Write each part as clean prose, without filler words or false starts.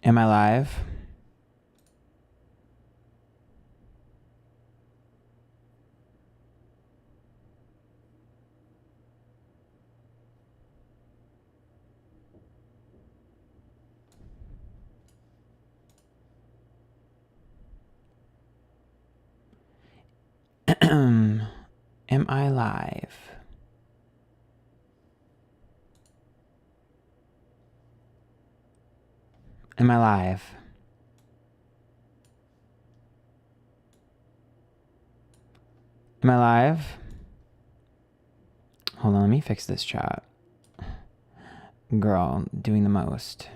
Am I live? Am I live? Am I live? Am I live? Hold on, let me fix this chat. Girl, doing the most.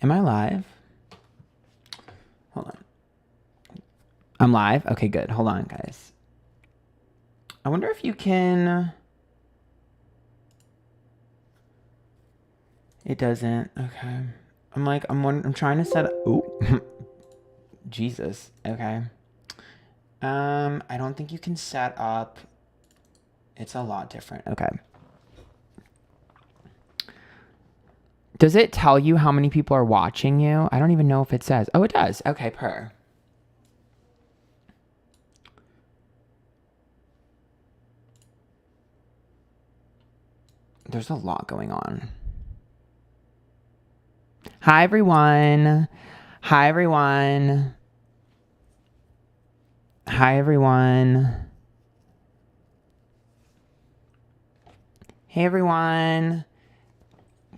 Am I live? Hold on. I'm live? Okay, good. Hold on, guys. I wonder if you can... It doesn't. Okay. I'm trying to set up... Ooh. Jesus. Okay. I don't think you can set up... It's a lot different. Okay. Does it tell you how many people are watching you? I don't even know if it says. Oh, it does. Okay, per. There's a lot going on. Hi, everyone. Hi, everyone. Hi, everyone. Hey, everyone.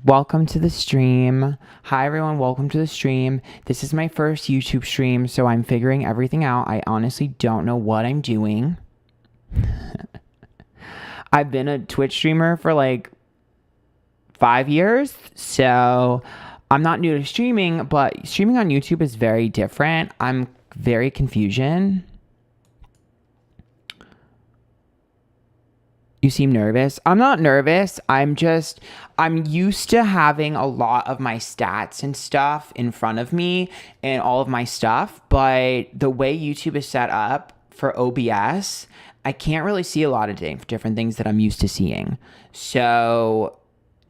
Welcome to the stream. Hi, everyone. Welcome to the stream. This is my first YouTube stream, so I'm figuring everything out. I honestly don't know what I'm doing. I've been a Twitch streamer for like 5 years, so I'm not new to streaming, but streaming on YouTube is very different. I'm very confusion. You seem nervous. I'm not nervous. I'm used to having a lot of my stats and stuff in front of me and all of my stuff, but the way YouTube is set up for OBS, I can't really see a lot of different things that I'm used to seeing. So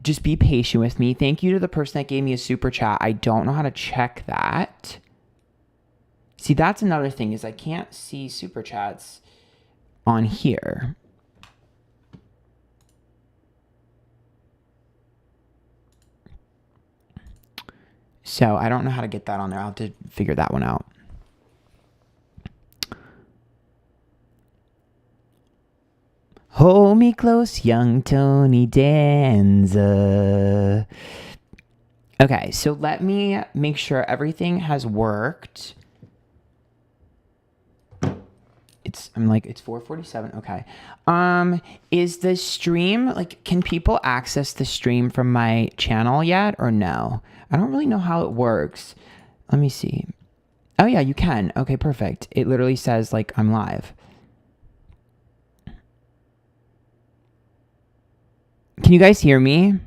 just be patient with me. Thank you to the person that gave me a super chat. I don't know how to check that. See, that's another thing is I can't see super chats on here. So I don't know how to get that on there. I'll have to figure that one out. Hold me close, young Tony Danza. Okay, so let me make sure everything has worked. It's 4:47. Okay. Is the stream, like, can people access the stream from my channel yet or no? I don't really know how it works. Let me see. Oh yeah, you can. Okay, perfect. It literally says like I'm live. Can you guys hear me?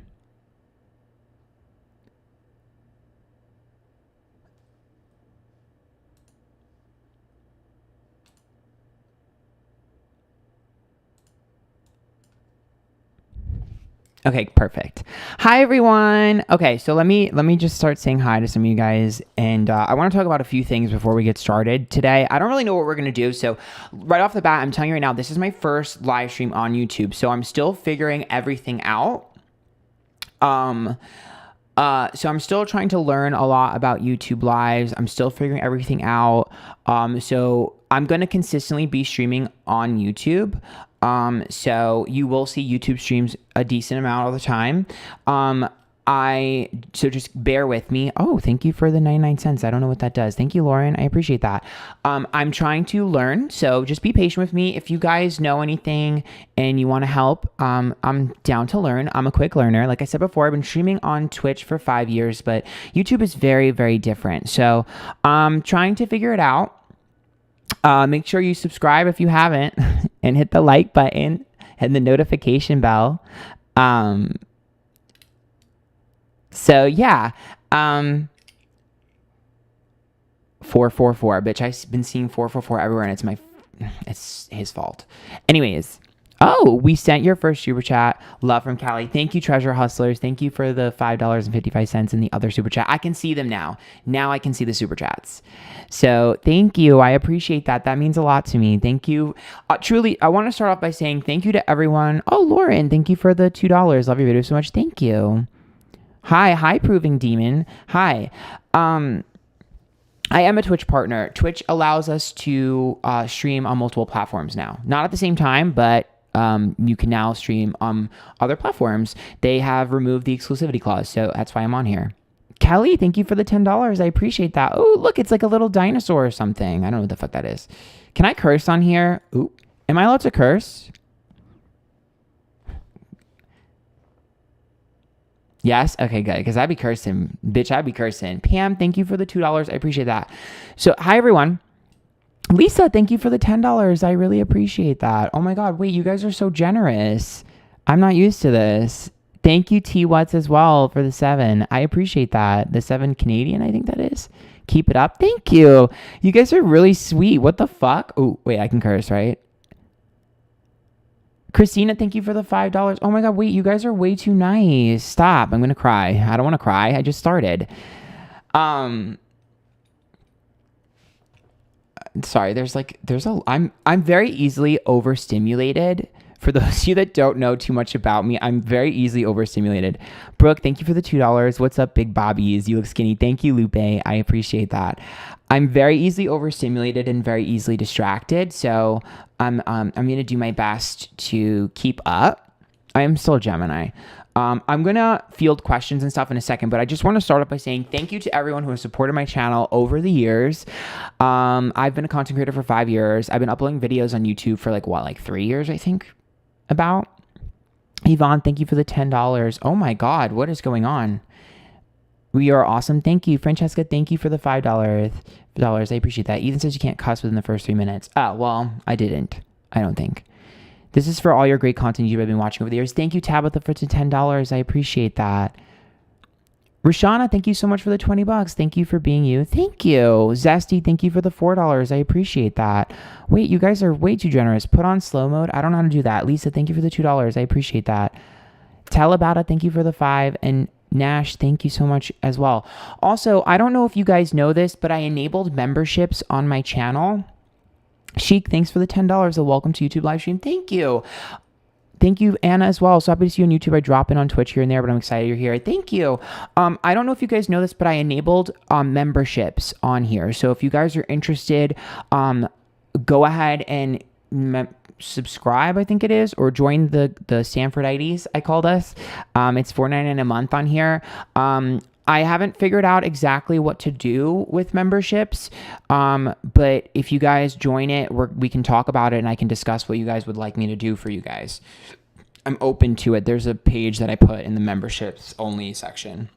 Okay, perfect. Hi, everyone. Okay, so let me just start saying hi to some of you guys, and I want to talk about a few things before we get started today. I don't really know what we're gonna do, so right off the bat, I'm telling you right now, this is my first live stream on YouTube, so I'm still figuring everything out. So I'm still trying to learn a lot about YouTube lives. I'm still figuring everything out. So I'm going to consistently be streaming on YouTube. So you will see YouTube streams a decent amount all the time. So just bear with me. Oh, thank you for the 99 cents. I don't know what that does. Thank you, Lauren. I appreciate that. I'm trying to learn, so just be patient with me. If you guys know anything and you want to help, I'm down to learn. I'm a quick learner. Like I said before, I've been streaming on Twitch for 5 years, but YouTube is very, very different. So I'm trying to figure it out. Make sure you subscribe if you haven't and hit the like button and the notification bell. So yeah, 444, bitch. I've been seeing 444 everywhere, and it's his fault. Anyways, Oh, we sent your first super chat. Love from Callie. Thank you, Treasure Hustlers. Thank you for the $5.55 in the other super chat. I can see them now. Now I can see the super chats. So thank you. I appreciate that. That means a lot to me. Thank you. Truly, I want to start off by saying thank you to everyone. Oh, Lauren, thank you for the $2. Love your video so much. Thank you. Hi, Proving Demon. Hi. I am a Twitch partner. Twitch allows us to stream on multiple platforms now. Not at the same time, but you can now stream on other platforms. They have removed the exclusivity clause, so that's why I'm on here. Kelly, thank you for the $10. I appreciate that. Oh, look, it's like a little dinosaur or something. I don't know what the fuck that is. Can I curse on here? Ooh, am I allowed to curse? Yes? Okay, good. Because I'd be cursing. Bitch, I'd be cursing. Pam, thank you for the $2. I appreciate that. So, hi, everyone. Lisa, thank you for the $10. I really appreciate that. Oh, my God. Wait, you guys are so generous. I'm not used to this. Thank you, T. Watts, as well, for the 7. I appreciate that. The 7 Canadian, I think that is. Keep it up. Thank you. You guys are really sweet. What the fuck? Oh, wait, I can curse, right? Christina, thank you for the $5. Oh my God, wait, you guys are way too nice. Stop, I'm gonna cry. I don't wanna cry, I just started. Sorry, I'm very easily overstimulated. For those of you that don't know too much about me, I'm very easily overstimulated. Brooke, thank you for the $2. What's up, big bobbies? You look skinny. Thank you, Lupe. I appreciate that. I'm very easily overstimulated and very easily distracted. So I'm going to do my best to keep up. I am still a Gemini. I'm going to field questions and stuff in a second, but I just want to start off by saying thank you to everyone who has supported my channel over the years. I've been a content creator for 5 years. I've been uploading videos on YouTube for like 3 years, I think. About Yvonne, thank you for the $10. Oh my God, what is going on? We are awesome. Thank you. Francesca, thank you for the $5. I appreciate that. Ethan says you can't cuss within the first 3 minutes. Oh, well, I didn't. I don't think. This is for all your great content you've been watching over the years. Thank you, Tabitha, for the $10. I appreciate that. Rashana, thank you so much for the $20. Thank you for being you. Thank you. Zesty, thank you for the $4. I appreciate that. Wait, you guys are way too generous. Put on slow mode. I don't know how to do that. Lisa, thank you for the $2. I appreciate that. Tell about it. Thank you for the 5. And Nash, thank you so much as well. Also, I don't know if you guys know this, but I enabled memberships on my channel. Chic, thanks for the $10. A welcome to YouTube live stream. Thank you. Thank you, Anna, as well. So happy to see you on YouTube. I drop in on Twitch here and there, but I'm excited you're here. Thank you. I don't know if you guys know this, but I enabled memberships on here. So if you guys are interested, go ahead and subscribe, I think it is, or join the Antphrodite, I called us. It's $4.99 a month on here. I haven't figured out exactly what to do with memberships, but if you guys join it, we can talk about it and I can discuss what you guys would like me to do for you guys. I'm open to it. There's a page that I put in the memberships only section.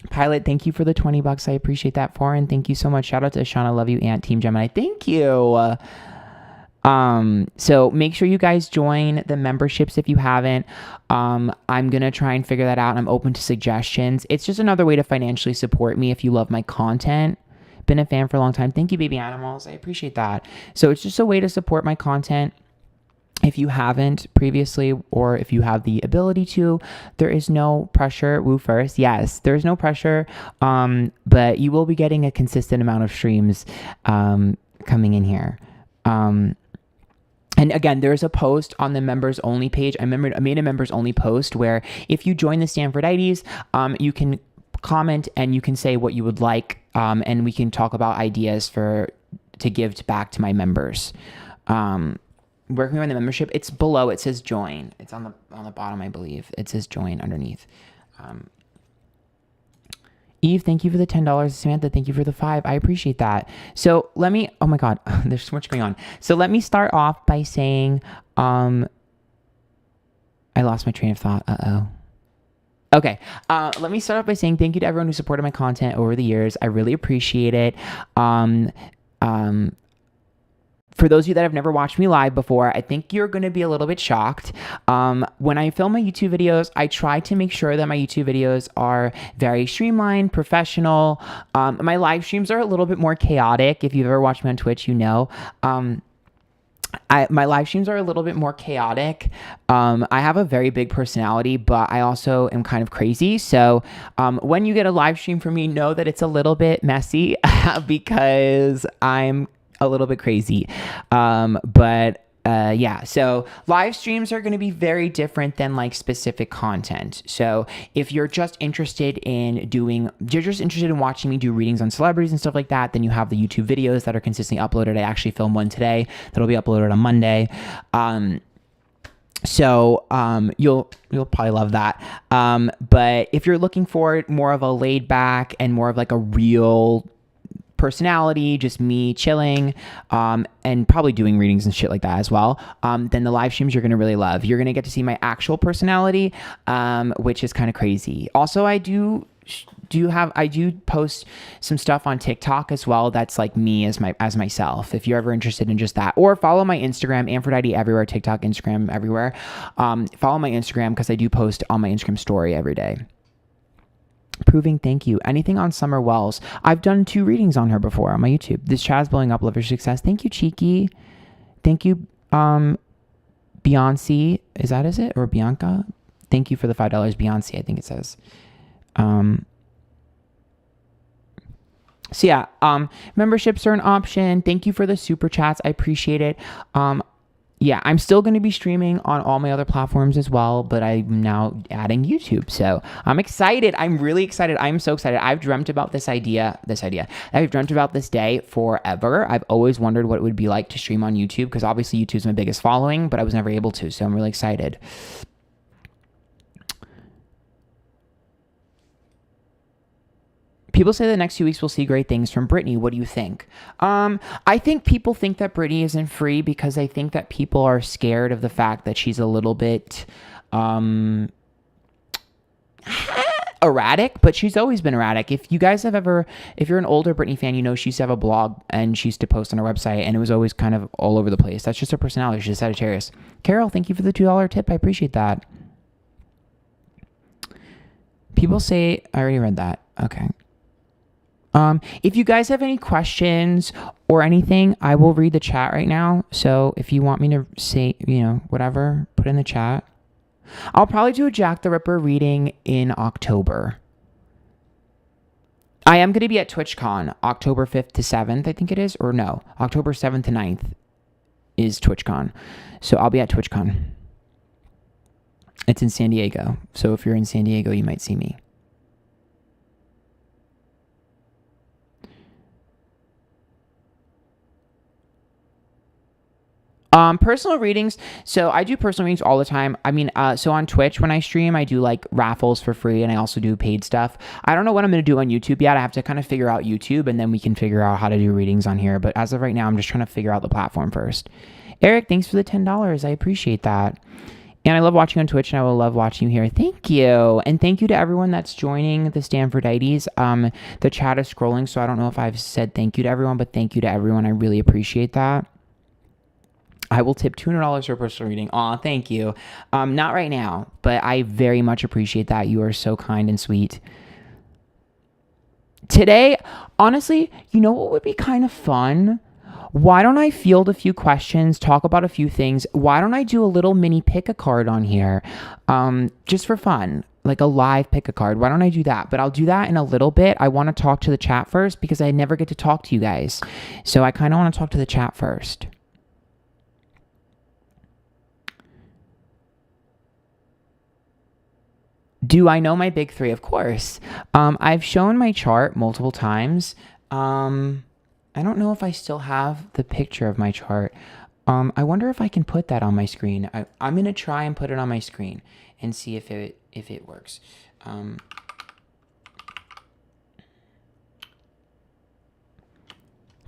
Pilot, thank you for the $20. I appreciate that. Foreign, thank you so much. Shout out to Shauna. Love you, Aunt Team Gemini. Thank you. So make sure you guys join the memberships if you haven't. I'm going to try and figure that out. I'm open to suggestions. It's just another way to financially support me if you love my content. Been a fan for a long time. Thank you, baby animals. I appreciate that. So it's just a way to support my content. If you haven't previously, or if you have the ability to, there is no pressure. Woo first. Yes, there's no pressure. But you will be getting a consistent amount of streams, coming in here. And again, there's a post on the members only page. I made a members only post where if you join the Antphrodite, you can comment and you can say what you would like, and we can talk about ideas to give back to my members. Where can we find the membership? It's below. It says join. It's on the bottom, I believe. It says join underneath. Eve, thank you for the $10. Samantha, thank you for the 5. I appreciate that. So oh my God, there's so much going on. So let me start off by saying, I lost my train of thought. Uh-oh. Okay. Let me start off by saying thank you to everyone who supported my content over the years. I really appreciate it. For those of you that have never watched me live before, I think you're going to be a little bit shocked. When I film my YouTube videos, I try to make sure that my YouTube videos are very streamlined, professional. My live streams are a little bit more chaotic. If you've ever watched me on Twitch, you know. my live streams are a little bit more chaotic. I have a very big personality, but I also am kind of crazy. So when you get a live stream from me, know that it's a little bit messy because I'm a little bit crazy. Yeah, so live streams are going to be very different than like specific content. So if you're just interested in watching me do readings on celebrities and stuff like that, then you have the YouTube videos that are consistently uploaded. I actually filmed one today that'll be uploaded on Monday. You'll probably love that. But if you're looking for more of a laid back and more of like a real personality, just me chilling, and probably doing readings and shit like that as well, then the live streams you're going to really love. You're going to get to see my actual personality, which is kind of crazy. Also, I do post some stuff on TikTok as well that's like me as myself, if you're ever interested in just that. Or follow my Instagram, Antphrodite everywhere, TikTok, Instagram, everywhere. Follow my Instagram because I do post on my Instagram story every day. Proving, thank you. Anything on Summer Wells? I've done 2 readings on her before on my YouTube. This chat's blowing up. Love your success. Thank you, Cheeky. Thank you, Beyonce. Is it? Or Bianca? Thank you for the $5, Beyonce, I think it says. Memberships are an option. Thank you for the super chats. I appreciate it. Yeah, I'm still going to be streaming on all my other platforms as well, but I'm now adding YouTube. So I'm excited. I'm really excited. I'm so excited. I've dreamt about this idea. I've dreamt about this day forever. I've always wondered what it would be like to stream on YouTube, because obviously YouTube's my biggest following, but I was never able to. So I'm really excited. People say the next few weeks we'll see great things from Britney. What do you think? I think people think that Britney isn't free because I think that people are scared of the fact that she's a little bit erratic, but she's always been erratic. If you're an older Britney fan, you know she used to have a blog and she used to post on her website, and it was always kind of all over the place. That's just her personality. She's a Sagittarius. Carol, thank you for the $2 tip. I appreciate that. People say, I already read that. Okay. If you guys have any questions or anything, I will read the chat right now. So if you want me to say, whatever, put in the chat. I'll probably do a Jack the Ripper reading in October. I am going to be at TwitchCon October 5th to 7th, I think it is. Or no, October 7th to 9th is TwitchCon. So I'll be at TwitchCon. It's in San Diego. So if you're in San Diego, you might see me. Personal readings. So I do personal readings all the time. I mean, so on Twitch, when I stream, I do like raffles for free, and I also do paid stuff. I don't know what I'm going to do on YouTube yet. I have to kind of figure out YouTube, and then we can figure out how to do readings on here. But as of right now, I'm just trying to figure out the platform first. Eric, thanks for the $10. I appreciate that. And I love watching on Twitch, and I will love watching you here. Thank you. And thank you to everyone that's joining the Anthrodites. The chat is scrolling, so I don't know if I've said thank you to everyone, but thank you to everyone. I really appreciate that. I will tip $200 for a personal reading. Aw, thank you. Not right now, but I very much appreciate that. You are so kind and sweet. Today, honestly, you know what would be kind of fun? Why don't I field a few questions, talk about a few things? Why don't I do a little mini pick a card on here? Just for fun, like a live pick a card. Why don't I do that? But I'll do that in a little bit. I want to talk to the chat first because I never get to talk to you guys. So I kind of want to talk to the chat first. Do I know my big 3? Of course. I've shown my chart multiple times. I don't know if I still have the picture of my chart. I wonder if I can put that on my screen. I'm going to try and put it on my screen and see if it works.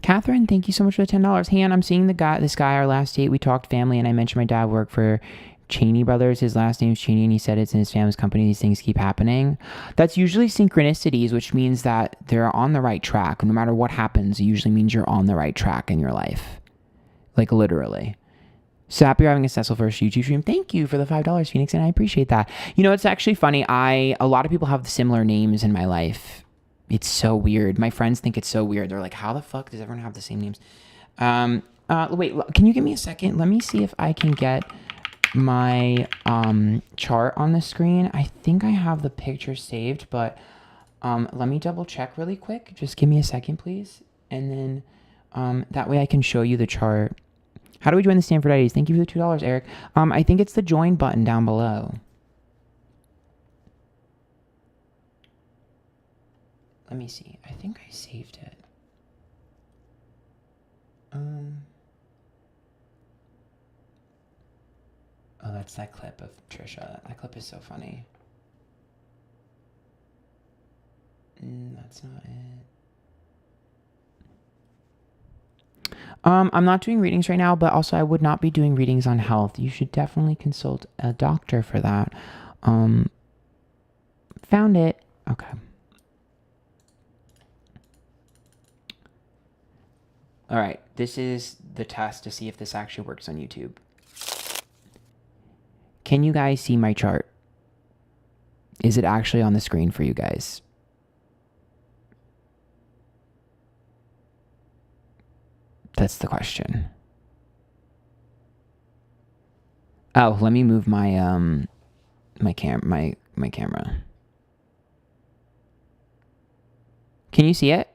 Catherine, thank you so much for the $10. Han, I'm seeing this guy, our last date. We talked family, and I mentioned my dad worked for Cheney Brothers. His last name's Cheney, and he said it's in his family's company. These things keep happening. That's usually synchronicities, which means that they're on the right track. No matter what happens, it usually means you're on the right track in your life. Like literally. So happy you're having a successful first YouTube stream. Thank you for the $5, Phoenix, and I appreciate that. You know, it's actually funny. A lot of people have similar names in my life. It's so weird. My friends think it's so weird. They're like, how the fuck does everyone have the same names? Wait, can you give me a second? Let me see if I can get my chart on the screen. I think I have the picture saved, but let me double check really quick. Just give me a second, please. And then that way I can show you the chart. How do we join the Antphrodite? Thank you for the $2, Eric. I think it's the join button down below. Let me see. I think I saved it. Oh, that's that clip of Trisha. That clip is so funny. That's not it. I'm not doing readings right now, but also I would not be doing readings on health. You should definitely consult a doctor for that. Found it. Okay. All right. This is the test to see if this actually works on YouTube. Can you guys see my chart? Is it actually on the screen for you guys? That's the question. Oh, let me move my my camera. Can you see it?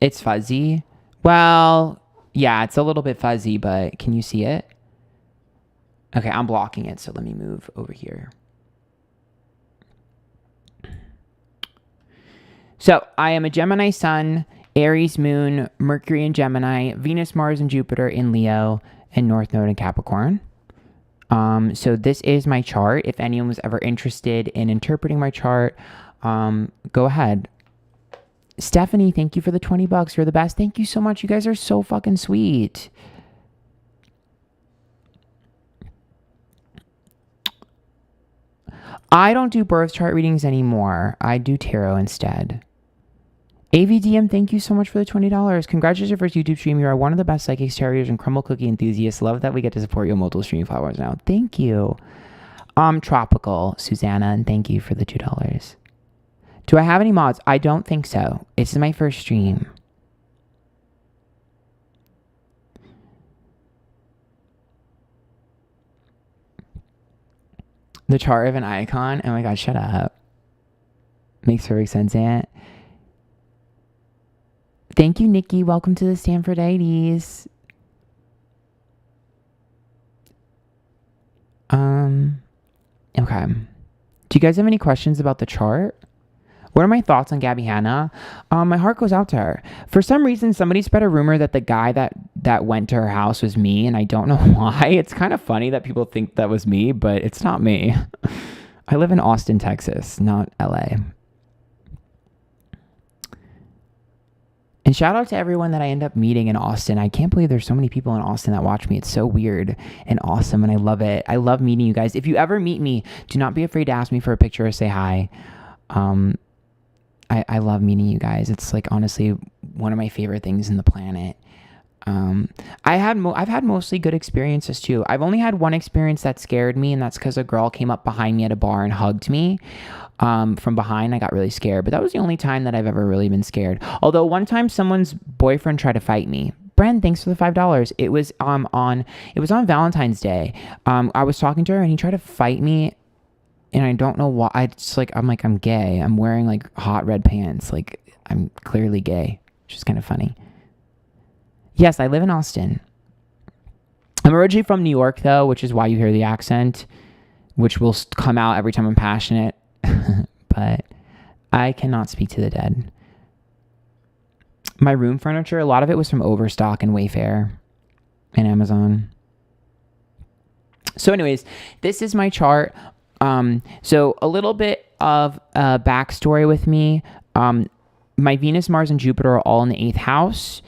It's fuzzy. Well, yeah, it's a little bit fuzzy, but can you see it? Okay, I'm blocking it, so let me move over here. So, I am a Gemini Sun, Aries Moon, Mercury in Gemini, Venus, Mars, and Jupiter in Leo, and North Node in Capricorn. So this is my chart. If anyone was ever interested in interpreting my chart, go ahead. Stephanie, thank you for the $20. You're the best. Thank you so much. You guys are so fucking sweet. I don't do birth chart readings anymore. I do tarot instead. AVDM, thank you so much for the $20. Congratulations on your first YouTube stream. You are one of the best psychics, taroters, and crumble cookie enthusiasts. Love that we get to support you on multiple streaming platforms now. Thank you. Tropical, Susanna, and thank you for the $2. Do I have any mods? I don't think so. This is my first stream. The chart of an icon? Oh my god, shut up. Makes perfect sense, Aunt. Thank you, Nikki. Welcome to the Antphrodite. Okay. Do you guys have any questions about the chart? What are my thoughts on Gabby Hanna? My heart goes out to her. For some reason, somebody spread a rumor that the guy that went to her house was me, and I don't know why. It's kind of funny that people think that was me, but it's not me. I live in Austin, Texas, not LA. And shout out to everyone that I end up meeting in Austin. I can't believe there's so many people in Austin that watch me. It's so weird and awesome, and I love it. I love meeting you guys. If you ever meet me, do not be afraid to ask me for a picture or say hi. I love meeting you guys. It's like honestly one of my favorite things in the planet. I've had mostly good experiences too. I've only had one experience that scared me, and that's because a girl came up behind me at a bar and hugged me. From behind. I got really scared, but that was the only time that I've ever really been scared. Although one time someone's boyfriend tried to fight me. Bren, thanks for the $5. It was on Valentine's Day. I was talking to her and he tried to fight me, and I don't know why. I'm gay. I'm wearing like hot red pants. Like I'm clearly gay, which is kind of funny. Yes, I live in Austin. I'm originally from New York though, which is why you hear the accent, which will come out every time I'm passionate. But I cannot speak to the dead. My room furniture, a lot of it was from Overstock and Wayfair and Amazon. So anyways, this is my chart. So a little bit of a backstory with me. My Venus, Mars, and Jupiter are all in the 8th house.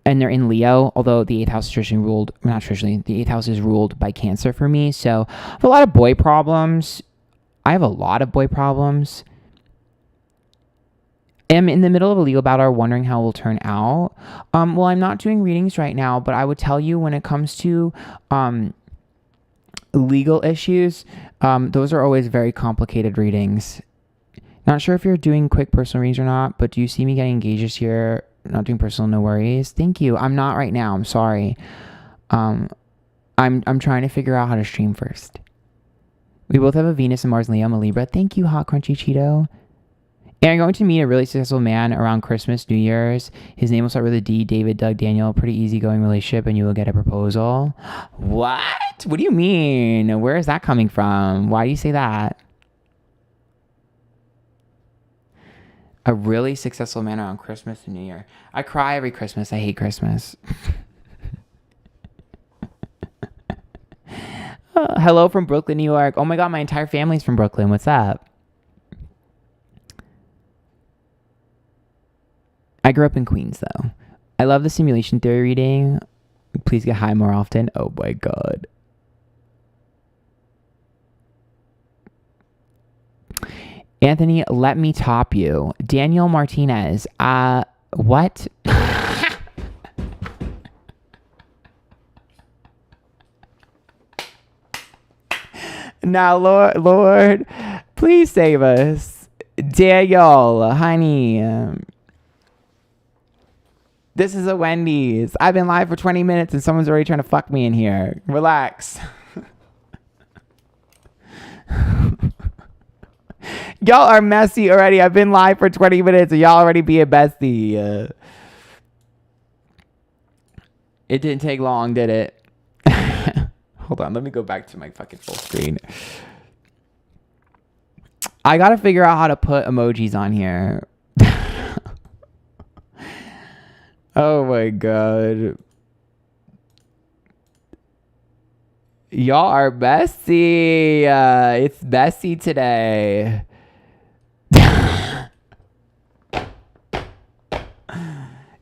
And they're in Leo, although the 8th house is the 8th house is ruled by Cancer for me. So I have a lot of boy problems. I'm in the middle of a legal battle, wondering how it will turn out. Well, I'm not doing readings right now, but I would tell you when it comes to legal issues, those are always very complicated readings. Not sure if you're doing quick personal readings or not, but do you see me getting engaged this year? Not doing personal, no worries. Thank you. I'm not right now. I'm sorry. I'm trying to figure out how to stream first. We both have a Venus and Mars and Leo. I'm a Libra. Thank you, Hot Crunchy Cheeto. And I'm going to meet a really successful man around Christmas, New Year's. His name will start with a D. David, Doug, Daniel. Pretty easygoing relationship, and you will get a proposal. What? What do you mean? Where is that coming from? Why do you say that? A really successful man around Christmas and New Year. I cry every Christmas. I hate Christmas. Hello from Brooklyn, New York. Oh my God, my entire family's from Brooklyn. What's up? I grew up in Queens, though. I love the simulation theory reading. Please get high more often. Oh my God. Anthony, let me top you. Daniel Martinez. What? Now, Lord, please save us. Daniel, honey. This is a Wendy's. I've been live for 20 minutes and someone's already trying to fuck me in here. Relax. Y'all are messy already. I've been live for 20 minutes and y'all already being bestie. It didn't take long, did it? Hold on. Let me go back to my fucking full screen. I got to figure out how to put emojis on here. Oh my God. Y'all are messy. It's messy today.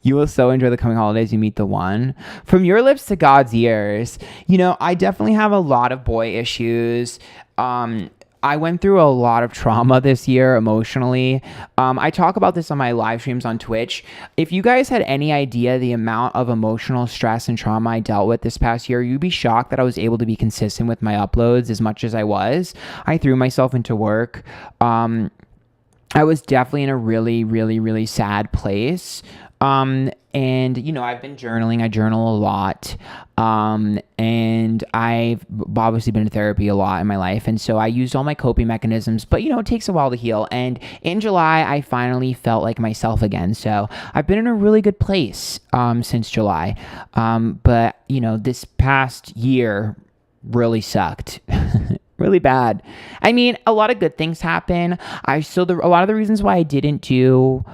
You will so enjoy the coming holidays. You meet the one. From your lips to God's ears. You know, I definitely have a lot of boy issues. I went through a lot of trauma this year emotionally. I talk about this on my live streams on Twitch. If you guys had any idea the amount of emotional stress and trauma I dealt with this past year, you'd be shocked that I was able to be consistent with my uploads as much as I was. I threw myself into work. I was definitely in a really, really, really sad place. And you know, I've been journaling. I journal a lot. And I've obviously been in therapy a lot in my life. And so I used all my coping mechanisms, but you know, it takes a while to heal. And in July, I finally felt like myself again. So I've been in a really good place, since July. But you know, this past year really sucked. Really bad. I mean, a lot of good things happen. A lot of the reasons why I didn't do,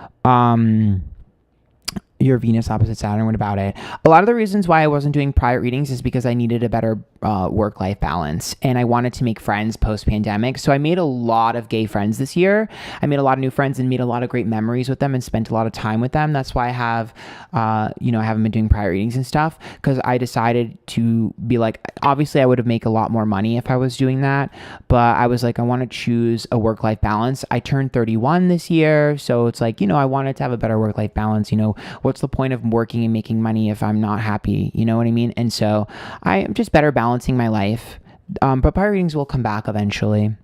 your Venus opposite Saturn, what about it? A lot of the reasons why I wasn't doing private readings is because I needed a better work-life balance, and I wanted to make friends post-pandemic. So I made a lot of gay friends this year. I made a lot of new friends and made a lot of great memories with them and spent a lot of time with them. That's why I have, I haven't been doing private readings and stuff, because I decided to be like, obviously I would have made a lot more money if I was doing that, but I was like, I want to choose a work-life balance. I turned 31 this year, so it's like, I wanted to have a better work-life balance. What's the point of working and making money if I'm not happy? You know what I mean? And so I am just better balancing my life. But private readings will come back eventually.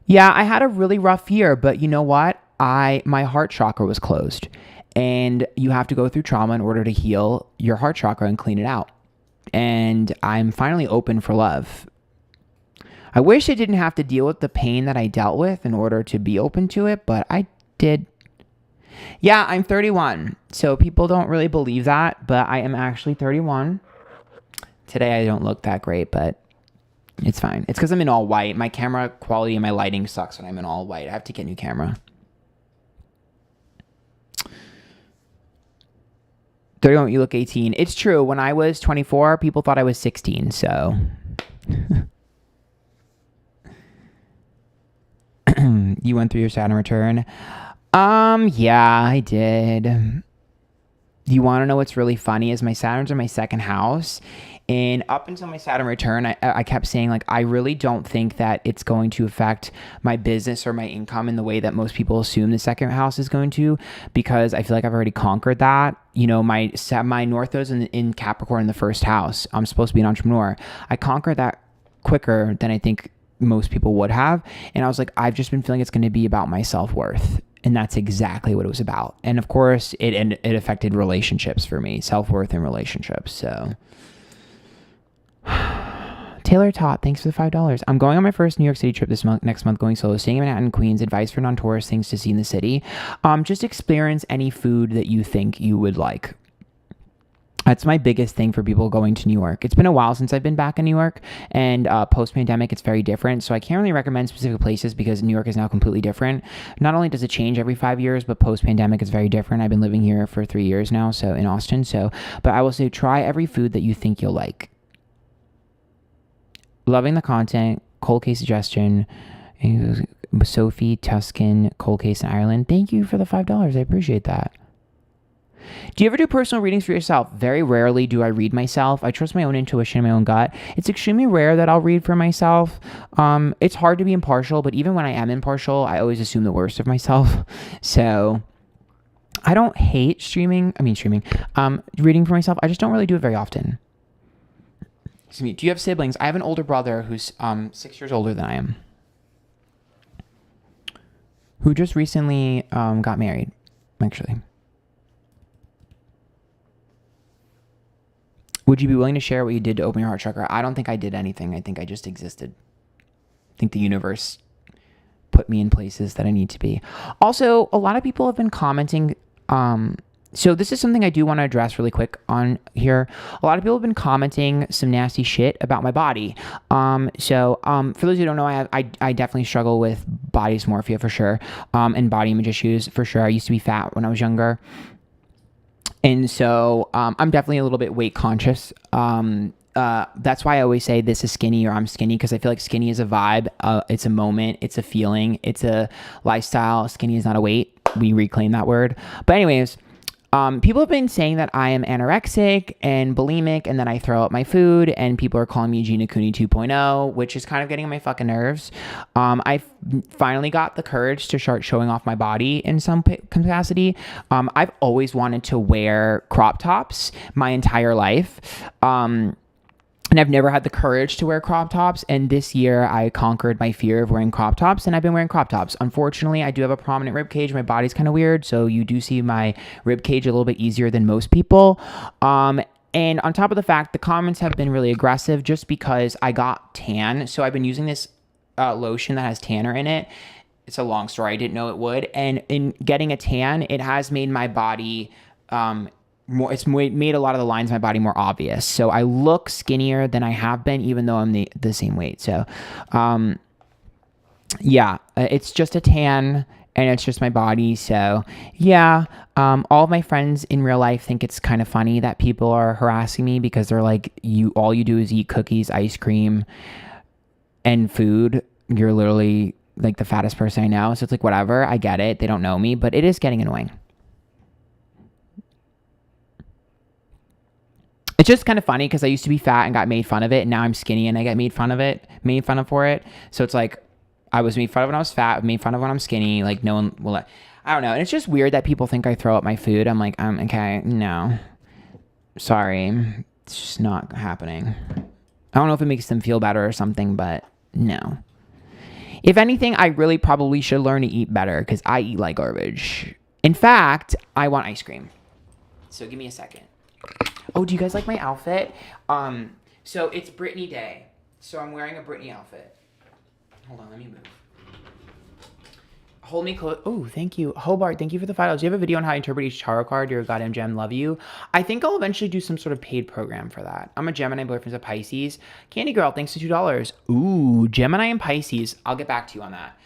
Yeah, I had a really rough year, but you know what? My heart chakra was closed, and you have to go through trauma in order to heal your heart chakra and clean it out. And I'm finally open for love. I wish I didn't have to deal with the pain that I dealt with in order to be open to it, but I did. Yeah, I'm 31. So people don't really believe that, but I am actually 31. Today I don't look that great, but it's fine. It's because I'm in all white. My camera quality and my lighting sucks when I'm in all white. I have to get a new camera. 31, you look 18. It's true. When I was 24, people thought I was 16, so... You went through your Saturn return? Yeah, I did. You want to know what's really funny is my Saturn's in my second house. And up until my Saturn return, I kept saying, like, I really don't think that it's going to affect my business or my income in the way that most people assume the second house is going to, because I feel like I've already conquered that. My North Node's in Capricorn in the first house. I'm supposed to be an entrepreneur. I conquered that quicker than I think most people would have. And I was like, I've just been feeling it's going to be about my self-worth. And that's exactly what it was about. And of course, it affected relationships for me, self-worth and relationships. So Taylor Tot, thanks for the $5. I'm going on my first New York City trip next month, going solo, staying in Manhattan, Queens. Advice for non-tourist things to see in the city. Just experience any food that you think you would like. That's my biggest thing for people going to New York. It's been a while since I've been back in New York, and post-pandemic, it's very different. So I can't really recommend specific places because New York is now completely different. Not only does it change every 5 years, but post-pandemic, it's very different. I've been living here for 3 years now, so in Austin. But I will say try every food that you think you'll like. Loving the content, cold case suggestion, Sophie, Tuscan, cold case in Ireland. Thank you for the $5. I appreciate that. Do you ever do personal readings for yourself? Very rarely do I read myself. I trust my own intuition and my own gut. It's extremely rare that I'll read for myself. It's hard to be impartial, but even when I am impartial, I always assume the worst of myself. So I don't hate reading for myself. I just don't really do it very often. Excuse me. Do you have siblings? I have an older brother who's 6 years older than I am, who just recently got married, actually. Would you be willing to share what you did to open your heart chakra? I don't think I did anything. I think I just existed. I think the universe put me in places that I need to be. Also, a lot of people have been commenting. So this is something I do want to address really quick on here. A lot of people have been commenting some nasty shit about my body. For those who don't know, I definitely struggle with body dysmorphia for sure, and body image issues for sure. I used to be fat when I was younger. And so I'm definitely a little bit weight conscious. That's why I always say this is skinny or I'm skinny, because I feel like skinny is a vibe. It's a moment. It's a feeling. It's a lifestyle. Skinny is not a weight. We reclaim that word. But anyways, people have been saying that I am anorexic and bulimic and that I throw up my food, and people are calling me Gina Cooney 2.0, which is kind of getting on my fucking nerves. I finally got the courage to start showing off my body in some capacity. I've always wanted to wear crop tops my entire life. And I've never had the courage to wear crop tops. And this year I conquered my fear of wearing crop tops, and I've been wearing crop tops. Unfortunately, I do have a prominent rib cage. My body's kind of weird. So you do see my rib cage a little bit easier than most people. And on top of the fact, the comments have been really aggressive just because I got tan. So I've been using this lotion that has tanner in it. It's a long story. I didn't know it would. And in getting a tan, it has made my body it's made a lot of the lines of my body more obvious. So I look skinnier than I have been, even though I'm the same weight. So, it's just a tan and it's just my body. So yeah, all of my friends in real life think it's kind of funny that people are harassing me because they're like, all you do is eat cookies, ice cream, and food. You're literally like the fattest person I know. So it's like, whatever, I get it. They don't know me, but it is getting annoying. It's just kind of funny because I used to be fat and got made fun of it, and now I'm skinny and I get made fun of for it. So it's like I was made fun of when I was fat, made fun of when I'm skinny. Like no one will. I don't know. And it's just weird that people think I throw up my food. I'm like, okay, no, sorry, it's just not happening. I don't know if it makes them feel better or something, but no. If anything, I really probably should learn to eat better because I eat like garbage. In fact, I want ice cream. So give me a second. Oh, do you guys like my outfit? So it's Britney Day. So I'm wearing a Britney outfit. Hold on, let me move. Hold me close. Oh, thank you. Hobart, thank you for the $5. Do you have a video on how to interpret each tarot card? You're a goddamn gem. Love you. I think I'll eventually do some sort of paid program for that. I'm a Gemini, boyfriend's a Pisces. Candy Girl, thanks to $2. Ooh, Gemini and Pisces. I'll get back to you on that.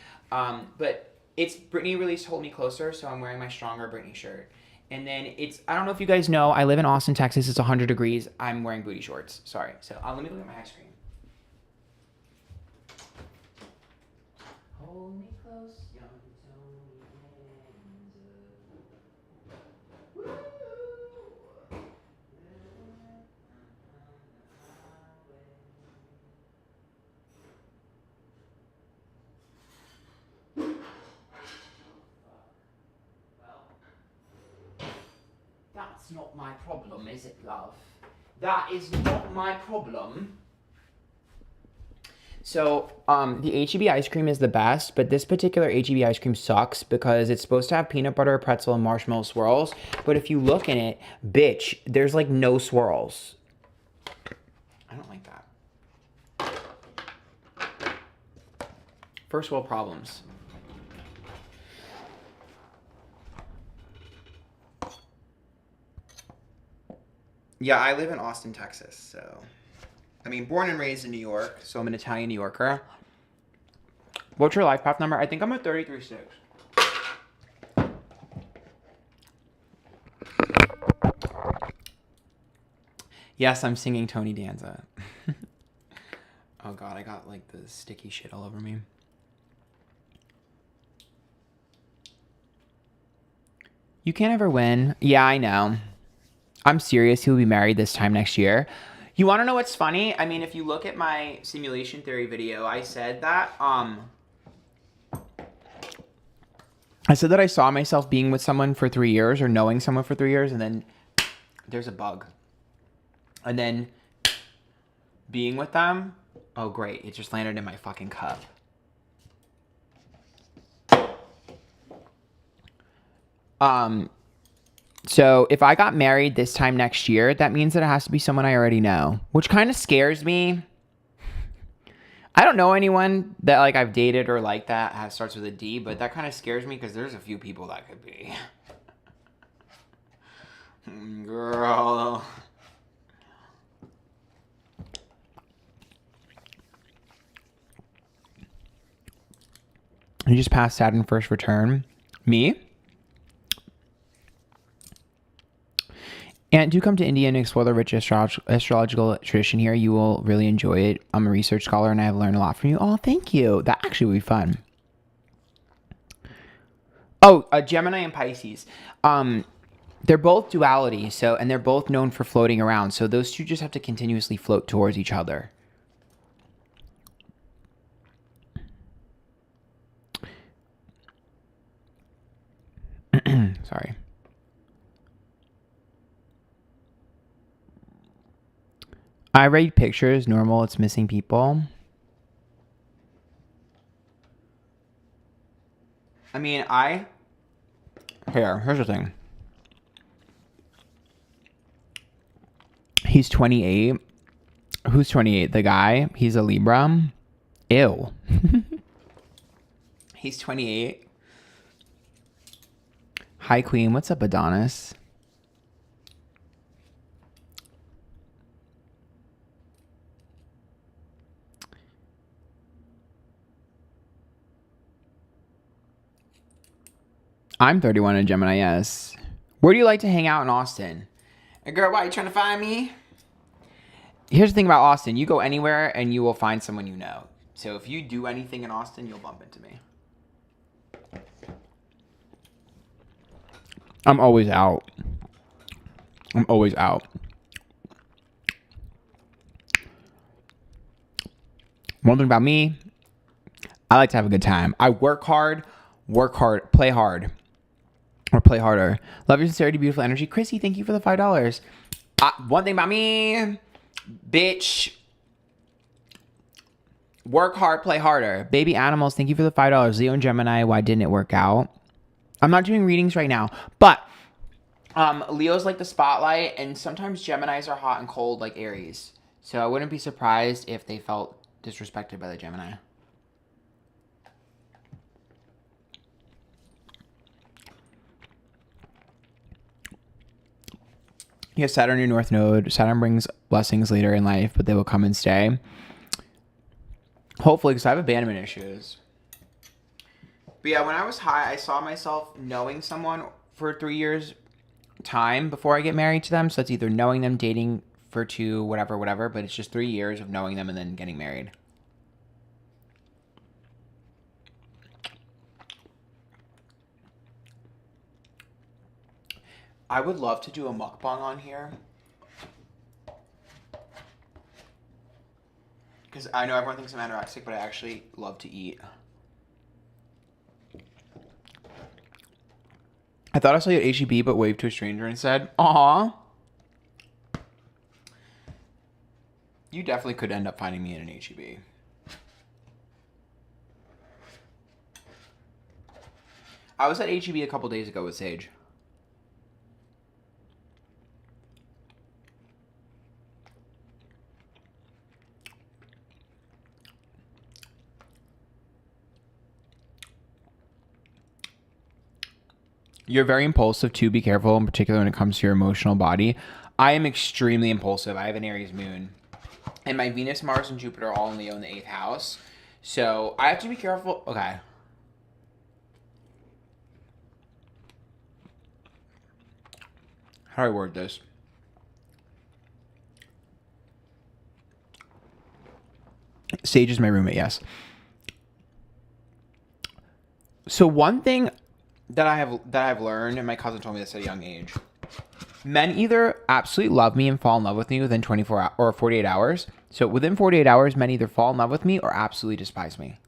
But it's Britney released Hold Me Closer, so I'm wearing my Stronger Britney shirt. And then I don't know if you guys know, I live in Austin, Texas. It's 100 degrees. I'm wearing booty shorts. Sorry. So let me look at my ice cream. Hold me close, young That's not my problem, is it, love? That is not my problem. So, the HEB ice cream is the best, but this particular HEB ice cream sucks because it's supposed to have peanut butter, pretzel, and marshmallow swirls. But if you look in it, bitch, there's like no swirls. I don't like that. First world problems. Yeah, I live in Austin, Texas, so... I mean, born and raised in New York, so I'm an Italian New Yorker. What's your life path number? I think I'm at 33.6. Yes, I'm singing Tony Danza. Oh God, I got like the sticky shit all over me. You can't ever win. Yeah, I know. I'm serious. He'll be married this time next year. You want to know what's funny? I mean, if you look at my simulation theory video, I said that I saw myself being with someone for 3 years or knowing someone for 3 years, and then there's a bug. And then being with them, oh great, it just landed in my fucking cup. So if I got married this time next year, that means that it has to be someone I already know, which kind of scares me. I don't know anyone that like I've dated or like that starts with a D, but that kind of scares me because there's a few people that could be. Girl. You just passed Saturn first return. Me? And do come to India and explore the rich astrological tradition here. You will really enjoy it. I'm a research scholar and I have learned a lot from you. Oh, thank you. That actually would be fun. Oh, Gemini and Pisces. They're both duality, and they're both known for floating around. So those two just have to continuously float towards each other. Sorry. I rate pictures. Normal. It's missing people. I mean, here's the thing. He's 28. Who's 28? The guy? He's a Libra. Ew. He's 28. Hi, Queen. What's up, Adonis? I'm 31 and Gemini, yes. Where do you like to hang out in Austin? Hey, girl, why are you trying to find me? Here's the thing about Austin. You go anywhere and you will find someone you know. So if you do anything in Austin, you'll bump into me. I'm always out. I'm always out. One thing about me, I like to have a good time. I work hard, play hard. Or play harder. Love your sincerity, beautiful energy. Chrissy, thank you for the $5. One thing about me, bitch. Work hard, play harder. Baby animals, thank you for the $5. Leo and Gemini, why didn't it work out? I'm not doing readings right now, but Leo's like the spotlight, and sometimes Geminis are hot and cold like Aries. So I wouldn't be surprised if they felt disrespected by the Gemini. You have Saturn in your North Node. Saturn brings blessings later in life, but they will come and stay. Hopefully, because I have abandonment issues. But yeah, when I was high, I saw myself knowing someone for 3 years time before I get married to them. So it's either knowing them, dating for 2, whatever. But it's just 3 years of knowing them and then getting married. I would love to do a mukbang on here. Because I know everyone thinks I'm anorexic, but I actually love to eat. I thought I saw you at HEB, but waved to a stranger and said, "Aw." You definitely could end up finding me in an HEB. I was at HEB a couple days ago with Sage. You're very impulsive too. Be careful, in particular when it comes to your emotional body. I am extremely impulsive. I have an Aries moon. And my Venus, Mars, and Jupiter are all in Leo in the 8th house. So I have to be careful. Okay. How do I word this? Sage is my roommate, yes. So one thing that I've learned, and my cousin told me this at a young age, men either absolutely love me and fall in love with me within 24 or 48 hours. So within 48 hours, men either fall in love with me or absolutely despise me.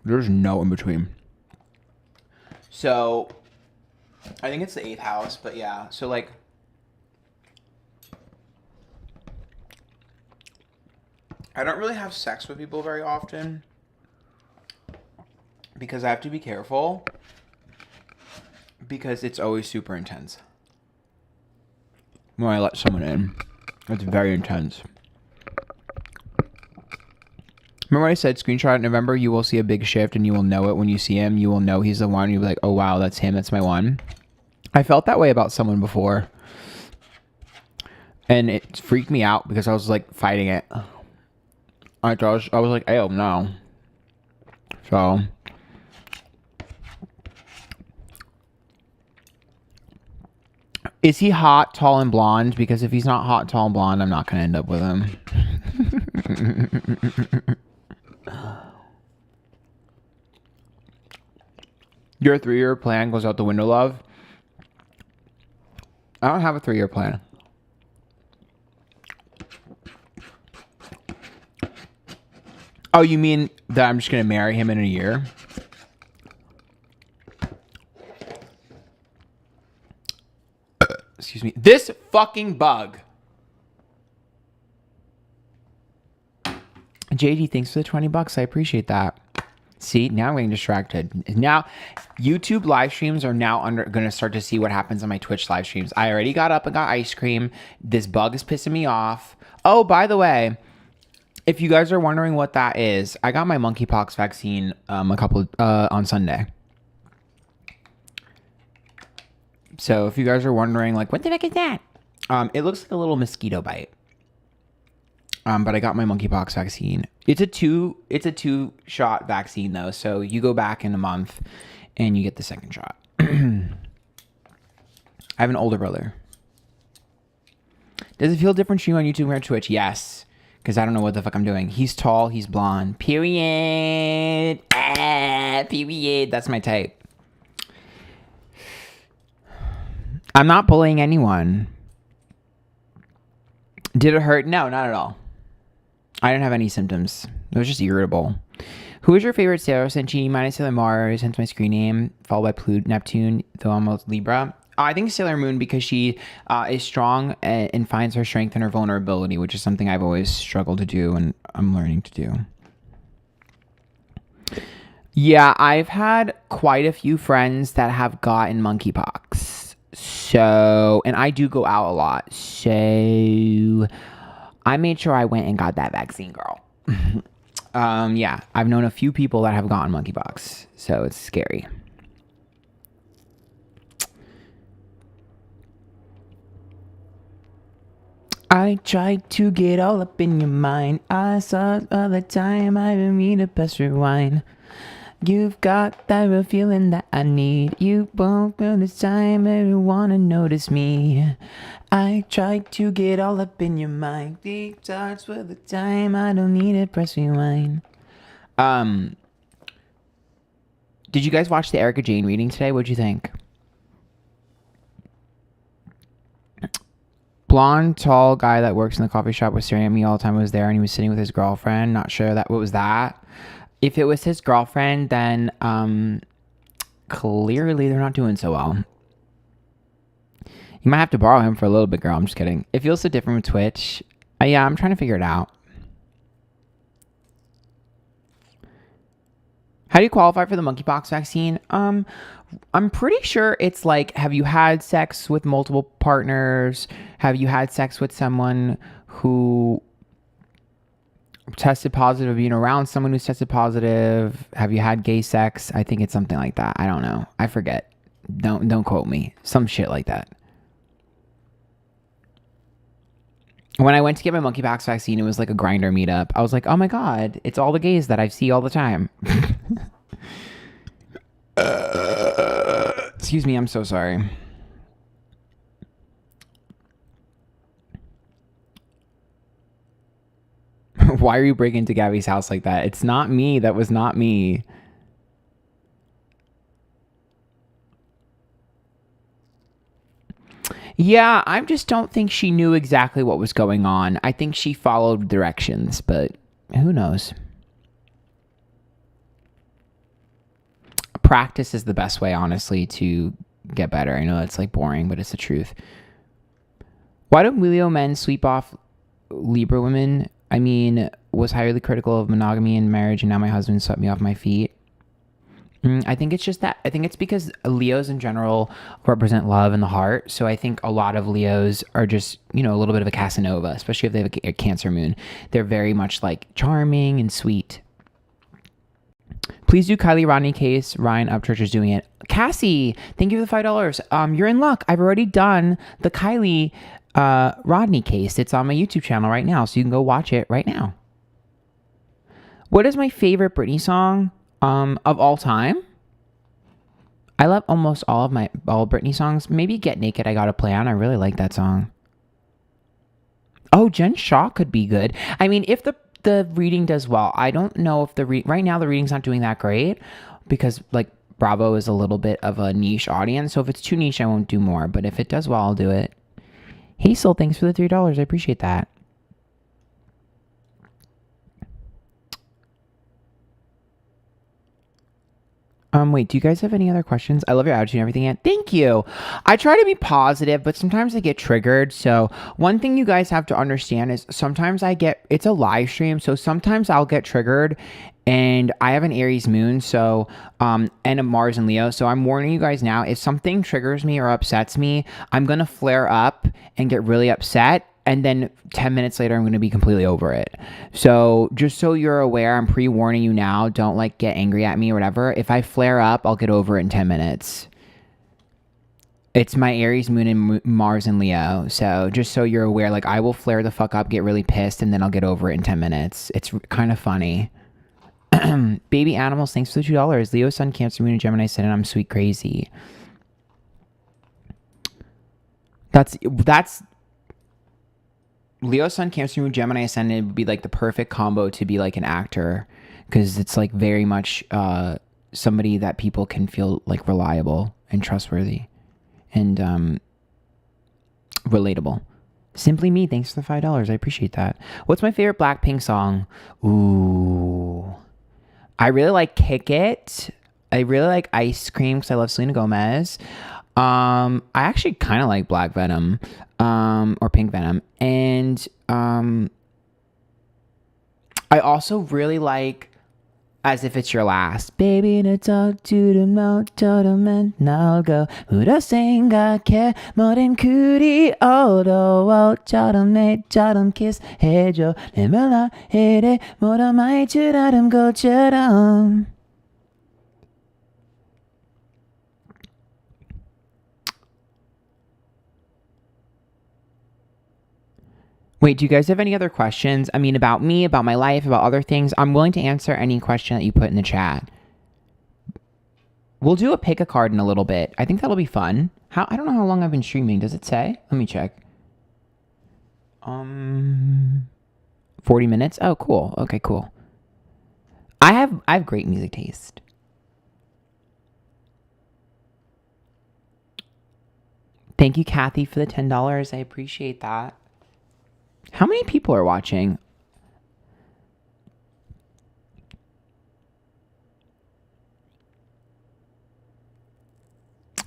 There's no in between. So I think it's the 8th house, but yeah. So like, I don't really have sex with people very often because I have to be careful because it's always super intense when I let someone in. It's very intense. Remember when I said screenshot in November, you will see a big shift and you will know it when you see him. You will know he's the one. You'll be like, oh, wow, that's him. That's my one. I felt that way about someone before. And it freaked me out because I was like fighting it. I was like, oh, no. So is he hot, tall, and blonde? Because if he's not hot, tall, and blonde, I'm not going to end up with him. Your 3-year plan goes out the window, love. I don't have a 3-year plan. Oh, you mean that I'm just going to marry him in a year? Excuse me. This fucking bug. JD, thanks for the $20. I appreciate that. See, now I'm getting distracted. Now, YouTube live streams are now going to start to see what happens on my Twitch live streams. I already got up and got ice cream. This bug is pissing me off. Oh, by the way, if you guys are wondering what that is, I got my monkeypox vaccine on Sunday. So if you guys are wondering, like, what the heck is that? It looks like a little mosquito bite. But I got my monkeypox vaccine. It's a 2-shot vaccine though. So you go back in a month and you get the second shot. I have an older brother. Does it feel different stream on YouTube or Twitch? Yes. Because I don't know what the fuck I'm doing. He's tall. He's blonde. Period. Period. That's my type. I'm not bullying anyone. Did it hurt? No, not at all. I didn't have any symptoms. It was just irritable. Who is your favorite sailor? Senchi, mine is Sailor Mars, hence my screen name, followed by Pluto, Neptune, though I'm a Libra. I think Sailor Moon because she is strong and finds her strength in her vulnerability, which is something I've always struggled to do and I'm learning to do. Yeah, I've had quite a few friends that have gotten monkeypox. So, and I do go out a lot. So I made sure I went and got that vaccine, girl. Yeah, I've known a few people that have gotten monkeypox, so it's scary. I tried to get all up in your mind. I saw all the time. I didn't mean to press rewind. You've got that real feeling that I need. You won't notice time. Ever wanna notice me? I tried to get all up in your mind. Deep thoughts for the time. I don't need to press rewind. Did you guys watch the Erica Jane reading today? What'd you think? Blonde, tall guy that works in the coffee shop was staring at me all the time. I was there and he was sitting with his girlfriend. Not sure what was that. If it was his girlfriend, then clearly they're not doing so well. You might have to borrow him for a little bit, girl. I'm just kidding. It feels so different with Twitch. Yeah, I'm trying to figure it out. How do you qualify for the monkeypox vaccine? I'm pretty sure it's like, have you had sex with multiple partners? Have you had sex with someone who tested positive, being around someone who's tested positive? Have you had gay sex? I think it's something like that. I don't know. I forget. Don't quote me. Some shit like that. When I went to get my monkeypox vaccine, it was like a Grinder meetup. I was like, oh my God, it's all the gays that I see all the time. Excuse me, I'm so sorry. Why are you breaking into Gabby's house like that? It's not me. That was not me. Yeah, I just don't think she knew exactly what was going on. I think she followed directions, but who knows? Practice is the best way, honestly, to get better. I know it's like boring, but it's the truth. Why don't Leo men sweep off Libra women? I mean, was highly critical of monogamy in marriage, and now my husband swept me off my feet. I think it's just that. I think it's because Leos in general represent love and the heart. So I think a lot of Leos are just, you know, a little bit of a Casanova, especially if they have a Cancer moon. They're very much like charming and sweet. Please do Kylie Rodney case. Ryan Upchurch is doing it. Cassie, thank you for the $5. You're in luck. I've already done the Kylie Rodney case. It's on my YouTube channel right now, so you can go watch it right now. What is my favorite Britney song of all time? I love almost all Britney songs. Maybe Get Naked I Gotta Play On. I really like that song. Oh, Jen Shaw could be good. I mean, if the reading does well, I don't know if right now the reading's not doing that great because like Bravo is a little bit of a niche audience. So if it's too niche, I won't do more. But if it does well, I'll do it. Hazel, thanks for the $3. I appreciate that. Wait, do you guys have any other questions? I love your attitude and everything. And thank you. I try to be positive, but sometimes I get triggered. So one thing you guys have to understand is sometimes it's a live stream. So sometimes I'll get triggered, and I have an Aries moon. So, and a Mars and Leo. So I'm warning you guys now, if something triggers me or upsets me, I'm going to flare up and get really upset. And then 10 minutes later, I'm going to be completely over it. So just so you're aware, I'm pre-warning you now. Don't like get angry at me or whatever. If I flare up, I'll get over it in 10 minutes. It's my Aries moon and Mars and Leo. So just so you're aware, like I will flare the fuck up, get really pissed, and then I'll get over it in 10 minutes. It's kind of funny. Baby animals, thanks for the $2. Leo, Sun, Cancer, Moon, and Gemini, Sun, and I'm sweet crazy. That's Leo, Sun, Cancer, Moon, Gemini, Ascendant would be like the perfect combo to be like an actor, because it's like very much somebody that people can feel like reliable and trustworthy and relatable. Simply Me, thanks for the $5. I appreciate that. What's my favorite Blackpink song? Ooh, I really like Kick It. I really like Ice Cream because I love Selena Gomez. I actually kind of like Black Venom, or Pink Venom. And, I also really like As If It's Your Last. Baby, to talk to the mouth, to the man, now go. 우리 생각해, 모든 그리 어려워처럼 내처럼 키스해줘. 내 말라 해래, 모두 마이 줄 아름 것처럼. Wait, do you guys have any other questions? I mean, about me, about my life, about other things? I'm willing to answer any question that you put in the chat. We'll do a pick a card in a little bit. I think that'll be fun. I don't know how long I've been streaming. Does it say? Let me check. 40 minutes? Oh, cool. Okay, cool. I have great music taste. Thank you, Kathy, for the $10. I appreciate that. How many people are watching?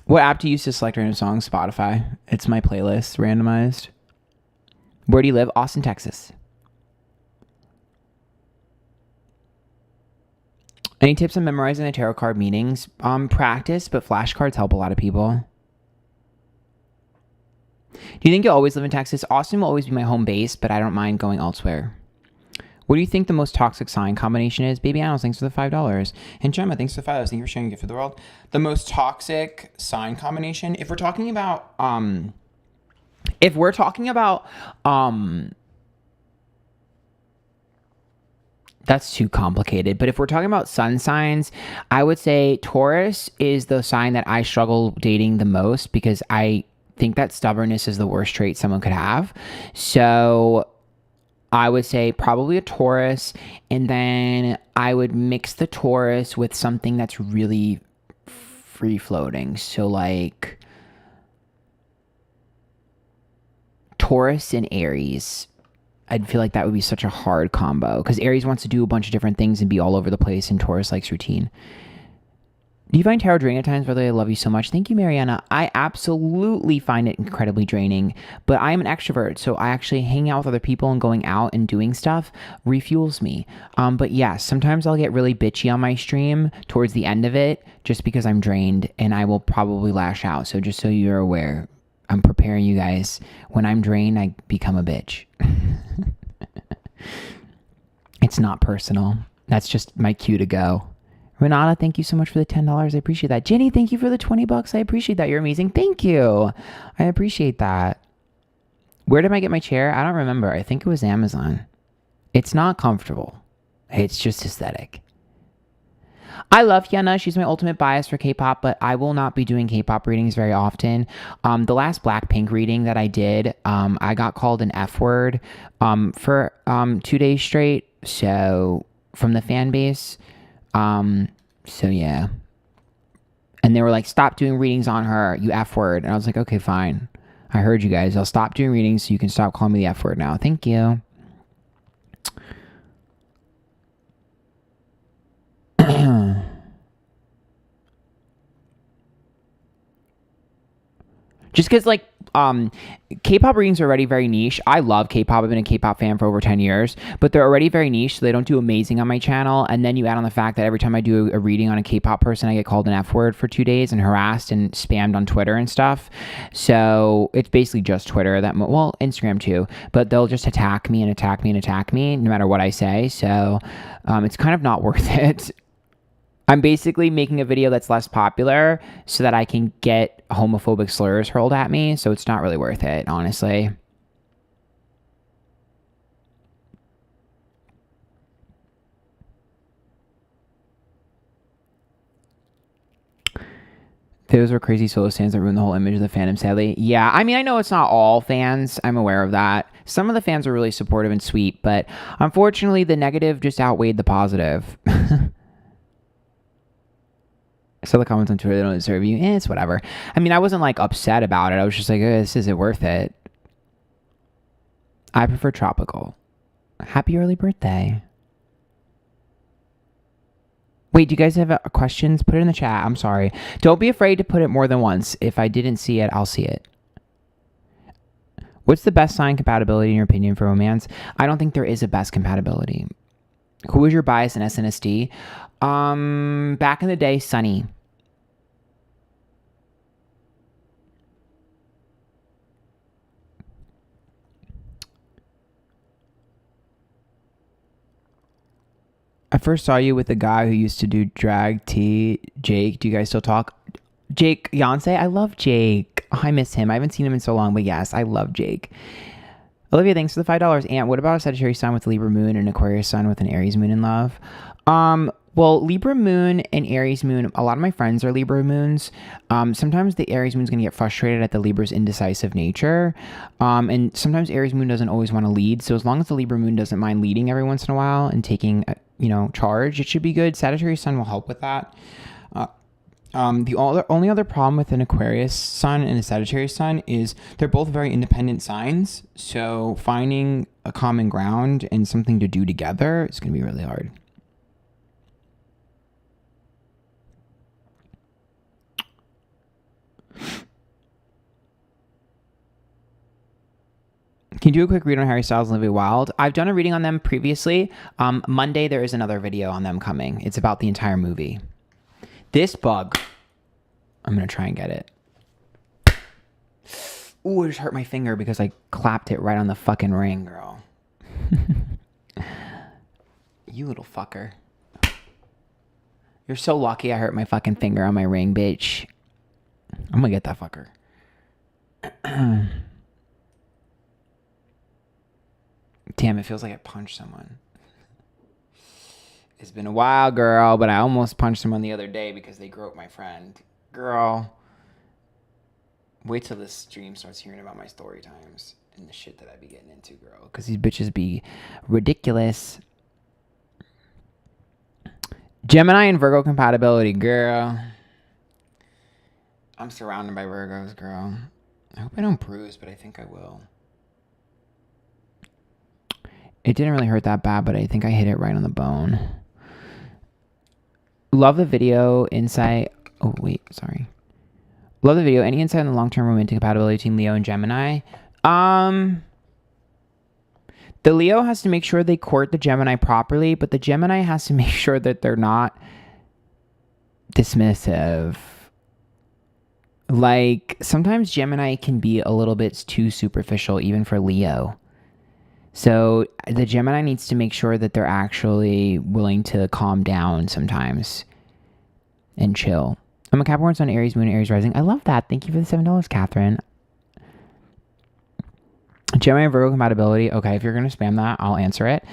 What app do you use to select random songs? Spotify. It's my playlist, randomized. Where do you live? Austin, Texas. Any tips on memorizing the tarot card meanings? Practice, but flashcards help a lot of people. Do you think you'll always live in Texas? Austin will always be my home base, but I don't mind going elsewhere. What do you think the most toxic sign combination is? Baby Annals, thanks for the $5. And Gemma, thanks for the $5. Thank you for sharing a gift for the world. The most toxic sign combination, if we're talking about, that's too complicated. But if we're talking about sun signs, I would say Taurus is the sign that I struggle dating the most because I think that stubbornness is the worst trait someone could have. So I would say probably a Taurus, and then I would mix the Taurus with something that's really free floating. So like Taurus and Aries. I'd feel like that would be such a hard combo because Aries wants to do a bunch of different things and be all over the place, and Taurus likes routine. Do you find tarot draining at times? Brother, I love you so much. Thank you, Mariana. I absolutely find it incredibly draining, but I am an extrovert, so I actually hang out with other people, and going out and doing stuff refuels me. But yes, sometimes I'll get really bitchy on my stream towards the end of it just because I'm drained, and I will probably lash out. So just so you're aware, I'm preparing you guys. When I'm drained, I become a bitch. It's not personal. That's just my cue to go. Renata, thank you so much for the $10. I appreciate that. Jenny, thank you for the $20. I appreciate that. You're amazing. Thank you. I appreciate that. Where did I get my chair? I don't remember. I think it was Amazon. It's not comfortable. It's just aesthetic. I love Hanna. She's my ultimate bias for K-pop, but I will not be doing K-pop readings very often. The last Blackpink reading that I did, I got called an F word for 2 days straight. So from the fan base. So yeah. And they were like, stop doing readings on her, you F word. And I was like, okay, fine. I heard you guys. I'll stop doing readings so you can stop calling me the F word now. Thank you. Just because, like, K-pop readings are already very niche. I love K-pop. I've been a K-pop fan for over 10 years, but they're already very niche, so they don't do amazing on my channel. And then you add on the fact that every time I do a reading on a K-pop person, I get called an F word for 2 days and harassed and spammed on Twitter and stuff. So it's basically just Twitter well, Instagram too, but they'll just attack me and attack me and attack me no matter what I say. So it's kind of not worth it. I'm basically making a video that's less popular so that I can get homophobic slurs hurled at me. So it's not really worth it, honestly. Those were crazy solo stands that ruined the whole image of the fandom, sadly. Yeah, I mean, I know it's not all fans. I'm aware of that. Some of the fans are really supportive and sweet, but unfortunately, the negative just outweighed the positive. So the comments on Twitter, they don't deserve you. It's whatever. I mean, I wasn't like upset about it. I was just like, this isn't worth it. I prefer tropical. Happy early birthday. Wait, do you guys have questions? Put it in the chat. I'm sorry. Don't be afraid to put it more than once. If I didn't see it, I'll see it. What's the best sign compatibility in your opinion for romance? I don't think there is a best compatibility. Who was your bias in SNSD? Back in the day, Sunny. I first saw you with the guy who used to do drag tea, Jake. Do you guys still talk? Jake Yonsei? I love Jake. Oh, I miss him. I haven't seen him in so long, but yes, I love Jake. Olivia, thanks for the $5. Ant, what about a Sagittarius sun with a Libra moon and Aquarius sun with an Aries moon in love? Well, Libra moon and Aries moon, a lot of my friends are Libra moons. Sometimes the Aries moon's going to get frustrated at the Libra's indecisive nature. And sometimes Aries moon doesn't always want to lead. So as long as the Libra moon doesn't mind leading every once in a while and taking, charge, it should be good. Sagittarius sun will help with that. The only other problem with an Aquarius sun and a Sagittarius sun is they're both very independent signs. So finding a common ground and something to do together is going to be really hard. Can you do a quick read on Harry Styles and Olivia Wilde? I've done a reading on them previously. Monday, there is another video on them coming. It's about the entire movie. This bug, I'm going to try and get it. Ooh, I just hurt my finger because I clapped it right on the fucking ring, girl. You little fucker. You're so lucky I hurt my fucking finger on my ring, bitch. I'm going to get that fucker. Damn, it feels like I punched someone. It's been a while, girl, but I almost punched someone the other day because they groped my friend. Girl, wait till this stream starts hearing about my story times and the shit that I be getting into, girl. Because these bitches be ridiculous. Gemini and Virgo compatibility, girl. I'm surrounded by Virgos, girl. I hope I don't bruise, but I think I will. It didn't really hurt that bad, but I think I hit it right on the bone. Love the video insight. Oh, wait, sorry. Love the video. Any insight on the long-term romantic compatibility between Leo and Gemini? The Leo has to make sure they court the Gemini properly, but the Gemini has to make sure that they're not dismissive. Like, sometimes Gemini can be a little bit too superficial, even for Leo. So the Gemini needs to make sure that they're actually willing to calm down sometimes and chill. I'm a Capricorn Sun, Aries Moon, Aries Rising. I love that. Thank you for the $7, Catherine. Gemini and Virgo compatibility. Okay, if you're going to spam that, I'll answer it.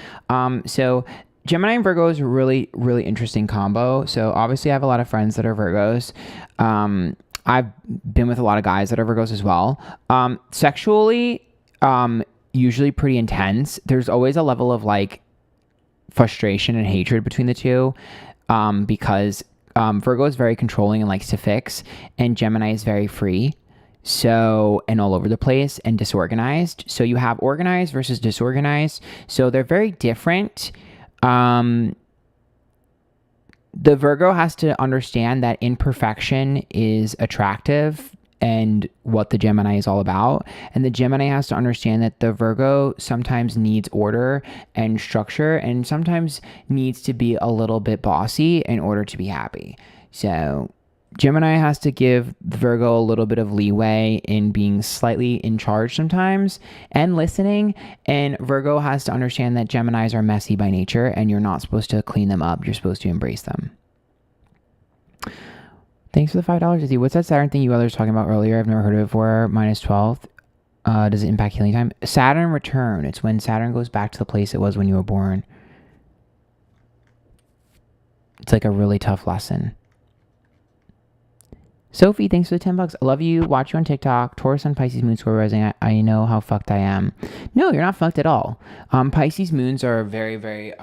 So Gemini and Virgo is a really, really interesting combo. So obviously I have a lot of friends that are Virgos. I've been with a lot of guys that are Virgos as well. Sexually, usually pretty intense. There's always a level of like frustration and hatred between the two, because Virgo is very controlling and likes to fix, and Gemini is very free, so, and all over the place and disorganized. So you have organized versus disorganized. So they're very different. The Virgo has to understand that imperfection is attractive and what the Gemini is all about. And the Gemini has to understand that the Virgo sometimes needs order and structure and sometimes needs to be a little bit bossy in order to be happy. So Gemini has to give the Virgo a little bit of leeway in being slightly in charge sometimes and listening. And Virgo has to understand that Geminis are messy by nature and you're not supposed to clean them up. You're supposed to embrace them. Thanks for the $5, Izzy. What's that Saturn thing you others talking about earlier? I've never heard of it before. -12. Does it impact healing time? Saturn Return. It's when Saturn goes back to the place it was when you were born. It's like a really tough lesson. Sophie, thanks for the $10. I love you. Watch you on TikTok. Taurus Sun, Pisces Moon, Scorpio Rising. I know how fucked I am. No, you're not fucked at all. Pisces Moons are very, very,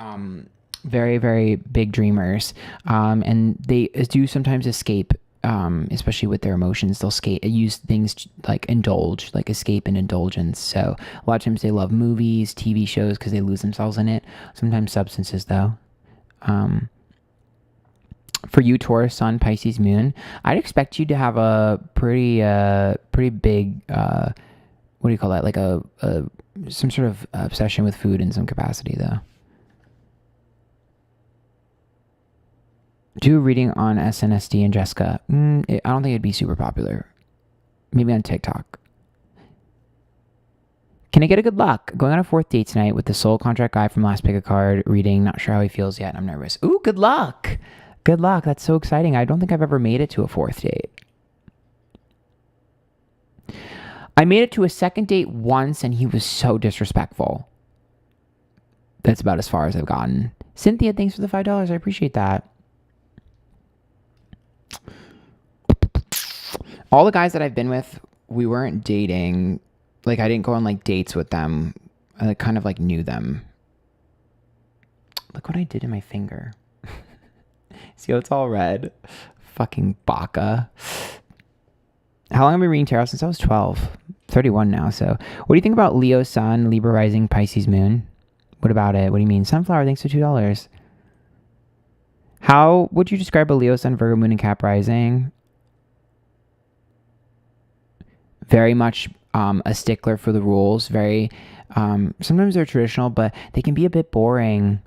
very, very big dreamers. And they do sometimes escape, especially with their emotions. They'll use things like indulge, like escape and indulgence. So a lot of times they love movies, TV shows, because they lose themselves in it. Sometimes substances, though. For you, Taurus Sun, Pisces Moon, I'd expect you to have a pretty big, what do you call that? Like some sort of obsession with food in some capacity, though. Do a reading on SNSD and Jessica. I don't think it'd be super popular. Maybe on TikTok. Can I get a good luck? Going on a 4th date tonight with the soul contract guy from Last Pick a Card reading. Not sure how he feels yet. I'm nervous. Ooh, good luck. Good luck. That's so exciting. I don't think I've ever made it to a 4th date. I made it to a 2nd date once and he was so disrespectful. That's about as far as I've gotten. Cynthia, thanks for the $5. I appreciate that. All the guys that I've been with, we weren't dating. Like, I didn't go on, like, dates with them. I kind of, like, knew them. Look what I did to my finger. See how it's all red? Fucking baka. How long have I been reading tarot? Since I was 12. 31 now, so. What do you think about Leo Sun, Libra Rising, Pisces Moon? What about it? What do you mean? Sunflower, thanks for $2. How would you describe a Leo Sun, Virgo Moon, and Cap Rising? Very much a stickler for the rules. Very, sometimes they're traditional, but they can be a bit boring.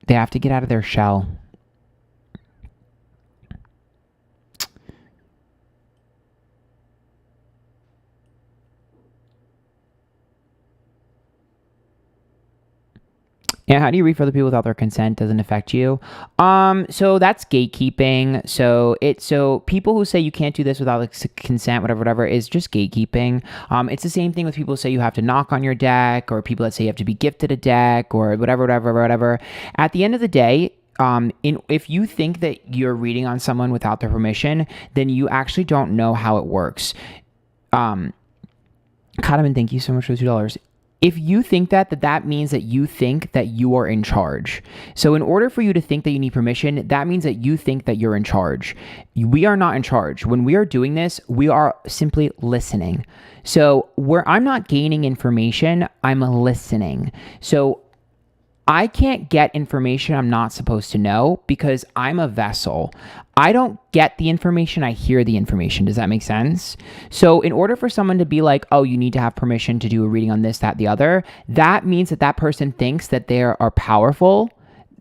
They have to get out of their shell. And how do you read for other people without their consent? Doesn't affect you. So that's gatekeeping. So people who say you can't do this without like consent, whatever, is just gatekeeping. It's the same thing with people who say you have to knock on your deck, or people that say you have to be gifted a deck, or whatever. At the end of the day, if you think that you're reading on someone without their permission, then you actually don't know how it works. Kataman, thank you so much for the $2. If you think that means that you think that you are in charge. So in order for you to think that you need permission, that means that you think that you're in charge. We are not in charge. When we are doing this, we are simply listening. So where I'm not gaining information, I'm listening. So I can't get information I'm not supposed to know because I'm a vessel. I don't get the information, I hear the information. Does that make sense? So in order for someone to be like, oh, you need to have permission to do a reading on this, that, the other, that means that person thinks that they are powerful.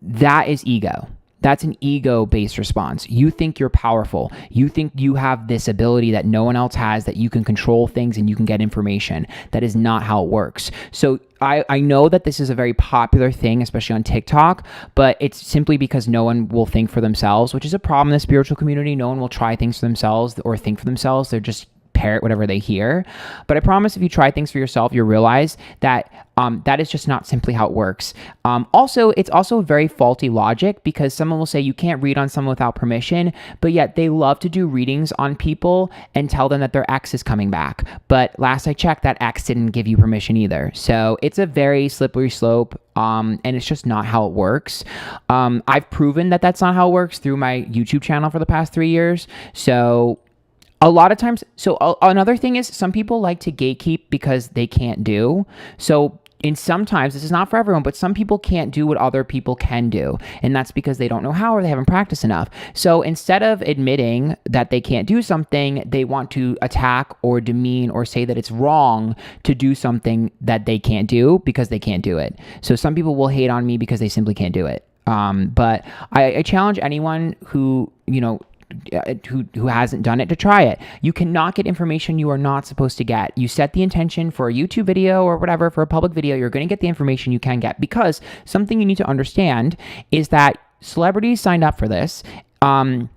That is ego. That's an ego-based response. You think you're powerful. You think you have this ability that no one else has, that you can control things and you can get information. That is not how it works. So I know that this is a very popular thing, especially on TikTok, but it's simply because no one will think for themselves, which is a problem in the spiritual community. No one will try things for themselves or think for themselves. They're just parrot whatever they hear. But I promise if you try things for yourself, you'll realize that that is just not simply how it works. Also, it's also very faulty logic because someone will say you can't read on someone without permission, but yet they love to do readings on people and tell them that their ex is coming back. But last I checked, that ex didn't give you permission either. So it's a very slippery slope. And it's just not how it works. I've proven that that's not how it works through my YouTube channel for the past 3 years. So a lot of times, another thing is some people like to gatekeep because they can't do. So sometimes, this is not for everyone, but some people can't do what other people can do. And that's because they don't know how or they haven't practiced enough. So instead of admitting that they can't do something, they want to attack or demean or say that it's wrong to do something that they can't do because they can't do it. So some people will hate on me because they simply can't do it. But I challenge anyone who hasn't done it to try it. You cannot get information you are not supposed to get. You set the intention for a YouTube video or whatever, for a public video, you're going to get the information you can get, because something you need to understand is that celebrities signed up for this. And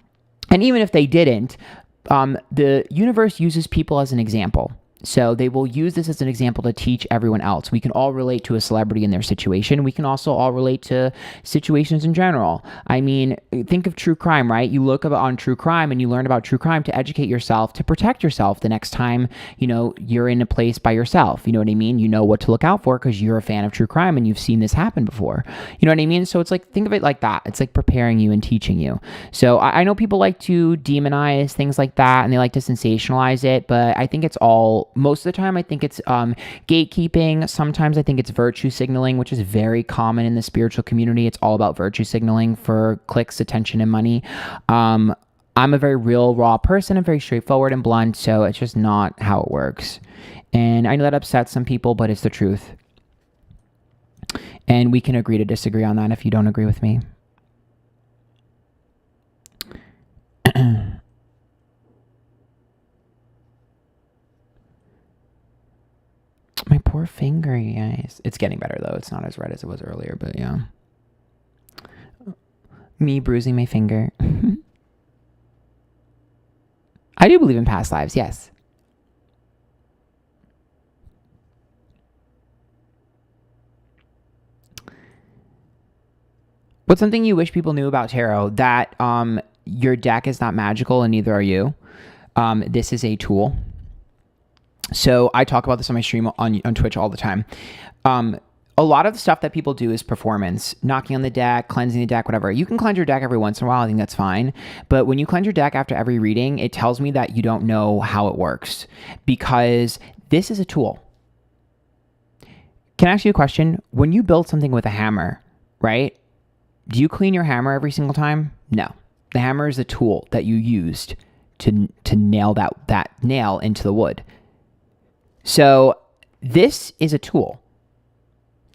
even if they didn't, the universe uses people as an example. So they will use this as an example to teach everyone else. We can all relate to a celebrity in their situation. We can also all relate to situations in general. I mean, think of true crime, right? You look on true crime and you learn about true crime to educate yourself, to protect yourself the next time, you're in a place by yourself. You know what I mean? You know what to look out for because you're a fan of true crime and you've seen this happen before. You know what I mean? So it's like, think of it like that. It's like preparing you and teaching you. So I know people like to demonize things like that and they like to sensationalize it, but I think it's all, most of the time, I think it's gatekeeping. Sometimes I think it's virtue signaling, which is very common in the spiritual community. It's all about virtue signaling for clicks, attention, and money. I'm a very real, raw person. I'm very straightforward and blunt, so it's just not how it works. And I know that upsets some people, but it's the truth. And we can agree to disagree on that if you don't agree with me. My poor finger, guys. It's getting better, though. It's not as red as it was earlier, but yeah. Me bruising my finger. I do believe in past lives, yes. What's something you wish people knew about tarot? That your deck is not magical and neither are you. This is a tool. So I talk about this on my stream on Twitch all the time. A lot of the stuff that people do is performance, knocking on the deck, cleansing the deck, whatever. You can cleanse your deck every once in a while. I think that's fine. But when you cleanse your deck after every reading, it tells me that you don't know how it works, because this is a tool. Can I ask you a question? When you build something with a hammer, right? Do you clean your hammer every single time? No. The hammer is a tool that you used to nail that nail into the wood. So this is a tool.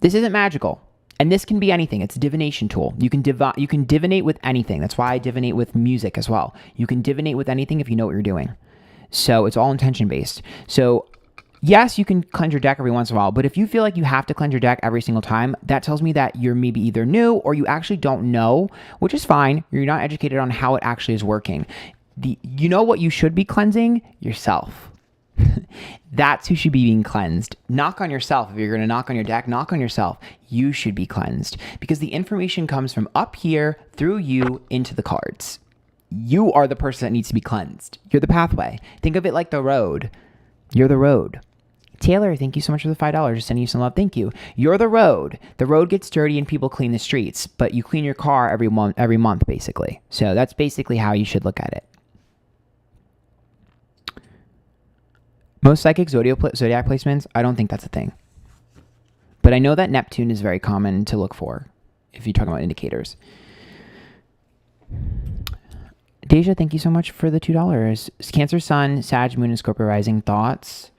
This isn't magical. And this can be anything. It's a divination tool. You can divinate with anything. That's why I divinate with music as well. You can divinate with anything if you know what you're doing. So it's all intention based. So yes, you can cleanse your deck every once in a while, but if you feel like you have to cleanse your deck every single time, that tells me that you're maybe either new or you actually don't know, which is fine. You're not educated on how it actually is working. You know what you should be cleansing? Yourself. That's who should be being cleansed. Knock on yourself. If you're going to knock on your deck, knock on yourself. You should be cleansed because the information comes from up here through you into the cards. You are the person that needs to be cleansed. You're the pathway. Think of it like the road. You're the road. Taylor, thank you so much for the $5. Just sending you some love. Thank you. You're the road. The road gets dirty and people clean the streets, but you clean your car every month, basically. So that's basically how you should look at it. Most psychic zodiac placements, I don't think that's a thing. But I know that Neptune is very common to look for if you're talking about indicators. Deja, thank you so much for the $2. Cancer Sun, Sag Moon, and Scorpio Rising. Thoughts?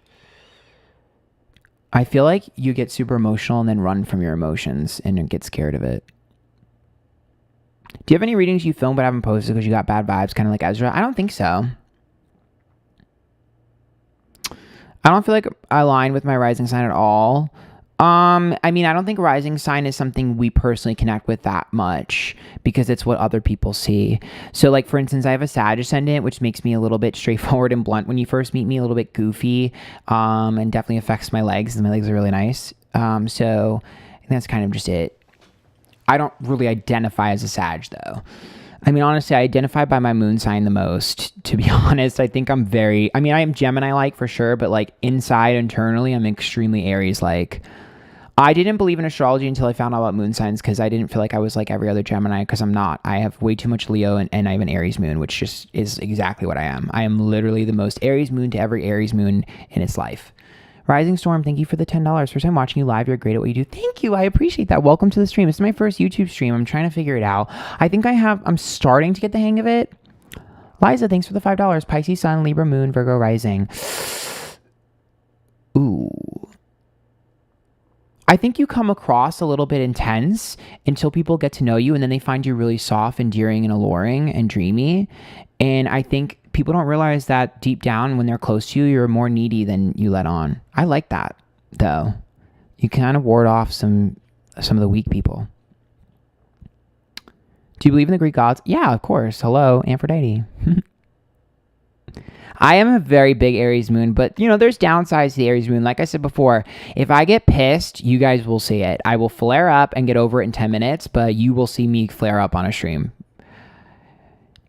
I feel like you get super emotional and then run from your emotions and get scared of it. Do you have any readings you filmed but haven't posted because you got bad vibes, kind of like Ezra? I don't think so. I don't feel like I align with my rising sign at all. I mean, I don't think rising sign is something we personally connect with that much because it's what other people see. So like, for instance, I have a Sag ascendant, which makes me a little bit straightforward and blunt when you first meet me, a little bit goofy, and definitely affects my legs, and my legs are really nice. So I think that's kind of just it. I don't really identify as a Sag though. I mean, honestly, I identify by my moon sign the most, to be honest. I think I am Gemini-like for sure, but like inside, internally, I'm extremely Aries-like. I didn't believe in astrology until I found out about moon signs because I didn't feel like I was like every other Gemini because I'm not. I have way too much Leo and I have an Aries moon, which just is exactly what I am. I am literally the most Aries moon to every Aries moon in its life. Rising Storm, thank you for the $10. First time watching you live. You're great at what you do. Thank you. I appreciate that. Welcome to the stream. This is my first YouTube stream. I'm trying to figure it out. I think I'm starting to get the hang of it. Liza, thanks for the $5. Pisces Sun, Libra Moon, Virgo Rising. Ooh. I think you come across a little bit intense until people get to know you, and then they find you really soft, endearing, and alluring, and dreamy. And I think people don't realize that deep down when they're close to you, you're more needy than you let on. I like that, though. You kind of ward off some of the weak people. Do you believe in the Greek gods? Yeah, of course. Hello, Antphrodite. I am a very big Aries moon, but there's downsides to the Aries moon. Like I said before, if I get pissed, you guys will see it. I will flare up and get over it in 10 minutes, but you will see me flare up on a stream.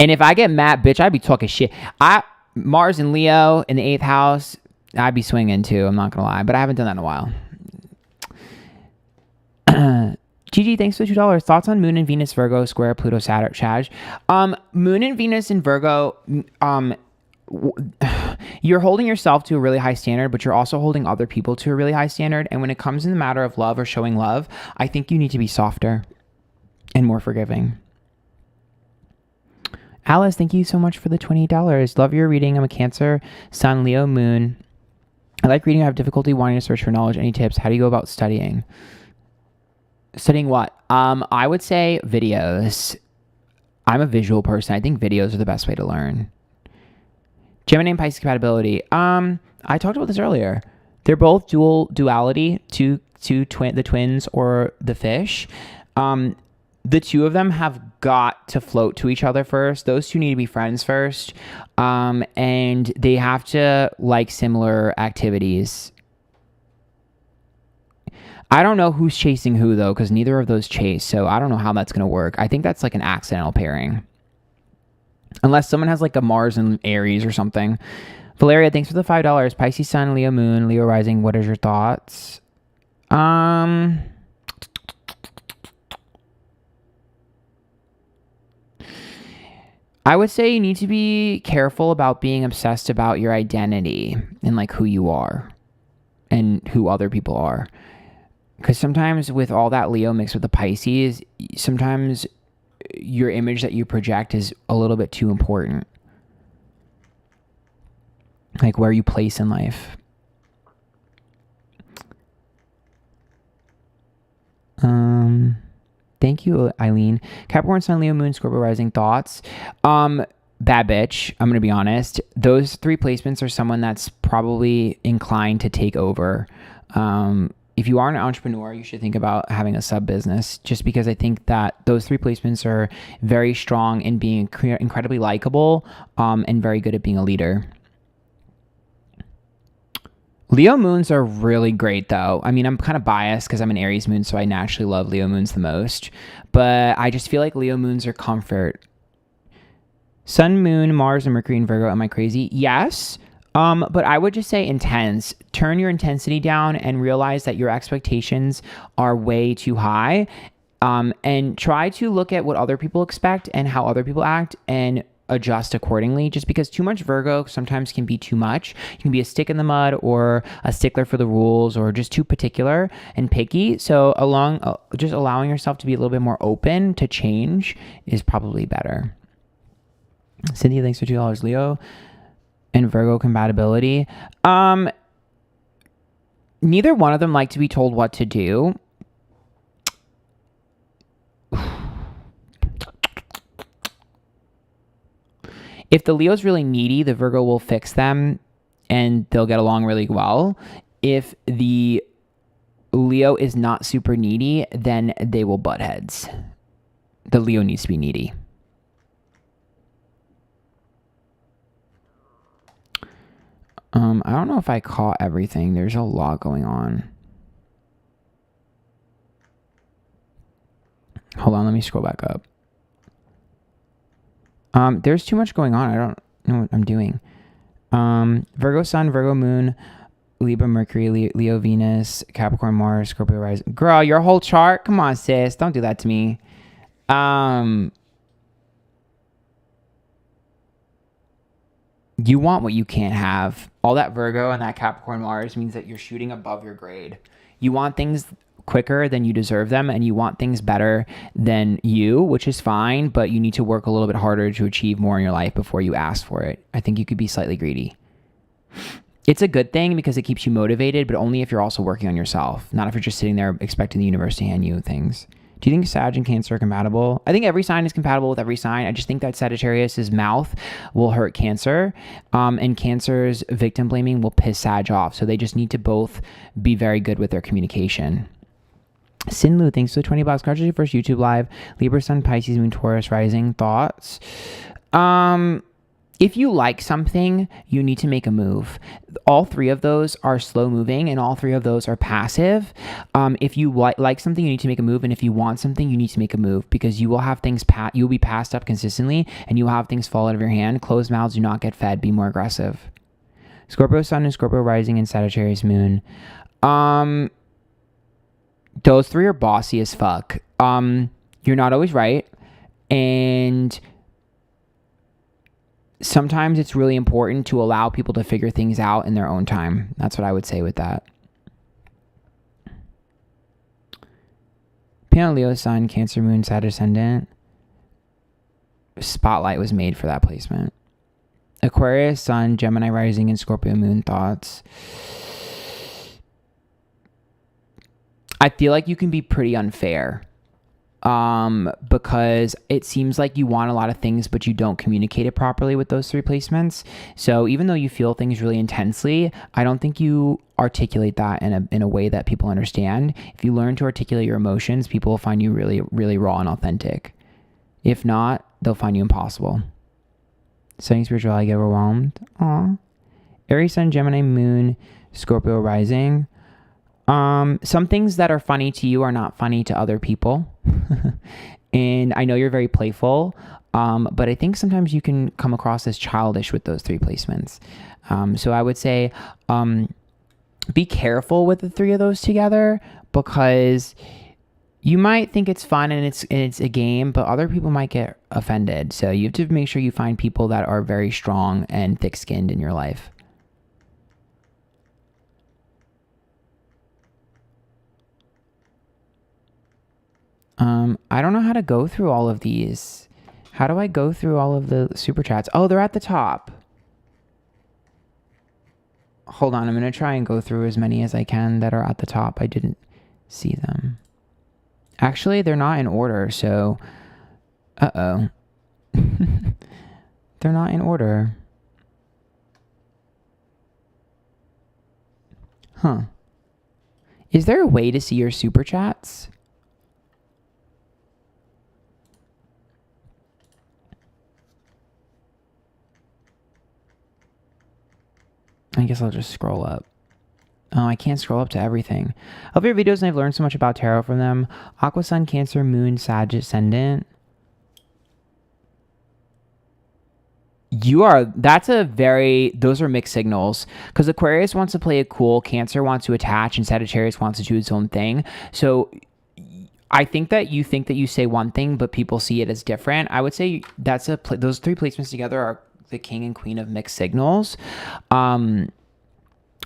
And if I get mad, bitch, I'd be talking shit. Mars and Leo in the 8th house, I'd be swinging too. I'm not going to lie, but I haven't done that in a while. GG, thanks for the $2. Thoughts on Moon and Venus, Virgo, square, Pluto, Saturn, Sag? Moon and Venus in Virgo, you're holding yourself to a really high standard, but you're also holding other people to a really high standard. And when it comes in the matter of love or showing love, I think you need to be softer and more forgiving. Alice, thank you so much for the $28. Love your reading. I'm a Cancer, Sun, Leo, Moon. I like reading. I have difficulty wanting to search for knowledge. Any tips? How do you go about studying? Studying what? I would say videos. I'm a visual person. I think videos are the best way to learn. Gemini and Pisces compatibility. I talked about this earlier. They're both duality to the twins or the fish. The two of them have got to float to each other first. Those two need to be friends first. And they have to like similar activities. I don't know who's chasing who though, because neither of those chase. So I don't know how that's going to work. I think that's like an accidental pairing. Unless someone has like a Mars and Aries or something. Valeria, thanks for the $5. Pisces Sun, Leo Moon, Leo Rising. What are your thoughts? I would say you need to be careful about being obsessed about your identity and like who you are and who other people are. Because sometimes with all that Leo mixed with the Pisces, sometimes your image that you project is a little bit too important. like where you place in life. Thank you, Eileen. Capricorn, Sun, Leo, Moon, Scorpio, Rising. Thoughts? Bad bitch. I'm going to be honest. Those 3 placements are someone that's probably inclined to take over. If you are an entrepreneur, you should think about having a sub business, just because I think that those 3 placements are very strong in being incredibly likable, and very good at being a leader. Leo moons are really great though. I mean, I'm kind of biased because I'm an Aries moon, so I naturally love Leo moons the most. But I just feel like Leo moons are comfort. Sun, Moon, Mars, and Mercury in Virgo. Am I crazy? Yes. But I would just say intense. Turn your intensity down and realize that your expectations are way too high. And try to look at what other people expect and how other people act and adjust accordingly, just because too much Virgo sometimes can be too much. You can be a stick in the mud or a stickler for the rules or just too particular and picky. So just allowing yourself to be a little bit more open to change is probably better. Cynthia, thanks for $2. Leo and Virgo compatibility. Neither one of them like to be told what to do. If the Leo's really needy, the Virgo will fix them and they'll get along really well. If the Leo is not super needy, then they will butt heads. The Leo needs to be needy. I don't know if I caught everything. There's a lot going on. Hold on, let me scroll back up. There's too much going on. I don't know what I'm doing. Virgo Sun, Virgo Moon, Libra Mercury, Leo Venus, Capricorn Mars, Scorpio Rising. Girl, your whole chart? Come on, sis. Don't do that to me. You want what you can't have. All that Virgo and that Capricorn Mars means that you're shooting above your grade. You want things quicker than you deserve them, and you want things better than you, which is fine, but you need to work a little bit harder to achieve more in your life before you ask for it. I think you could be slightly greedy. It's a good thing because it keeps you motivated, but only if you're also working on yourself, not if you're just sitting there expecting the universe to hand you things. Do you think Sag and Cancer are compatible? I think every sign is compatible with every sign. I just think that Sagittarius's mouth will hurt Cancer, and Cancer's victim blaming will piss Sag off. So they just need to both be very good with their communication. Sinlu, thanks for the $20. Congratulations on your first YouTube live. Libra, Sun, Pisces, Moon, Taurus, Rising. Thoughts? If you like something, you need to make a move. All 3 of those are slow moving and all 3 of those are passive. If you like something, you need to make a move. And if you want something, you need to make a move, because you will have things, you'll be passed up consistently and you will have things fall out of your hand. Closed mouths do not get fed. Be more aggressive. Scorpio Sun and Scorpio Rising and Sagittarius Moon. Those 3 are bossy as fuck. You're not always right. And sometimes it's really important to allow people to figure things out in their own time. That's what I would say with that. Piano, Leo, Sun, Cancer, Moon, Sag, Ascendant. Spotlight was made for that placement. Aquarius, Sun, Gemini, Rising, and Scorpio, Moon. Thoughts? I feel like you can be pretty unfair. Because it seems like you want a lot of things, but you don't communicate it properly with those 3 placements. So even though you feel things really intensely, I don't think you articulate that in a way that people understand. If you learn to articulate your emotions, people will find you really, really raw and authentic. If not, they'll find you impossible. Studying spirituality, get overwhelmed. Aw. Aries, Sun, Gemini, Moon, Scorpio, Rising. Some things that are funny to you are not funny to other people. And I know you're very playful, but I think sometimes you can come across as childish with those 3 placements. So I would say be careful with the 3 of those together, because you might think it's fun and it's a game, but other people might get offended. So you have to make sure you find people that are very strong and thick-skinned in your life. I don't know how to go through all of these. How do I go through all of the super chats? Oh, they're at the top. hold on. I'm going to try and go through as many as I can that are at the top. I didn't see them. Actually, they're not in order. So, they're not in order. Huh. Is there a way to see your super chats? I guess I'll just scroll up. Oh, I can't scroll up to everything. I love your videos and I've learned so much about tarot from them. Aqua, Sun, Cancer, Moon, Sag, Ascendant. Those are mixed signals, because Aquarius wants to play it cool, Cancer wants to attach, and Sagittarius wants to do its own thing. So I think that you say one thing, but people see it as different. I would say those three placements together are the king and queen of mixed signals. When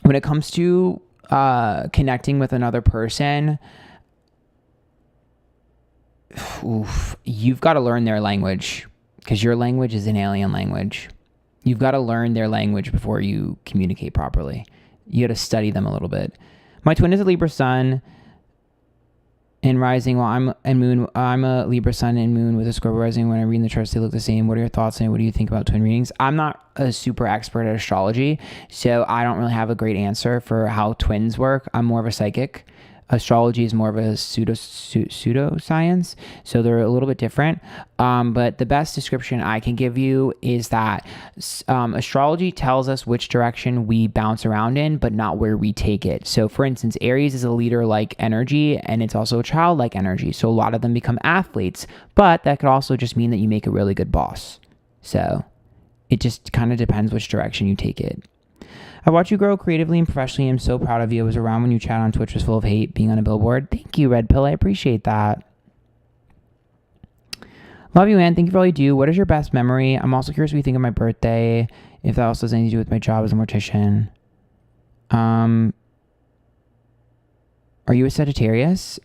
it comes to connecting with another person, you've got to learn their language, because your language is an alien language. You've got to learn their language before you communicate properly. You got to study them a little bit. My twin is a Libra sun and rising, while I'm a Libra sun and moon with a Scorpio rising. When I read in the charts, they look the same. What are your thoughts and what do you think about twin readings? I'm not a super expert at astrology, so I don't really have a great answer for how twins work. I'm more of a psychic. Astrology is more of a pseudoscience, so they're a little bit different. But the best description I can give you is that astrology tells us which direction we bounce around in, but not where we take it. So for instance, Aries is a leader-like energy, and it's also a child-like energy. So a lot of them become athletes, but that could also just mean that you make a really good boss. So it just kind of depends which direction you take it. I watch you grow creatively and professionally. I'm so proud of you. I was around when you chat on Twitch was full of hate, being on a billboard. Thank you, Red Pill. I appreciate that. Love you, Ann. Thank you for all you do. What is your best memory? I'm also curious what you think of my birthday, if that also has anything to do with my job as a mortician. Are you a Sagittarius?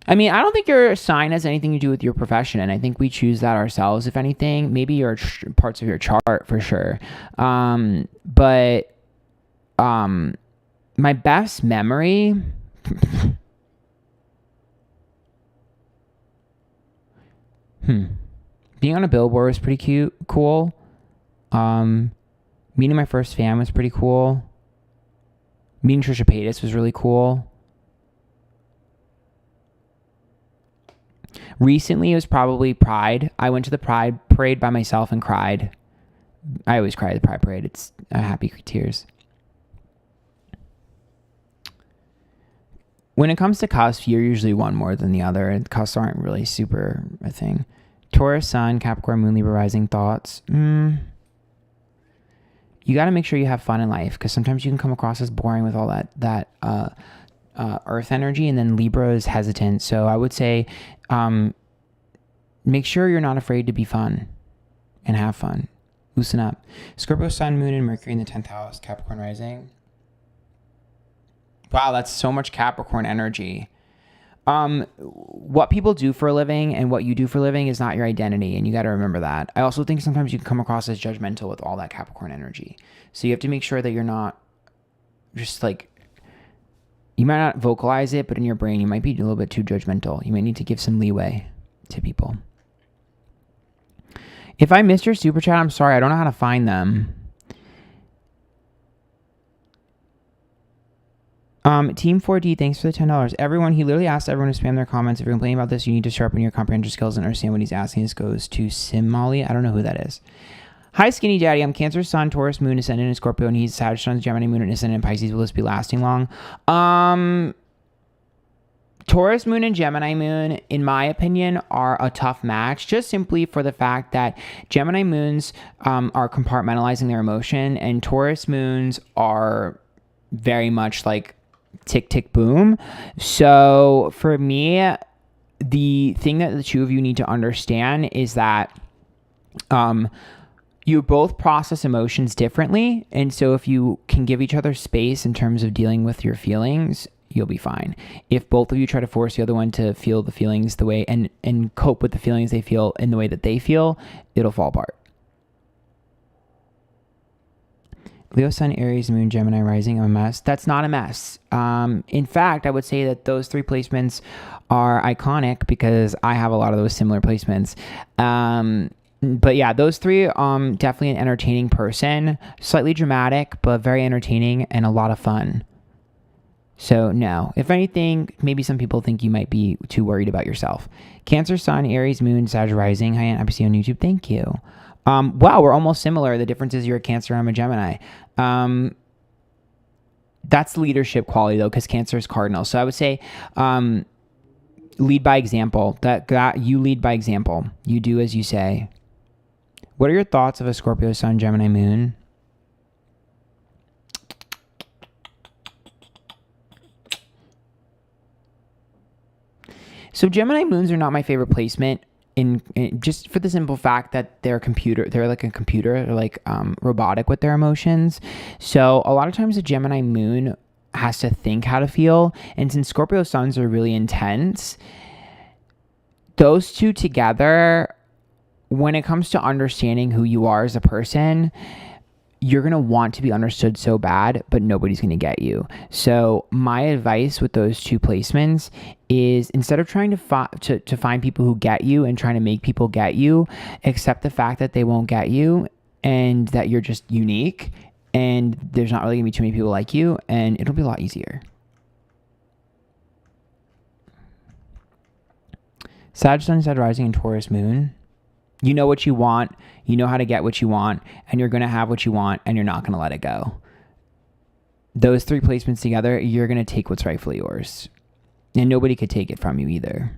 I mean, I don't think your sign has anything to do with your profession, and I think we choose that ourselves, if anything. Maybe your parts of your chart, for sure. But my best memory... Being on a billboard was pretty cool. Meeting my first fan was pretty cool. Meeting Trisha Paytas was really cool. Recently, it was probably Pride. I went to the Pride Parade by myself and cried. I always cry at the Pride Parade. It's happy tears. When it comes to cusps, you're usually one more than the other. Cusps aren't really super a thing. Taurus, Sun, Capricorn, Moon, Libra, Rising, thoughts. You got to make sure you have fun in life, because sometimes you can come across as boring with all that Earth energy, and then Libra is hesitant. So I would say make sure you're not afraid to be fun and have fun. Loosen up. Scorpio, Sun, Moon, and Mercury in the 10th house. Capricorn rising. Wow, that's so much Capricorn energy. What people do for a living and what you do for a living is not your identity, and you got to remember that. I also think sometimes you can come across as judgmental with all that Capricorn energy. So you have to make sure that you're not just like... You might not vocalize it, but in your brain, you might be a little bit too judgmental. You might need to give some leeway to people. If I missed your super chat, I'm sorry. I don't know how to find them. Team 4D, thanks for the $10. Everyone, he literally asked everyone to spam their comments. If you're complaining about this, you need to sharpen your comprehension skills and understand what he's asking. This goes to Sim Molly. I don't know who that is. Hi, Skinny Daddy. I'm Cancer Sun, Taurus Moon, Ascendant in Scorpio, and he's Saturn Sun, Gemini Moon, and Ascendant in Pisces. Will this be lasting long? Taurus Moon and Gemini Moon, in my opinion, are a tough match, just simply for the fact that Gemini Moons are compartmentalizing their emotion, and Taurus Moons are very much like tick, tick, boom. So for me, the thing that the two of you need to understand is that you both process emotions differently. And so if you can give each other space in terms of dealing with your feelings, you'll be fine. If both of you try to force the other one to feel the feelings the way and cope with the feelings they feel in the way that they feel, it'll fall apart. Leo, Sun, Aries, Moon, Gemini, Rising, I'm a mess. That's not a mess. In fact, I would say that those 3 placements are iconic because I have a lot of those similar placements. But yeah, those 3, definitely an entertaining person, slightly dramatic, but very entertaining and a lot of fun. So no, if anything, maybe some people think you might be too worried about yourself. Cancer, Sun, Aries, Moon, Sag, Rising. Hi, Aunt see on YouTube. Thank you. Wow, we're almost similar. The difference is you're a Cancer, I'm a Gemini. That's leadership quality though, because Cancer is cardinal. So I would say, lead by example. That you lead by example. You do as you say. What are your thoughts of a Scorpio Sun, Gemini Moon? So Gemini moons are not my favorite placement in just for the simple fact that they're like a computer, they're like robotic with their emotions. So a lot of times a Gemini moon has to think how to feel. And since Scorpio suns are really intense, those 2 together, when it comes to understanding who you are as a person, you're going to want to be understood so bad, but nobody's going to get you. So my advice with those 2 placements is, instead of trying to find people who get you and trying to make people get you, accept the fact that they won't get you and that you're just unique and there's not really going to be too many people like you, and it'll be a lot easier. Sag Sun, Sag Rising, and Taurus Moon. You know what you want, you know how to get what you want, and you're going to have what you want, and you're not going to let it go. Those 3 placements together, you're going to take what's rightfully yours. And nobody could take it from you either.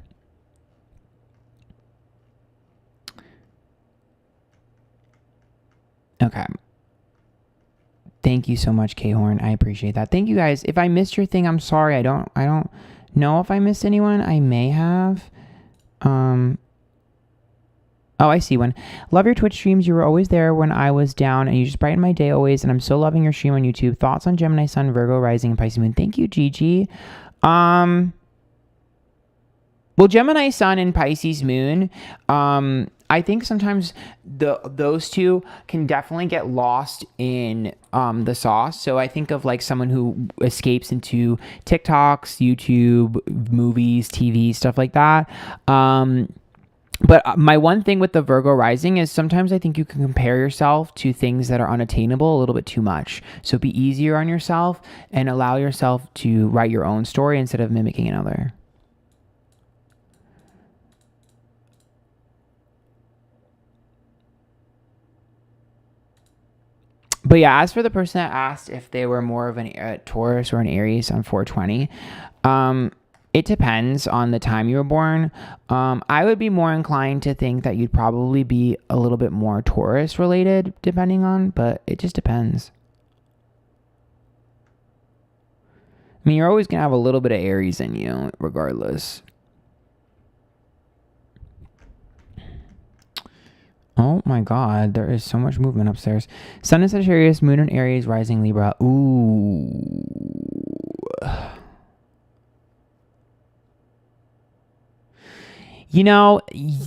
Okay. Thank you so much, K-Horn. I appreciate that. Thank you guys. If I missed your thing, I'm sorry. I don't know if I missed anyone. I may have. Oh, I see one. Love your Twitch streams. You were always there when I was down, and you just brighten my day always, and I'm so loving your stream on YouTube. Thoughts on Gemini Sun, Virgo Rising, and Pisces Moon? Thank you, Gigi. Well, Gemini Sun and Pisces Moon, I think sometimes those 2 can definitely get lost in the sauce. So I think of like someone who escapes into TikToks, YouTube, movies, TV, stuff like that. But my one thing with the Virgo rising is sometimes I think you can compare yourself to things that are unattainable a little bit too much. So be easier on yourself and allow yourself to write your own story instead of mimicking another. But yeah, as for the person that asked if they were more of a Taurus or an Aries on 420, it depends on the time you were born. I would be more inclined to think that you'd probably be a little bit more Taurus related, depending on, but it just depends. I mean, you're always going to have a little bit of Aries in you, regardless. Oh my God, there is so much movement upstairs. Sun in Sagittarius, Moon in Aries, Rising Libra. Ooh. You know,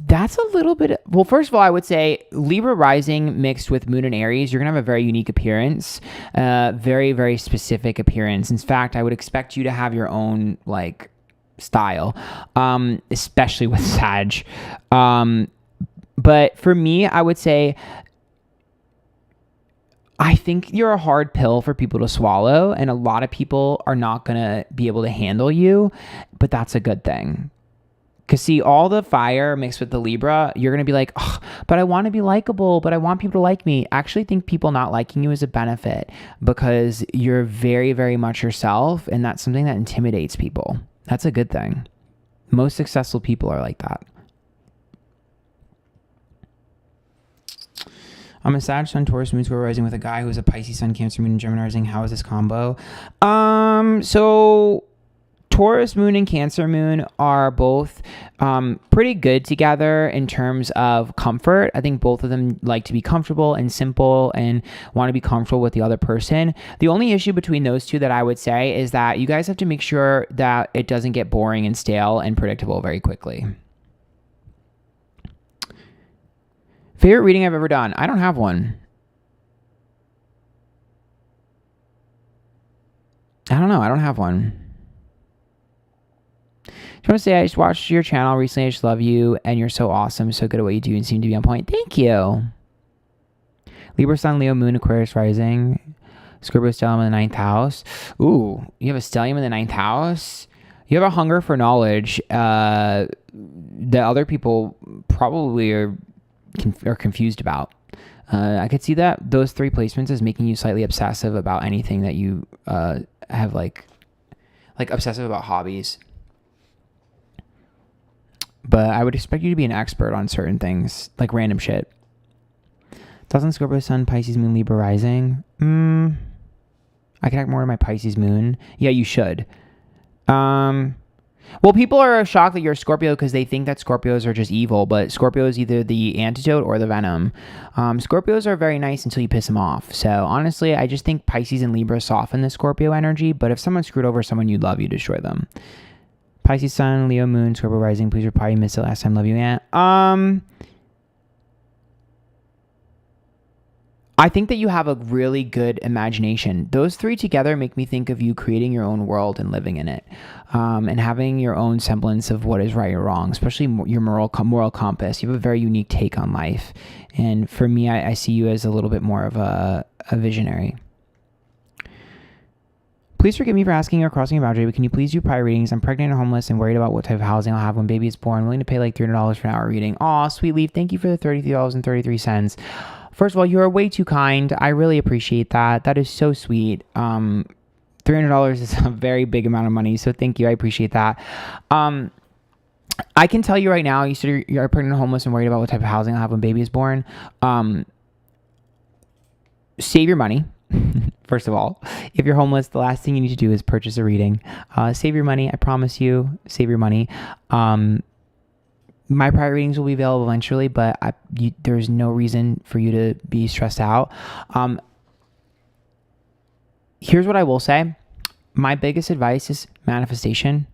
that's a little bit... Well, first of all, I would say Libra rising mixed with Moon and Aries, you're going to have a very unique appearance. Very, very specific appearance. In fact, I would expect you to have your own, like, style. Especially with Sag. But for me, I would say... I think you're a hard pill for people to swallow. And a lot of people are not going to be able to handle you. But that's a good thing. Because see, all the fire mixed with the Libra, you're going to be like, oh, but I want to be likable, but I want people to like me. I actually think people not liking you is a benefit because you're very, very much yourself. And that's something that intimidates people. That's a good thing. Most successful people are like that. I'm a Sag Sun, Taurus Moon, Scorpio rising with a guy who's a Pisces Sun, Cancer Moon, and Gemini rising. How is this combo? So... Taurus Moon and Cancer Moon are both pretty good together in terms of comfort. I think both of them like to be comfortable and simple and want to be comfortable with the other person. The only issue between those two that I would say is that you guys have to make sure that it doesn't get boring and stale and predictable very quickly. Favorite reading I've ever done? I don't have one. I don't know. I don't have one. Just want to say I just watched your channel recently. I just love you, and you're so awesome, so good at what you do, and seem to be on point. Thank you. Libra Sun, Leo Moon, Aquarius Rising, Scorpio Stellium in the 9th house. Ooh, you have a Stellium in the 9th house? You have a hunger for knowledge that other people probably are confused about. I could see that those 3 placements as making you slightly obsessive about anything that you have like obsessive about hobbies. But I would expect you to be an expert on certain things, like random shit. Doesn't Scorpio Sun, Pisces Moon, Libra Rising? I connect more to my Pisces Moon. Yeah, you should. Well, people are shocked that you're a Scorpio because they think that Scorpios are just evil, but Scorpio is either the antidote or the venom. Scorpios are very nice until you piss them off. So honestly, I just think Pisces and Libra soften the Scorpio energy, but if someone screwed over someone you love, you destroy them. Pisces Sun, Leo Moon, Scorpio Rising. Please reply. You missed it last time. Love you, Aunt. I think that you have a really good imagination. Those 3 together make me think of you creating your own world and living in it, and having your own semblance of what is right or wrong, especially your moral compass. You have a very unique take on life. And for me, I see you as a little bit more of a visionary. Please forgive me for asking or crossing a boundary, but can you please do prior readings? I'm pregnant and homeless and worried about what type of housing I'll have when baby is born. I'm willing to pay like $300 for an hour reading. Aw, sweet leaf. Thank you for the $33.33. First of all, you are way too kind. I really appreciate that. That is so sweet. $300 is a very big amount of money, so thank you. I appreciate that. I can tell you right now, you said you're pregnant and homeless and worried about what type of housing I'll have when baby is born. Save your money. First of all, if you're homeless, the last thing you need to do is purchase a reading. Save your money. I promise you, save your money. My private readings will be available eventually, but there's no reason for you to be stressed out. Here's what I will say. My biggest advice is manifestation.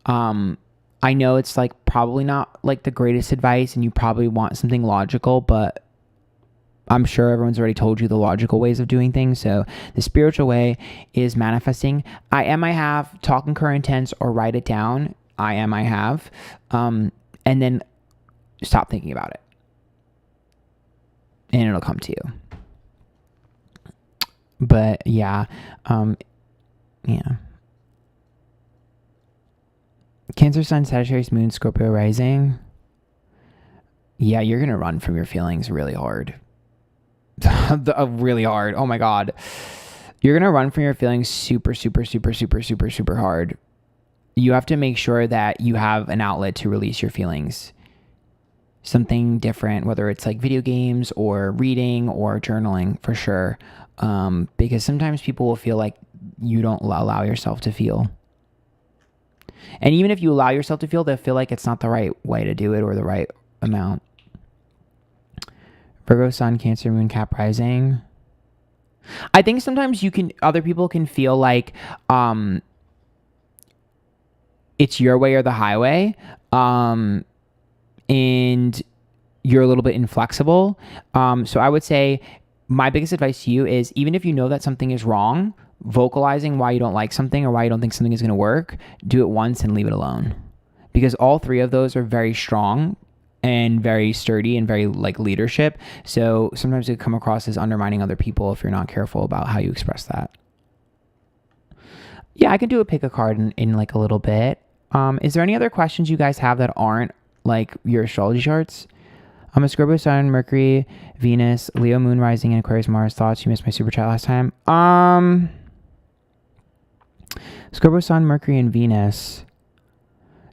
I know it's like probably not like the greatest advice and you probably want something logical, but I'm sure everyone's already told you the logical ways of doing things. So the spiritual way is manifesting. I have, talk in current tense or write it down. I have. And then stop thinking about it. And it'll come to you. But yeah. Yeah. Cancer Sun, Sagittarius Moon, Scorpio Rising. Yeah, you're going to run from your feelings really hard. Really hard. Oh my God. You're going to run from your feelings super hard. You have to make sure that you have an outlet to release your feelings. Something different, whether it's like video games or reading or journaling, for sure. Because sometimes people will feel like you don't allow yourself to feel. And even if you allow yourself to feel, they'll feel like it's not the right way to do it or the right amount. Virgo Sun, Cancer Moon, Cap Rising. I think sometimes other people can feel like it's your way or the highway, and you're a little bit inflexible. So I would say my biggest advice to you is, even if you know that something is wrong, vocalizing why you don't like something or why you don't think something is going to work, do it once and leave it alone. Because all 3 of those are very strong and very sturdy and very like leadership. So sometimes it come across as undermining other people if you're not careful about how you express that. Yeah, I can do a pick a card in like a little bit. Is there any other questions you guys have that aren't like your astrology charts? I'm a Scorpio Sun, Mercury, Venus, Leo Moon Rising, and Aquarius Mars. Thoughts? You missed my super chat last time. Scorpio Sun, Mercury, and Venus.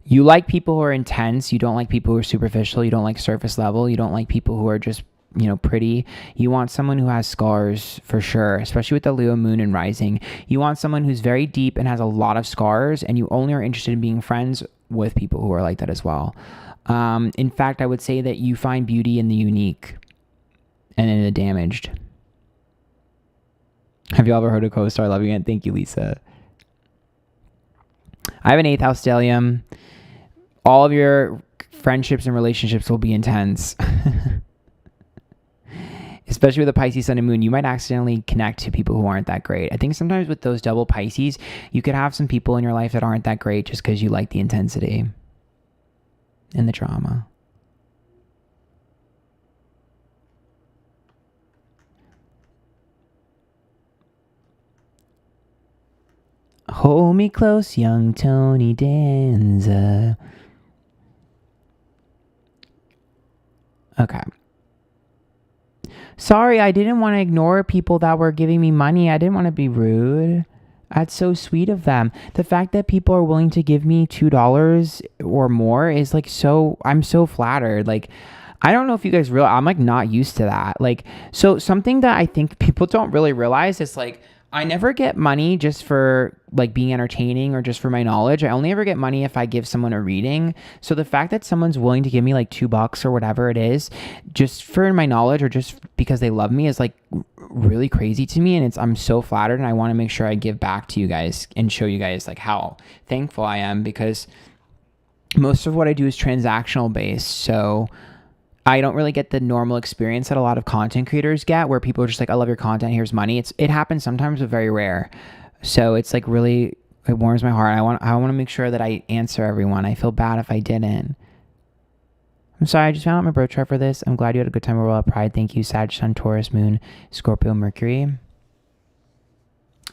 You like people who are intense. You don't like people who are superficial. You don't like surface level. You don't like people who are just, pretty. You want someone who has scars, for sure, especially with the Leo Moon and Rising. You want someone who's very deep and has a lot of scars, and you only are interested in being friends with people who are like that as well. In fact, I would say that you find beauty in the unique and in the damaged. Have you ever heard of Co-Star? Love you, and thank you, Lisa. I have an 8th house stellium. All of your friendships and relationships will be intense. especially with a Pisces sun and moon, you might accidentally connect to people who aren't that great. I think sometimes with those double Pisces, you could have some people in your life that aren't that great just because you like the intensity and the drama. Hold me close, young Tony Danza. Okay. Sorry, I didn't want to ignore people that were giving me money. I didn't want to be rude. That's so sweet of them. The fact that people are willing to give me $2 or more is like I'm so flattered. Like, I don't know if you guys realize, I'm like not used to that. Like, so something that I think people don't really realize is like, I never get money just for like being entertaining or just for my knowledge. I only ever get money if I give someone a reading. So the fact that someone's willing to give me like $2 or whatever it is, just for my knowledge or just because they love me is like really crazy to me. And I'm so flattered, and I want to make sure I give back to you guys and show you guys like how thankful I am, because most of what I do is transactional based. So I don't really get the normal experience that a lot of content creators get, where people are just like, I love your content, here's money. It happens sometimes, but very rare. So it's like really, it warms my heart. I want to make sure that I answer everyone. I feel bad if I didn't. I'm sorry, I just found out my birth chart for this. I'm glad you had a good time overall at Pride. Thank you. Sag, Sun, Taurus, Moon, Scorpio, Mercury.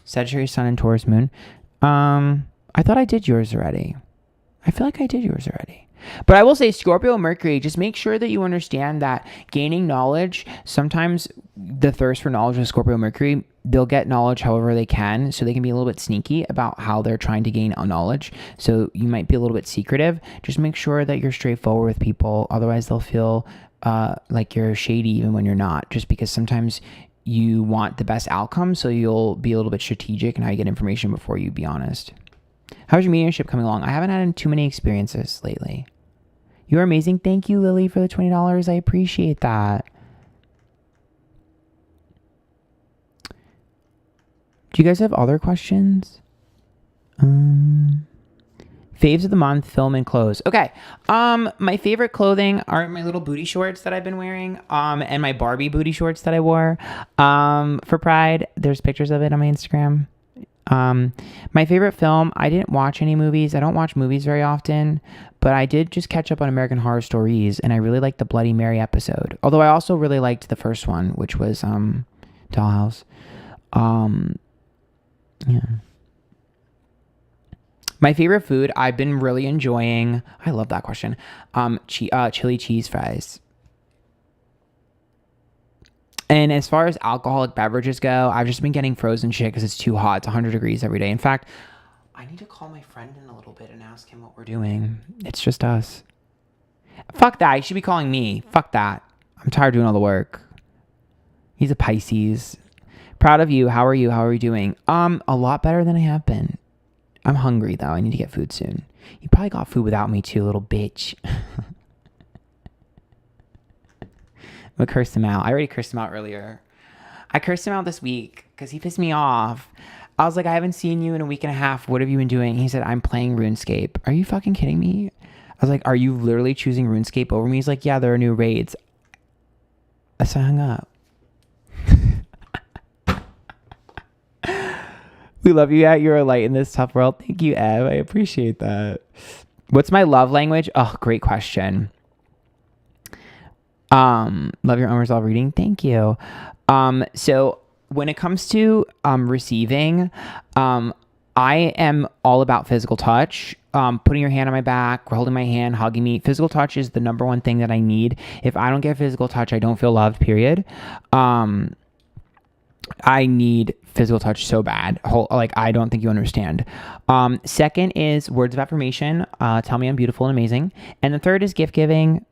Sagittarius, Sun, and Taurus, Moon. I thought I did yours already. I feel like I did yours already. But I will say Scorpio, Mercury, just make sure that you understand that gaining knowledge, sometimes the thirst for knowledge with Scorpio, Mercury, they'll get knowledge however they can. So they can be a little bit sneaky about how they're trying to gain knowledge. So you might be a little bit secretive. Just make sure that you're straightforward with people. Otherwise, they'll feel like you're shady even when you're not. Just because sometimes you want the best outcome. So you'll be a little bit strategic in how you get information before you be honest. How's your mediumship coming along? I haven't had too many experiences lately. You're amazing. Thank you, Lily, for the $20. I appreciate that. Do you guys have other questions? Faves of the month, film and clothes. Okay. My favorite clothing are my little booty shorts that I've been wearing, and my Barbie booty shorts that I wore, for Pride. There's pictures of it on my Instagram. My favorite film, I didn't watch any movies. I don't watch movies very often, but I did just catch up on American Horror Stories, and I really liked the Bloody Mary episode. Although I also really liked the first one, which was, Dollhouse. Yeah. My favorite food, I've been really enjoying, I love that question, chili cheese fries. And as far as alcoholic beverages go, I've just been getting frozen shit because it's too hot. It's 100 degrees every day. In fact, I need to call my friend in a little bit and ask him what we're doing. It's just us. Fuck that. He should be calling me. Fuck that. I'm tired of doing all the work. He's a Pisces. Proud of you. How are you? How are you doing? A lot better than I have been. I'm hungry, though. I need to get food soon. You probably got food without me, too, little bitch. I'm gonna curse him out. I already cursed him out earlier. I cursed him out this week because he pissed me off. I was like, I haven't seen you in a week and a half. What have you been doing? He said, I'm playing RuneScape. Are you fucking kidding me? I was like, are you literally choosing RuneScape over me? He's like, yeah, there are new raids. So I hung up. We love you, at you're a light in this tough world. Thank you, Ev. I appreciate that. What's my love language? Oh, great question. Love your unresolved reading. Thank you. So when it comes to receiving, I am all about physical touch. Putting your hand on my back, holding my hand, hugging me. Physical touch is the number one thing that I need. If I don't get physical touch, I don't feel loved, period. I need physical touch so bad. I don't think you understand. Second is words of affirmation. Tell me I'm beautiful and amazing. And the third is gift giving.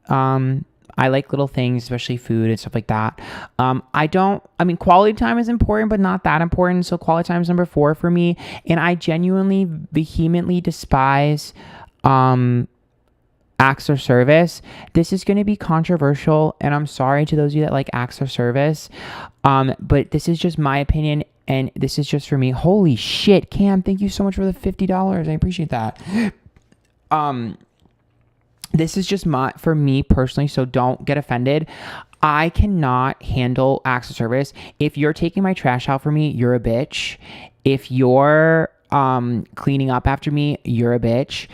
I like little things, especially food and stuff like that. Quality time is important, but not that important. So quality time is number 4 for me. And I genuinely, vehemently despise acts of service. This is going to be controversial, and I'm sorry to those of you that like acts of service. But this is just my opinion, and this is just for me. Holy shit, Cam, thank you so much for the $50. I appreciate that. This is just for me personally, so don't get offended. I cannot handle acts of service. If you're taking my trash out for me, you're a bitch. If you're cleaning up after me, you're a bitch.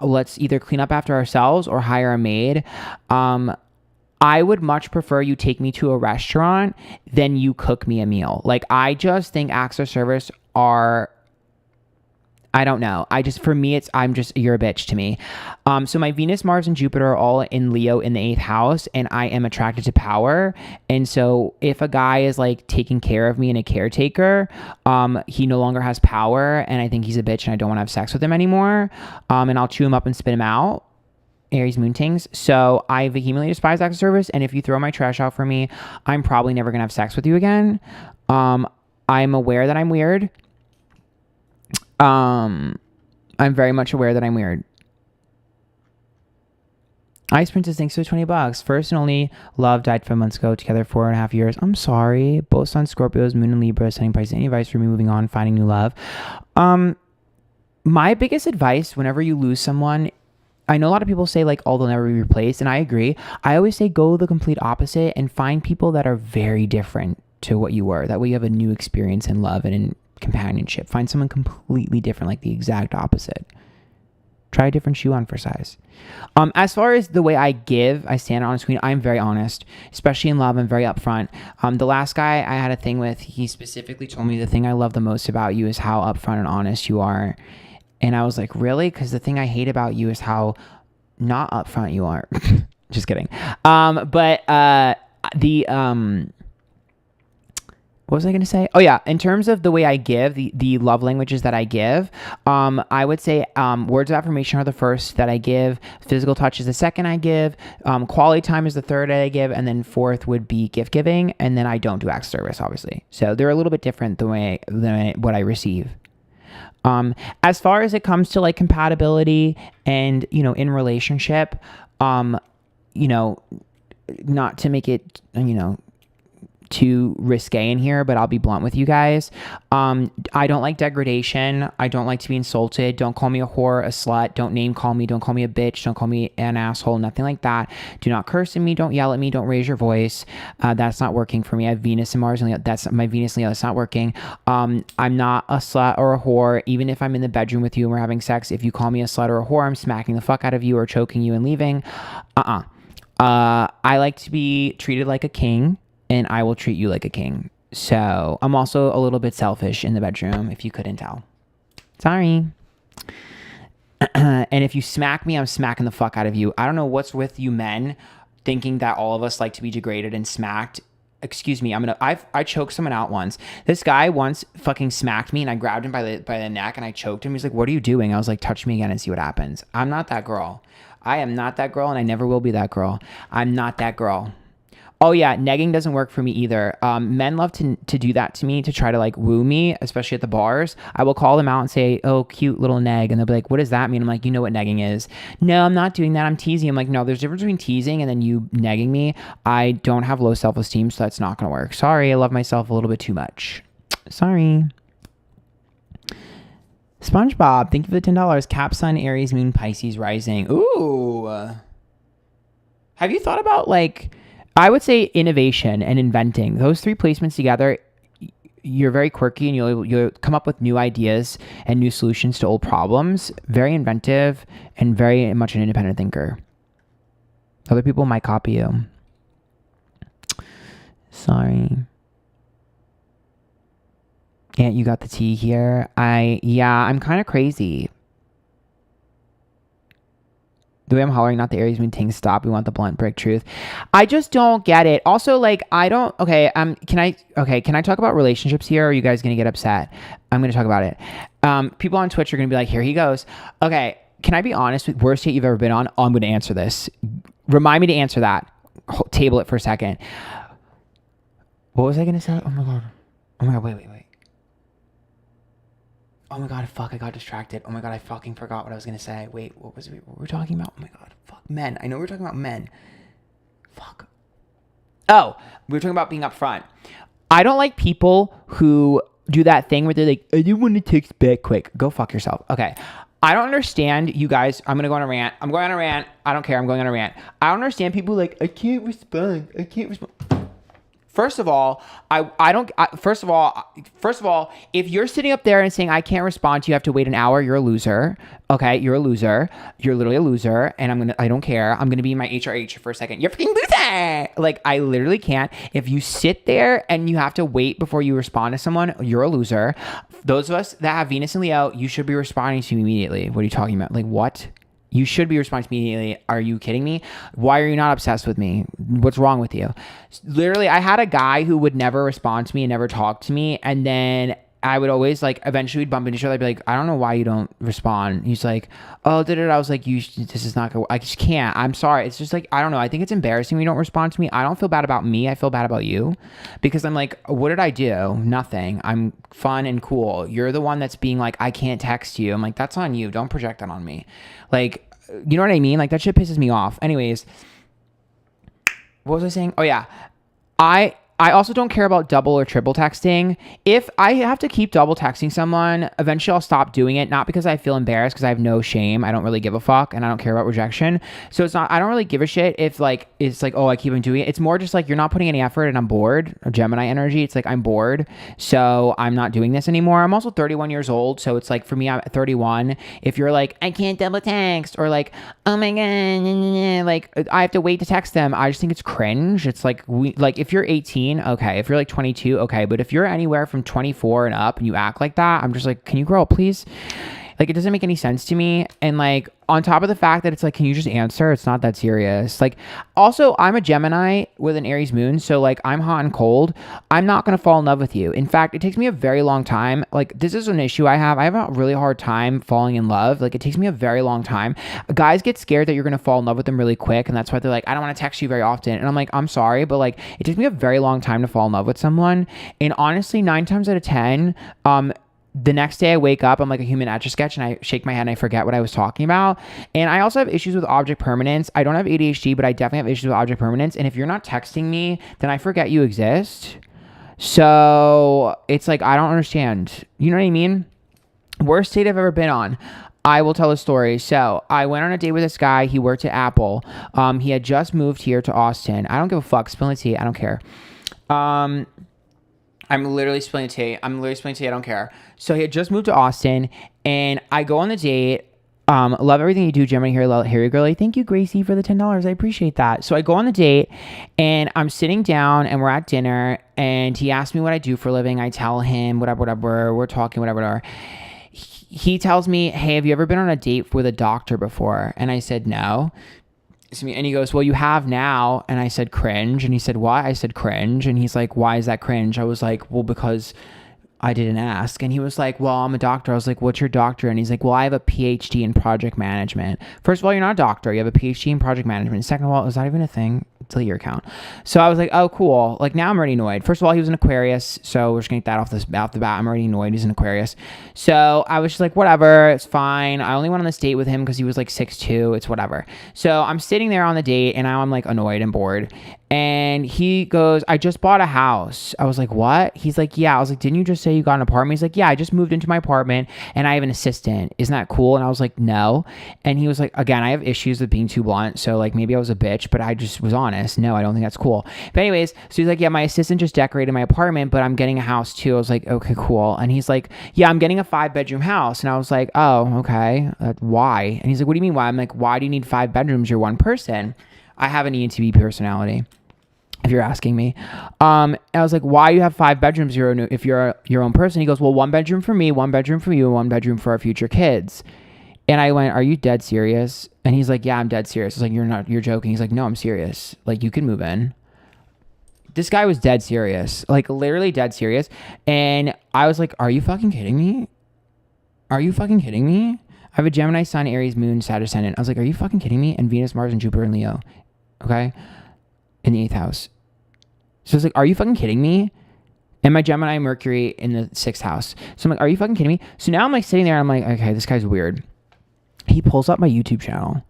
Let's either clean up after ourselves or hire a maid. I would much prefer you take me to a restaurant than you cook me a meal. Like, I just think acts of service are, I don't know. For me, you're a bitch to me. So my Venus, Mars, and Jupiter are all in Leo in the 8th house, and I am attracted to power. And so if a guy is like taking care of me and a caretaker, he no longer has power, and I think he's a bitch and I don't want to have sex with him anymore. And I'll chew him up and spit him out. Aries moon things. So I vehemently despise acts of service, and if you throw my trash out for me, I'm probably never gonna have sex with you again. I'm aware that I'm weird. I'm very much aware that I'm weird. Ice Princess, thanks for the $20. First and only love died 5 months ago, together 4.5 years. I'm sorry. Both sun Scorpios, moon and Libra, setting Pisces. Any advice for me moving on, finding new love? My biggest advice whenever you lose someone, I know a lot of people say like, oh, they'll never be replaced. And I agree. I always say go the complete opposite and find people that are very different to what you were. That way you have a new experience in love and in companionship. Find someone completely different, like the exact opposite. Try a different shoe on for size. As far as the way I stand on screen, I'm very honest, especially in love. I'm very upfront. The last guy I had a thing with, he specifically told me the thing I love the most about you is how upfront and honest you are. And I was like, really? Because the thing I hate about you is how not upfront you are. Just kidding. What was I going to say? Oh yeah. In terms of the way I give, the love languages that I give, I would say, words of affirmation are the first that I give. Physical touch is the second I give. Quality time is the third that I give. And then fourth would be gift giving. And then I don't do acts of service, obviously. So they're a little bit different than what I receive. As far as it comes to like compatibility and, in relationship, not to make it, too risque in here, but I'll be blunt with you guys. I don't like degradation. I don't like to be insulted. Don't call me a whore, a slut. Don't name call me. Don't call me a bitch. Don't call me an asshole. Nothing like that. Do not curse at me. Don't yell at me. Don't raise your voice. That's not working for me. I have Venus and Mars and Leo. That's my Venus and Leo. That's not working. I'm not a slut or a whore. Even if I'm in the bedroom with you and we're having sex, if you call me a slut or a whore, I'm smacking the fuck out of you or choking you and leaving. I like to be treated like a king, and I will treat you like a king. So I'm also a little bit selfish in the bedroom, if you couldn't tell. Sorry. And if you smack me, I'm smacking the fuck out of you. I don't know what's with you men thinking that all of us like to be degraded and smacked. Excuse me. I choked someone out once. This guy once fucking smacked me and I grabbed him by the neck and I choked him. He's like, what are you doing? I was like, touch me again and see what happens. I'm not that girl. I am not that girl and I never will be that girl. I'm not that girl. Oh yeah, negging doesn't work for me either. Men love to do that to me to try to like woo me, especially at the bars. I will call them out and say, oh, cute little neg. And they'll be like, what does that mean? I'm like, you know what negging is. No, I'm not doing that. I'm teasing. I'm like, no, there's a difference between teasing and then you negging me. I don't have low self-esteem, so that's not going to work. Sorry, I love myself a little bit too much. Sorry. SpongeBob, thank you for the $10. Cap, Sun, Aries, Moon, Pisces, Rising. Ooh. Have you thought about like... I would say innovation and inventing. Those three placements together, you're very quirky and you'll come up with new ideas and new solutions to old problems. Very inventive and very much an independent thinker. Other people might copy you. Sorry. Yeah, you got the tea here. I'm kind of crazy. The way I'm hollering, not the Aries moon ting, stop. We want the blunt brick truth. I just don't get it. Also, like, can I talk about relationships here? Or are you guys going to get upset? I'm going to talk about it. People on Twitch are going to be like, here he goes. Okay. Can I be honest with worst date you've ever been on? I'm going to answer this. Remind me to answer that. Table it for a second. What was I going to say? Oh my God, wait. Oh my God, fuck, I got distracted. Oh my God, I fucking forgot what I was going to say. Wait, what were we talking about? Oh my God, fuck, men. I know we were talking about men. Fuck. Oh, we were talking about being upfront. I don't like people who do that thing where they're like, I didn't want to text back quick. Go fuck yourself. Okay. I don't understand you guys. I'm going to go on a rant. I'm going on a rant. I don't care. I'm going on a rant. I don't understand people like, I can't respond. I can't respond. First of all, first of all, if you're sitting up there and saying I can't respond to you, have to wait an hour, you're a loser. Okay, you're a loser. You're literally a loser, and I don't care. I'm gonna be in my HRH for a second. You're freaking loser. Like, I literally can't. If you sit there and you have to wait before you respond to someone, you're a loser. Those of us that have Venus and Leo, you should be responding to me immediately. What are you talking about? Like, what? You should be responding to me immediately. Are you kidding me? Why are you not obsessed with me? What's wrong with you? Literally, I had a guy who would never respond to me and never talk to me. And then I would always, like, eventually we'd bump into each other. I'd be like, I don't know why you don't respond. He's like, oh, I was like, this is not good. I just can't. I'm sorry. It's just like, I don't know. I think it's embarrassing when you don't respond to me. I don't feel bad about me. I feel bad about you because I'm like, what did I do? Nothing. I'm fun and cool. You're the one that's being like, I can't text you. I'm like, that's on you. Don't project that on me. Like, you know what I mean? Like, that shit pisses me off. Anyways, what was I saying? Oh yeah. I also don't care about double or triple texting. If I have to keep double texting someone, eventually I'll stop doing it. Not because I feel embarrassed, because I have no shame. I don't really give a fuck, and I don't care about rejection. So I don't really give a shit if like, it's like, oh, I keep on doing it. It's more just like, you're not putting any effort and I'm bored. Gemini energy. It's like, I'm bored. So I'm not doing this anymore. I'm also 31 years old. So it's like, for me, I'm 31. If you're like, I can't double text, or like, oh my God, like I have to wait to text them, I just think it's cringe. It's like, if you're 18, okay. If you're like 22, okay. But if you're anywhere from 24 and up and you act like that, I'm just like, can you grow up, please? Like, it doesn't make any sense to me. And like, on top of the fact that it's like, can you just answer? It's not that serious. Like, also, I'm a Gemini with an Aries moon. So like, I'm hot and cold. I'm not going to fall in love with you. In fact, it takes me a very long time. Like, this is an issue I have. I have a really hard time falling in love. Like, it takes me a very long time. Guys get scared that you're going to fall in love with them really quick. And that's why they're like, I don't want to text you very often. And I'm like, I'm sorry, but like, it takes me a very long time to fall in love with someone. And honestly, 9 times out of 10, the next day I wake up, I'm like a human Etch-a-Sketch, and I shake my head and I forget what I was talking about. And I also have issues with object permanence. I don't have ADHD, but I definitely have issues with object permanence. And if you're not texting me, then I forget you exist. So it's like, I don't understand. You know what I mean? Worst date I've ever been on. I will tell a story. So I went on a date with this guy. He worked at Apple. He had just moved here to Austin. I don't give a fuck. Spill the tea. I don't care. I'm literally spilling tea. I don't care. So he had just moved to Austin, and I go on the date. Love everything you do, Gemini. Here you girly. Thank you, Gracie, for the $10. I appreciate that. So I go on the date, and I'm sitting down, and we're at dinner, and he asked me what I do for a living. I tell him whatever. We're talking whatever. He tells me, hey, have you ever been on a date with a doctor before? And I said, no. And he goes, well, you have now. And I said, cringe. And he said, what? I said, cringe. And he's like, why is that cringe? I was like, well, because I didn't ask. And he was like, well, I'm a doctor. I was like, what's your doctor? And he's like, well, I have a PhD in project management. First of all, you're not a doctor. You have a PhD in project management. Second of all, is that even a thing? Delete your account. So I was like, oh, cool. Like, now I'm already annoyed. First of all, he was an Aquarius. So we're just going to get that off the bat. I'm already annoyed. He's an Aquarius. So I was just like, whatever. It's fine. I only went on this date with him because he was like 6'2". It's whatever. So I'm sitting there on the date, and now I'm like annoyed and bored. And he goes, I just bought a house. I was like, what? He's like, yeah. I was like, didn't you just say you got an apartment? He's like, yeah, I just moved into my apartment and I have an assistant. Isn't that cool? And I was like, no. And he was like, again, I have issues with being too blunt. So like, maybe I was a bitch, but I just was honest. No, I don't think that's cool. But anyways, so he's like, yeah, my assistant just decorated my apartment, but I'm getting a house too. I was like, okay, cool. And he's like, yeah, I'm getting a 5-bedroom house. And I was like, oh, okay. Why? And he's like, what do you mean why? I'm like, why do you need 5 bedrooms? You're one person. I have an ENTP personality, if you're asking me. I was like, why you have 5 bedrooms if you're your own person? He goes, well, 1 bedroom for me, 1 bedroom for you, and 1 bedroom for our future kids. And I went, are you dead serious? And he's like, yeah, I'm dead serious. I was like, you're joking. He's like, no, I'm serious. Like, you can move in. This guy was dead serious, like literally dead serious. And I was like, are you fucking kidding me? Are you fucking kidding me? I have a Gemini sun, Aries moon, Saturn ascendant. I was like, are you fucking kidding me? And Venus, Mars, and Jupiter in Leo. Okay. In the 8th house. So it's like, are you fucking kidding me? And my Gemini Mercury in the 6th house. So I'm like, are you fucking kidding me? So now I'm like sitting there and I'm like, okay, this guy's weird. He pulls up my YouTube channel.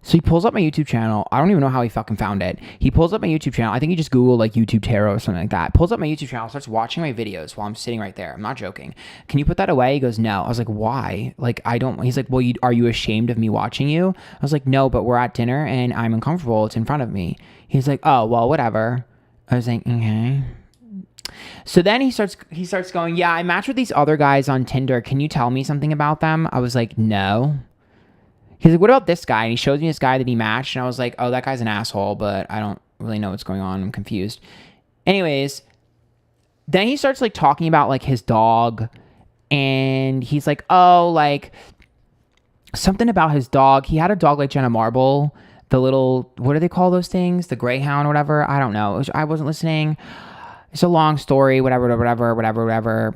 So he pulls up my YouTube channel. I don't even know how he fucking found it. He pulls up my YouTube channel. I think he just Googled like YouTube tarot or something like that. Pulls up my YouTube channel, starts watching my videos while I'm sitting right there. I'm not joking. Can you put that away? He goes, no. I was like, why? Like, I don't. He's like, well, are you ashamed of me watching you? I was like, no, but we're at dinner and I'm uncomfortable. It's in front of me. He's like, oh, well, whatever. I was like, okay. So then he starts going, yeah, I matched with these other guys on Tinder. Can you tell me something about them? I was like, no. He's like, what about this guy? And he shows me this guy that he matched. And I was like, oh, that guy's an asshole, but I don't really know what's going on. I'm confused. Anyways, then he starts like talking about like his dog. And he's like, oh, like something about his dog. He had a dog like Jenna Marble. The little, what do they call those things? The Greyhound or whatever. I don't know. I wasn't listening. It's a long story, whatever.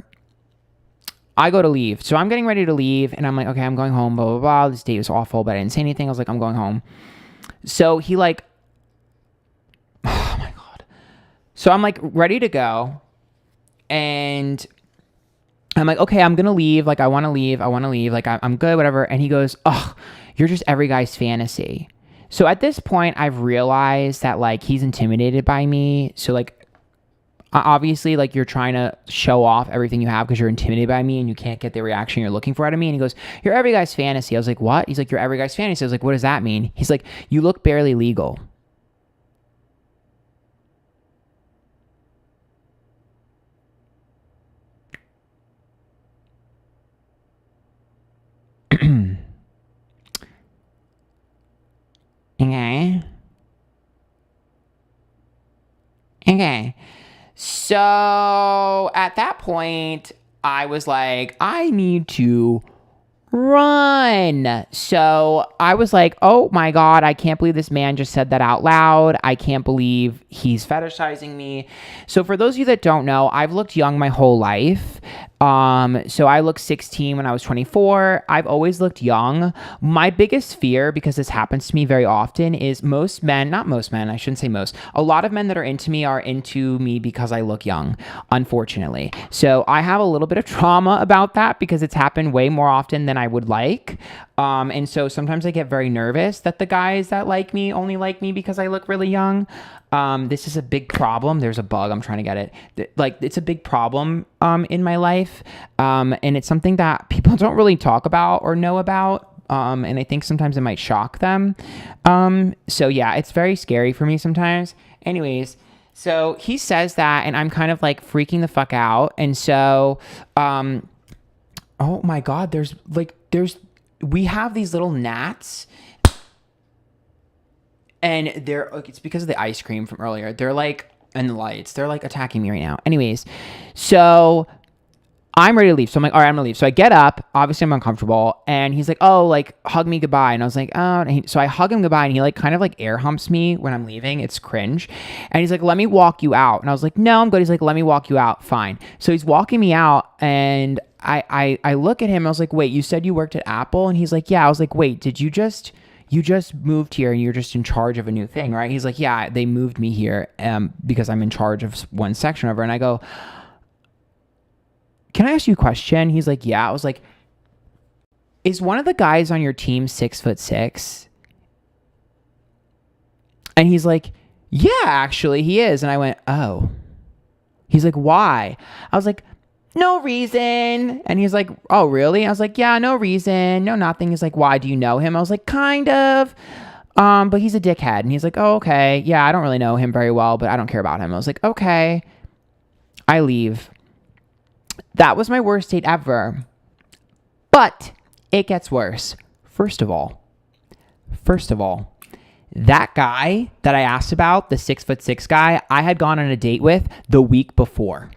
I go to leave. So I'm getting ready to leave and I'm like, okay, I'm going home, blah, blah, blah. This date was awful, but I didn't say anything. I was like, I'm going home. So he like, oh my God. So I'm like ready to go. And I'm like, okay, I'm going to leave. Like, I want to leave. Like, I'm good, whatever. And he goes, oh, you're just every guy's fantasy. So at this point, I've realized that like he's intimidated by me. So like, obviously, like you're trying to show off everything you have because you're intimidated by me and you can't get the reaction you're looking for out of me. And he goes, you're every guy's fantasy. I was like, what? He's like, you're every guy's fantasy. I was like, what does that mean? He's like, you look barely legal. Okay. So at that point, I was like, I need to run. So I was like, oh my God, I can't believe this man just said that out loud. I can't believe he's fetishizing me. So for those of you that don't know, I've looked young my whole life. So I looked 16 when I was 24. I've always looked young. My biggest fear, because this happens to me very often, is I shouldn't say most. A lot of men that are into me because I look young, unfortunately. So I have a little bit of trauma about that because it's happened way more often than I would like. And so sometimes I get very nervous that the guys that like me only like me because I look really young. This is a big problem. There's a bug. I'm trying to get it. Like, it's a big problem in my life. And it's something that people don't really talk about or know about. And I think sometimes it might shock them. So yeah, it's very scary for me sometimes. Anyways, so he says that and I'm kind of like freaking the fuck out. And so, oh my God, we have these little gnats. And it's because of the ice cream from earlier. They're like, and the lights, they're like attacking me right now. Anyways, so I'm ready to leave. So I'm like, all right, I'm gonna leave. So I get up, obviously I'm uncomfortable. And he's like, oh, like hug me goodbye. And I was like, oh, so I hug him goodbye and he like kind of like air humps me when I'm leaving. It's cringe. And he's like, let me walk you out. And I was like, no, I'm good. He's like, let me walk you out. Fine. So he's walking me out and I look at him. I was like, wait, you said you worked at Apple? And he's like, yeah. I was like, wait, you just moved here and you're just in charge of a new thing, right? He's like, yeah, they moved me here because I'm in charge of one section of her. And I go, can I ask you a question? He's like, yeah. I was like, is one of the guys on your team 6'6"? And he's like, yeah, actually he is. And I went, oh. He's like, why? I was like, no reason. And he's like, oh, really? I was like, yeah, no reason. No, nothing. He's like, why? Do you know him? I was like, kind of. But he's a dickhead. And he's like, oh, okay. Yeah, I don't really know him very well, but I don't care about him. I was like, okay. I leave. That was my worst date ever. But it gets worse. First of all, that guy that I asked about, the 6'6" guy, I had gone on a date with the week before.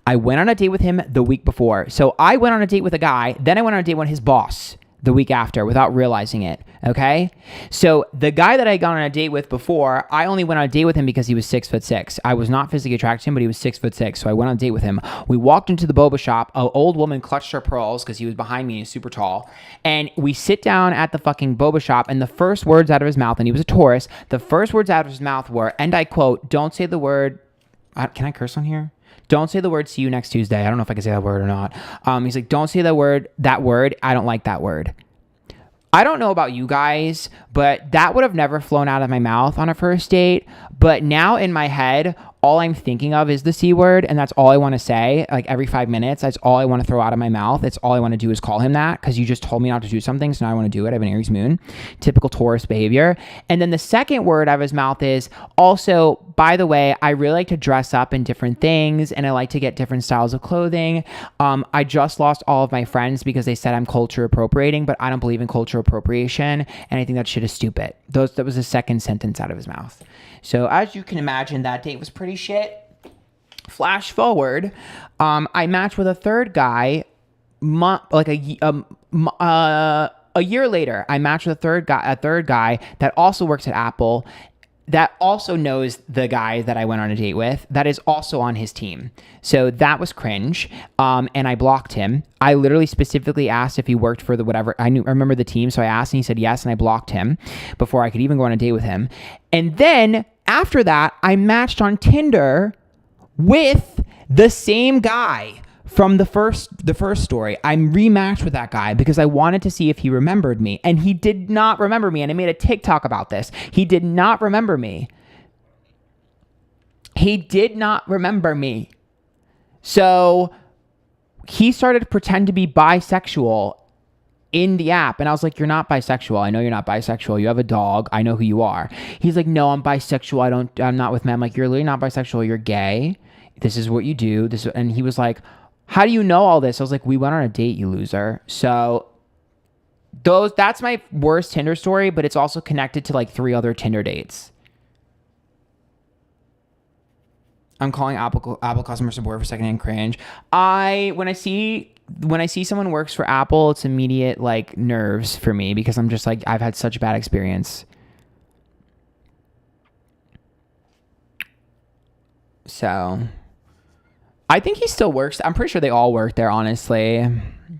I went on a date with him the week before. So I went on a date with a guy, then I went on a date with his boss the week after without realizing it, okay? So the guy that I got on a date with before, I only went on a date with him because he was 6'6". I was not physically attracted to him, but he was 6'6", so I went on a date with him. We walked into the boba shop. An old woman clutched her pearls because he was behind me and he's super tall. And we sit down at the fucking boba shop, and the first words out of his mouth, and he was a Taurus, the first words out of his mouth were, and I quote, don't say the word, can I curse on here? Don't say the word see you next Tuesday. I don't know if I can say that word or not. He's like, don't say that word. I don't like that word. I don't know about you guys, but that would have never flown out of my mouth on a first date. But now in my head, all I'm thinking of is the C word, and that's all I want to say. Like every 5 minutes, that's all I want to throw out of my mouth. It's all I want to do is call him that because you just told me not to do something, so now I want to do it. I have an Aries moon, typical Taurus behavior. And then the second word out of his mouth is also, by the way, I really like to dress up in different things, and I like to get different styles of clothing. I just lost all of my friends because they said I'm culture appropriating, but I don't believe in culture appropriation, and I think that shit is stupid. That was the second sentence out of his mouth. So as you can imagine, that date was pretty shit. Flash forward, I matched with a third guy, a year later. I matched with a third guy that also works at Apple, that also knows the guy that I went on a date with, that is also on his team. So that was cringe, and I blocked him. I literally specifically asked if he worked for the whatever. I remember the team, so I asked, and he said yes, and I blocked him before I could even go on a date with him. And then after that, I matched on Tinder with the same guy from the first story. I'm rematched with that guy because I wanted to see if he remembered me, and he did not remember me. And I made a TikTok about this. He did not remember me. He did not remember me. So he started to pretend to be bisexual in the app. And I was like, you're not bisexual. I know you're not bisexual. You have a dog. I know who you are. He's like, no, I'm bisexual. I'm not with men. I'm like, you're literally not bisexual. You're gay. This is what you do. And he was like, how do you know all this? I was like, we went on a date, you loser. So that's my worst Tinder story, but it's also connected to like 3 other Tinder dates. I'm calling Apple customer support for secondhand cringe. When I see someone works for Apple, it's immediate like nerves for me because I'm just like, I've had such a bad experience. So I think he still works. I'm pretty sure they all work there, honestly.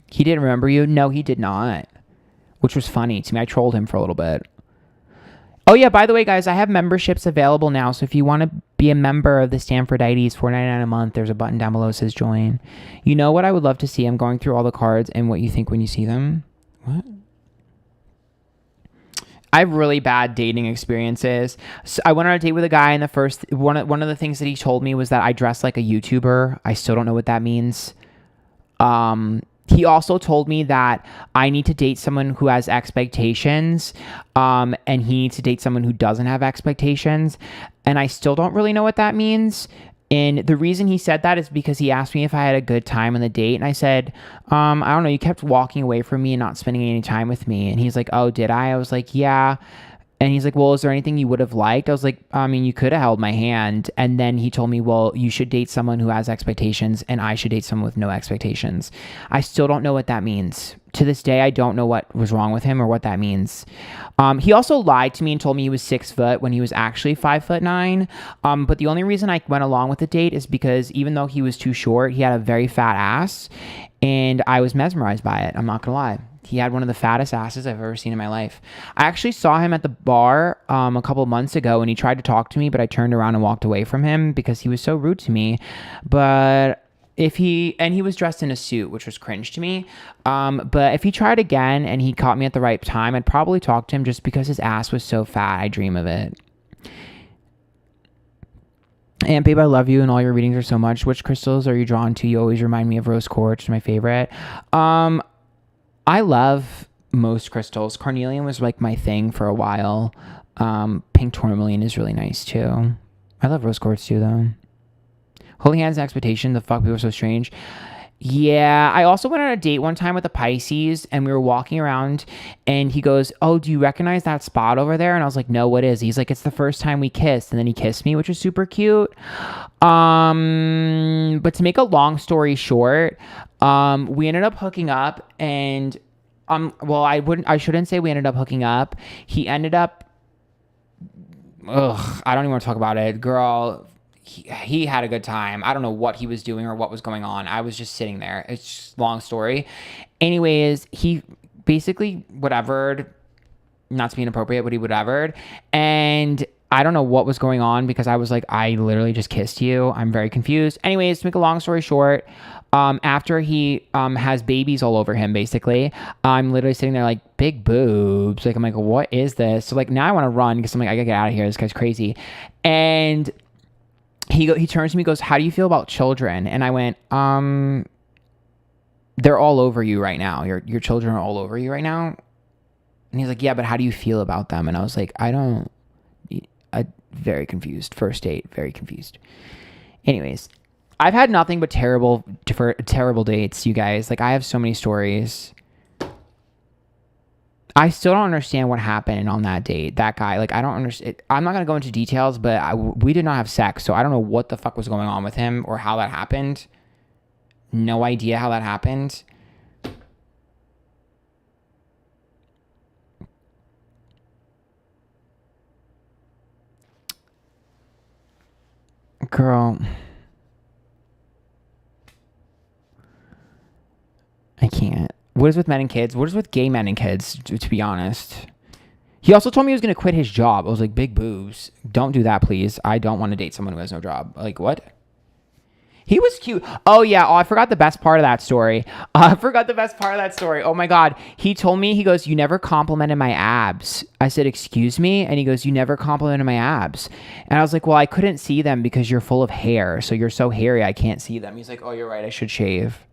He didn't remember you? No, he did not. Which was funny to me. I trolled him for a little bit. Oh yeah, by the way, guys, I have memberships available now. So if you want to be a member of the Antphrodite, $4.99 a month. There's a button down below that says join. You know what I would love to see? I'm going through all the cards and what you think when you see them. What? I have really bad dating experiences. So I went on a date with a guy, and the first one of the things that he told me was that I dress like a YouTuber. I still don't know what that means. He also told me that I need to date someone who has expectations, and he needs to date someone who doesn't have expectations. And I still don't really know what that means. And the reason he said that is because he asked me if I had a good time on the date. And I said, I don't know, you kept walking away from me and not spending any time with me. And he's like, oh, did I? I was like, yeah. And he's like, well, is there anything you would have liked? I was like, I mean, you could have held my hand. And then he told me, well, you should date someone who has expectations and I should date someone with no expectations. I still don't know what that means. To this day, I don't know what was wrong with him or what that means. He also lied to me and told me he was 6 foot when he was actually 5'9". But the only reason I went along with the date is because even though he was too short, he had a very fat ass and I was mesmerized by it. I'm not gonna lie. He had one of the fattest asses I've ever seen in my life. I actually saw him at the bar a couple months ago and he tried to talk to me, but I turned around and walked away from him because he was so rude to me. But he was dressed in a suit, which was cringe to me. But if he tried again and he caught me at the right time, I'd probably talk to him just because his ass was so fat. I dream of it. And babe, I love you and all your readings are so much. Which crystals are you drawn to? You always remind me of rose quartz, my favorite. I love most crystals. Carnelian was like my thing for a while. Pink tourmaline is really nice too. I love rose quartz too though. Holy hands and expectation. The fuck, people are so strange. Yeah, I also went on a date one time with a Pisces and we were walking around and he goes, oh, do you recognize that spot over there? And I was like, no, what is? He's like, it's the first time we kissed. And then he kissed me, which was super cute. But to make a long story short, we ended up hooking up and, well, I shouldn't say we ended up hooking up. He ended up, I don't even want to talk about it. Girl, he had a good time. I don't know what he was doing or what was going on. I was just sitting there. It's just a long story. Anyways, he basically whatevered, not to be inappropriate, but he whatevered. And I don't know what was going on because I was like, I literally just kissed you. I'm very confused. Anyways, to make a long story short, After he has babies all over him, basically, I'm literally sitting there like, big boobs. Like, I'm like, what is this? So like now I want to run because I'm like, I gotta get out of here. This guy's crazy. And he turns to me and goes, how do you feel about children? And I went, they're all over you right now. Your children are all over you right now. And he's like, yeah, but how do you feel about them? And I was like, very confused. First date, very confused. Anyways, I've had nothing but terrible dates, you guys. Like, I have so many stories. I still don't understand what happened on that date. That guy, like, I don't understand. I'm not going to go into details, but we did not have sex. So I don't know what the fuck was going on with him or how that happened. No idea how that happened. Girl. I can't. What is with men and kids? What is with gay men and kids, to be honest? He also told me he was going to quit his job. I was like, big boobs. Don't do that, please. I don't want to date someone who has no job. Like, what? He was cute. Oh, yeah. Oh, I forgot the best part of that story. Oh, my God. He told me, he goes, you never complimented my abs. I said, excuse me? And he goes, you never complimented my abs. And I was like, well, I couldn't see them because you're full of hair. So you're so hairy, I can't see them. He's like, oh, you're right. I should shave.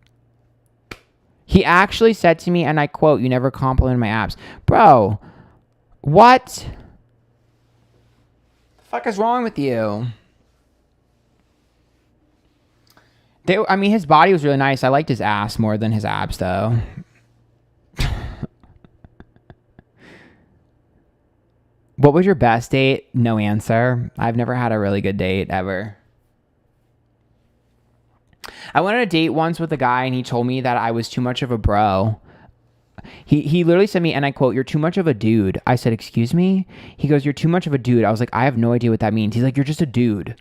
He actually said to me, and I quote, you never complimented my abs. Bro, what? The fuck is wrong with you? His body was really nice. I liked his ass more than his abs, though. What was your best date? No answer. I've never had a really good date, ever. I went on a date once with a guy, and he told me that I was too much of a bro. He literally said to me, and I quote, you're too much of a dude. I said, excuse me? He goes, you're too much of a dude. I was like, I have no idea what that means. He's like, you're just a dude.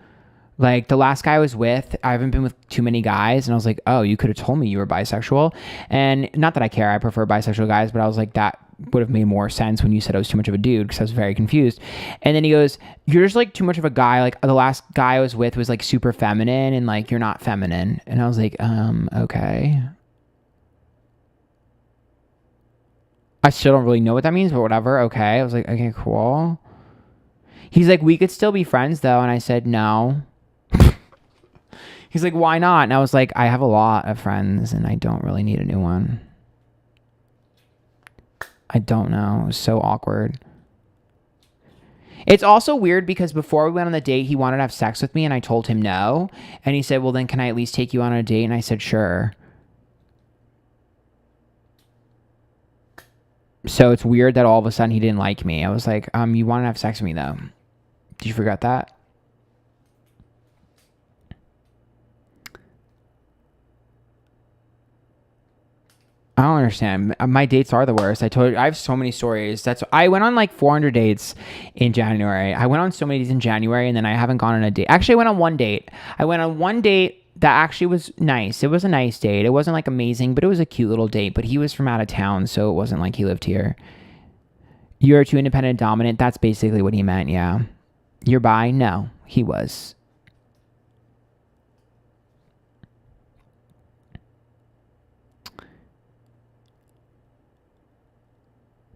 Like, the last guy I was with, I haven't been with too many guys. And I was like, oh, you could have told me you were bisexual. And not that I care. I prefer bisexual guys. But I was like, that would have made more sense when you said I was too much of a dude, because I was very confused. And then he goes, you're just like too much of a guy. Like, the last guy I was with was like super feminine, and like, you're not feminine. And I was like, okay. I still don't really know what that means, but whatever. Okay. I was like, okay, cool. He's like, we could still be friends though. And I said, no. He's like, why not? And I was like, I have a lot of friends and I don't really need a new one. I don't know. It was so awkward. It's also weird because before we went on the date, he wanted to have sex with me and I told him no. And he said, well, then can I at least take you on a date? And I said, sure. So it's weird that all of a sudden he didn't like me. I was like, you want to have sex with me though? Did you forget that? I don't understand. My dates are the worst. I told you, I have so many stories. I went on like 400 dates in January. I went on so many dates in January, and then I haven't gone on a date. Actually, I went on one date. I went on one date that actually was nice. It was a nice date. It wasn't like amazing, but it was a cute little date. But he was from out of town, so it wasn't like he lived here. You're too independent and dominant. That's basically what he meant, yeah. You're bi? No, he was.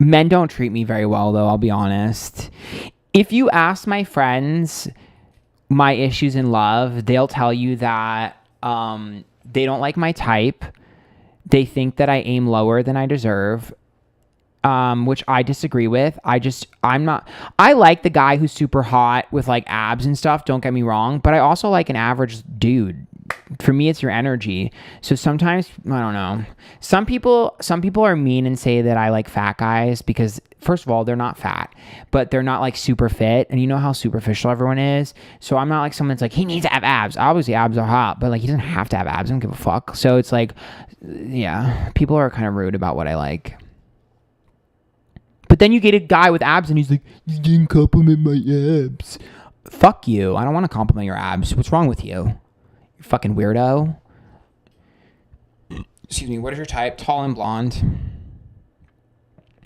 Men don't treat me very well, though, I'll be honest. If you ask my friends my issues in love, they'll tell you that they don't like my type. They think that I aim lower than I deserve, which I disagree with. I like the guy who's super hot with like abs and stuff, don't get me wrong, but I also like an average dude. For me, it's your energy. So sometimes, I don't know. Some people are mean and say that I like fat guys because, first of all, they're not fat, but they're not like super fit. And you know how superficial everyone is. So I'm not like someone that's like, he needs to have abs. Obviously, abs are hot, but like he doesn't have to have abs. I don't give a fuck. So it's like, yeah, people are kind of rude about what I like. But then you get a guy with abs and he's like, you didn't compliment my abs. Fuck you. I don't want to compliment your abs. What's wrong with you? You fucking weirdo. Excuse me, what is your type? Tall and blonde.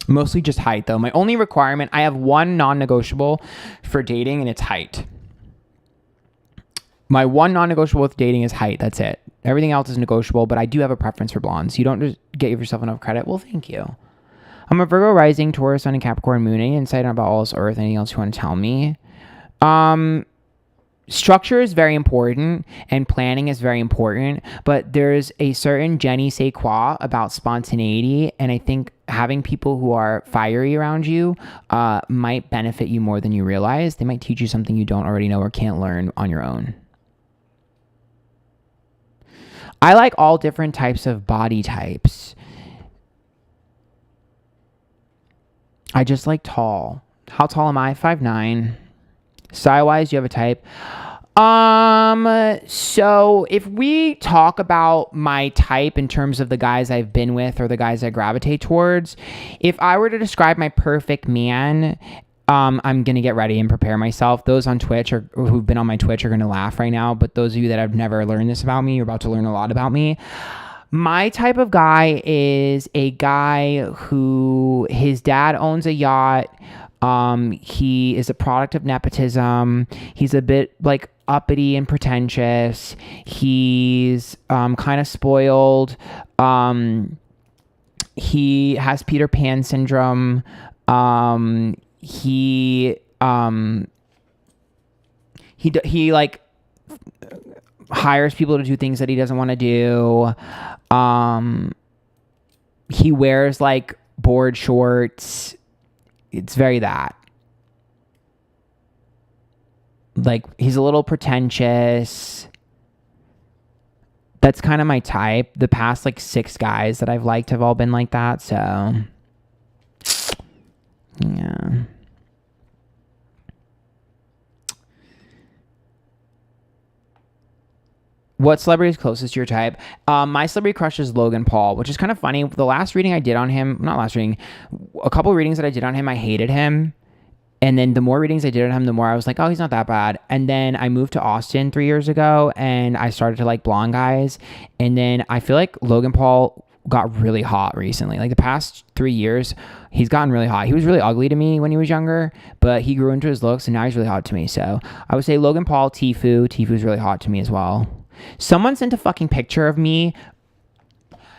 Mostly just height, though. My only requirement, I have one non-negotiable for dating, and it's height. My one non-negotiable with dating is height. That's it. Everything else is negotiable, but I do have a preference for blondes. You don't just give yourself enough credit. Well, thank you. I'm a Virgo rising, Taurus, Sun, and Capricorn moon. Any insight about all this earth? Anything else you want to tell me? Structure is very important and planning is very important, but there's a certain je ne sais quoi about spontaneity, and I think having people who are fiery around you might benefit you more than you realize. They might teach you something you don't already know or can't learn on your own. I like all different types of body types. I just like tall. How tall am I? 5'9". Style-wise, you have a type. So if we talk about my type in terms of the guys I've been with or the guys I gravitate towards, if I were to describe my perfect man, I'm going to get ready and prepare myself. Those on Twitch or who've been on my Twitch are going to laugh right now, but those of you that have never learned this about me, you're about to learn a lot about me. My type of guy is a guy who his dad owns a yacht. He is a product of nepotism. He's a bit like uppity and pretentious. He's kind of spoiled. He has Peter Pan syndrome. He like hires people to do things that he doesn't want to do. He wears like board shorts. It's very that. Like, he's a little pretentious. That's kind of my type. The past, like, 6 guys that I've liked have all been like that, so... yeah. What celebrity is closest to your type? My celebrity crush is Logan Paul, which is kind of funny. The last reading I did on him, not last reading, a couple of readings that I did on him, I hated him. And then the more readings I did on him, the more I was like, oh, he's not that bad. And then I moved to Austin 3 years ago and I started to like blonde guys. And then I feel like Logan Paul got really hot recently. Like the past 3 years, he's gotten really hot. He was really ugly to me when he was younger, but he grew into his looks and now he's really hot to me. So I would say Logan Paul, Tfue. Tfue's really hot to me as well. Someone sent a fucking picture of me.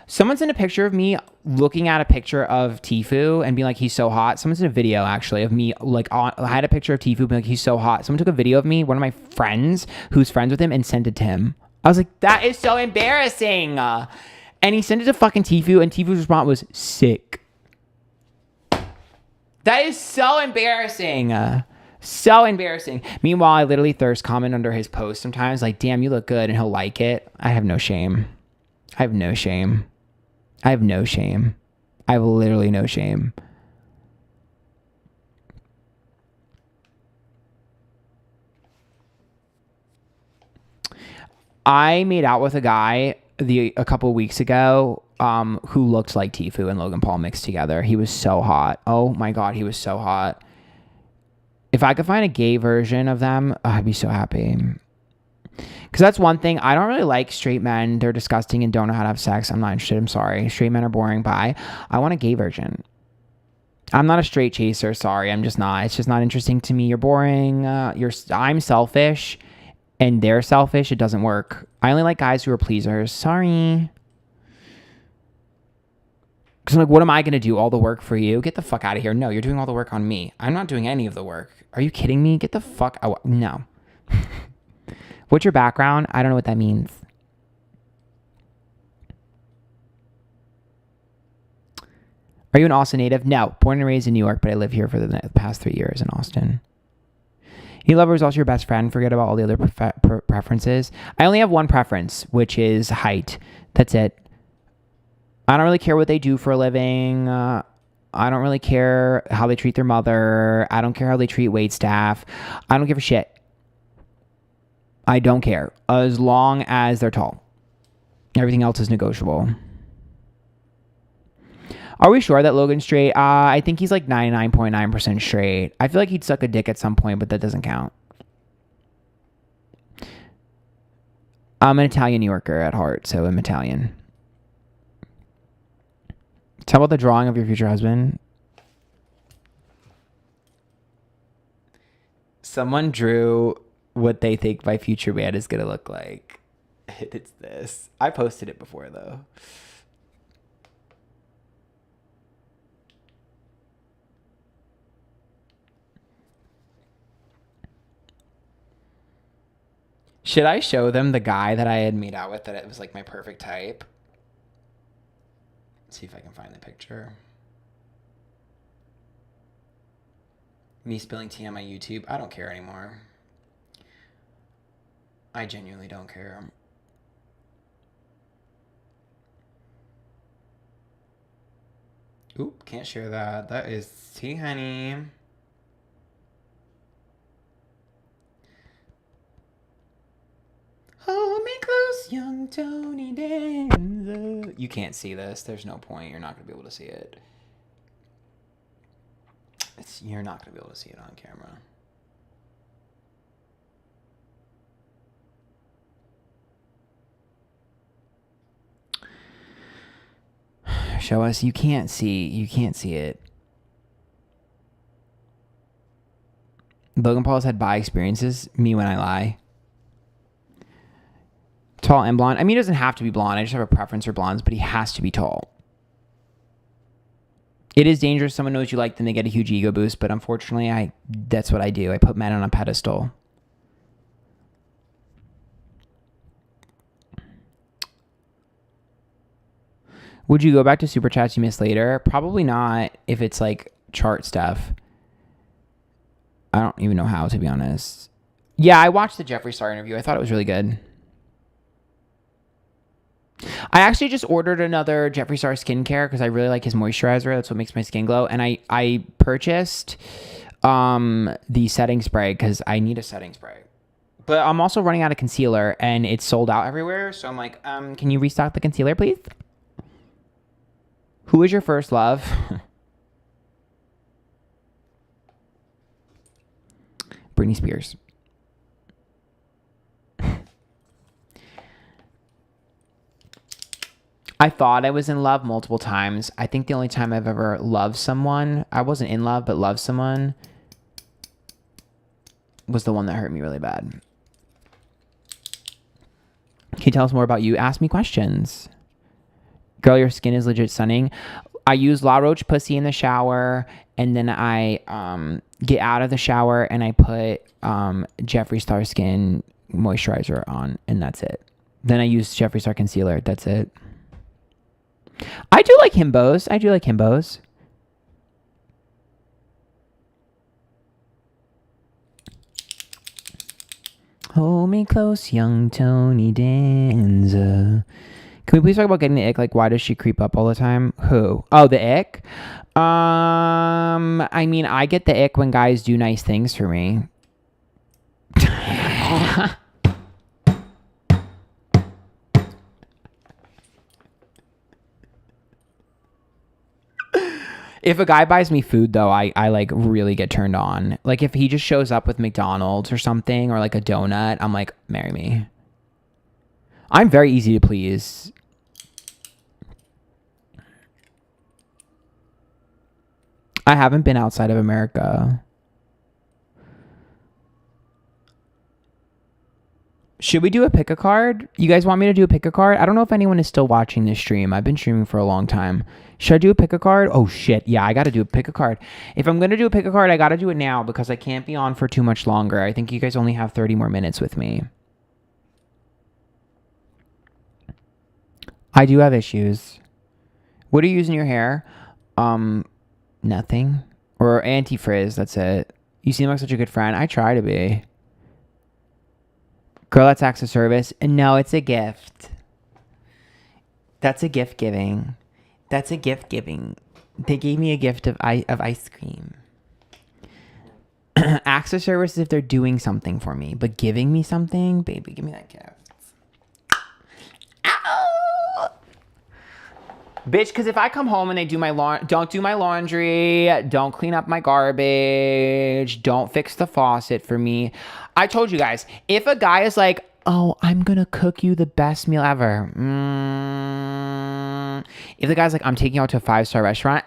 Someone sent a picture of me looking at a picture of Tfue and being like, he's so hot. Someone sent a video actually of me, like, I had a picture of Tfue being like, he's so hot. Someone took a video of me, one of my friends who's friends with him, and sent it to him. I was like, that is so embarrassing. And he sent it to fucking Tfue, and Tfue's response was sick. That is so embarrassing. So embarrassing. Meanwhile, I literally thirst comment under his post sometimes, like, damn, you look good, and he'll like it. I have no shame. I have no shame. I have no shame. I have literally no shame. I made out with a guy a couple of weeks ago who looked like Tfue and Logan Paul mixed together. He was so hot. Oh my God, he was so hot. If I could find a gay version of them, I'd be so happy. Because that's one thing. I don't really like straight men. They're disgusting and don't know how to have sex. I'm not interested. I'm sorry. Straight men are boring. Bye. I want a gay version. I'm not a straight chaser. Sorry. I'm just not. It's just not interesting to me. You're boring. I'm selfish and they're selfish. It doesn't work. I only like guys who are pleasers. Sorry. Because I'm like, what am I going to do? All the work for you? Get the fuck out of here. No, you're doing all the work on me. I'm not doing any of the work. Are you kidding me? Get the fuck out. No. What's your background? I don't know what that means. Are you an Austin native? No. Born and raised in New York, but I live here for the past 3 years in Austin. Your lover is also your best friend. Forget about all the other preferences. I only have one preference, which is height. That's it. I don't really care what they do for a living. I don't really care how they treat their mother. I don't care how they treat waitstaff. I don't give a shit. I don't care. As long as they're tall. Everything else is negotiable. Are we sure that Logan's straight? I think he's like 99.9% straight. I feel like he'd suck a dick at some point, but that doesn't count. I'm an Italian New Yorker at heart, so I'm Italian. Tell about the drawing of your future husband. Someone drew what they think my future man is gonna look like. It's this. I posted it before though. Should I show them the guy that I had made out with that it was like my perfect type? Let's see if I can find the picture. Me spilling tea on my YouTube. I don't care anymore. I genuinely don't care. Oop, can't share that. That is tea, honey. Hold me close, young Tony Danza. You can't see this. There's no point. You're not going to be able to see it. You're not going to be able to see it on camera. Show us. You can't see it. Logan Paul has had bi experiences. Me when I lie. Tall and blonde. I mean, he doesn't have to be blonde. I just have a preference for blondes, but he has to be tall. It is dangerous. Someone knows you like them, they get a huge ego boost, but unfortunately, that's what I do. I put men on a pedestal. Would you go back to super chats you missed later? Probably not if it's like chart stuff. I don't even know how, to be honest. Yeah, I watched the Jeffree Star interview. I thought it was really good. I actually just ordered another Jeffree Star skincare because I really like his moisturizer. That's what makes my skin glow. And I purchased the setting spray because I need a setting spray. But I'm also running out of concealer and it's sold out everywhere. So I'm like, can you restock the concealer, please? Who is your first love? Britney Spears. I thought I was in love multiple times. I think the only time I've ever loved someone, I wasn't in love, but loved someone, was the one that hurt me really bad. Can you tell us more about you? Ask me questions. Girl, your skin is legit stunning. I use La Roche Pussy in the shower, and then I get out of the shower and I put Jeffree Star Skin moisturizer on, and that's it. Then I use Jeffree Star concealer. That's it. I do like himbos. Hold me close, young Tony Danza. Can we please talk about getting the ick? Like, why does she creep up all the time? Who? Oh, the ick? I mean, I get the ick when guys do nice things for me. If a guy buys me food, though, I like really get turned on. Like if he just shows up with McDonald's or something or like a donut, I'm like, marry me. I'm very easy to please. I haven't been outside of America. Should we do a pick a card? You guys want me to do a pick a card? I don't know if anyone is still watching this stream. I've been streaming for a long time. Should I do a pick a card? Oh shit. Yeah, I got to do a pick a card. If I'm going to do a pick a card, I got to do it now because I can't be on for too much longer. I think you guys only have 30 more minutes with me. I do have issues. What are you using your hair? Nothing. Or anti-frizz, that's it. You seem like such a good friend. I try to be. Girl, that's acts of service. And no, it's a gift. That's a gift giving. That's a gift giving. They gave me a gift of ice cream. Acts of service is if they're doing something for me. But giving me something? Baby, give me that gift. Ow! Bitch, because if I come home and they do my don't do my laundry, don't clean up my garbage, don't fix the faucet for me. I told you guys, if a guy is like, oh, I'm going to cook you the best meal ever. If the guy's like, I'm taking you out to a 5-star restaurant.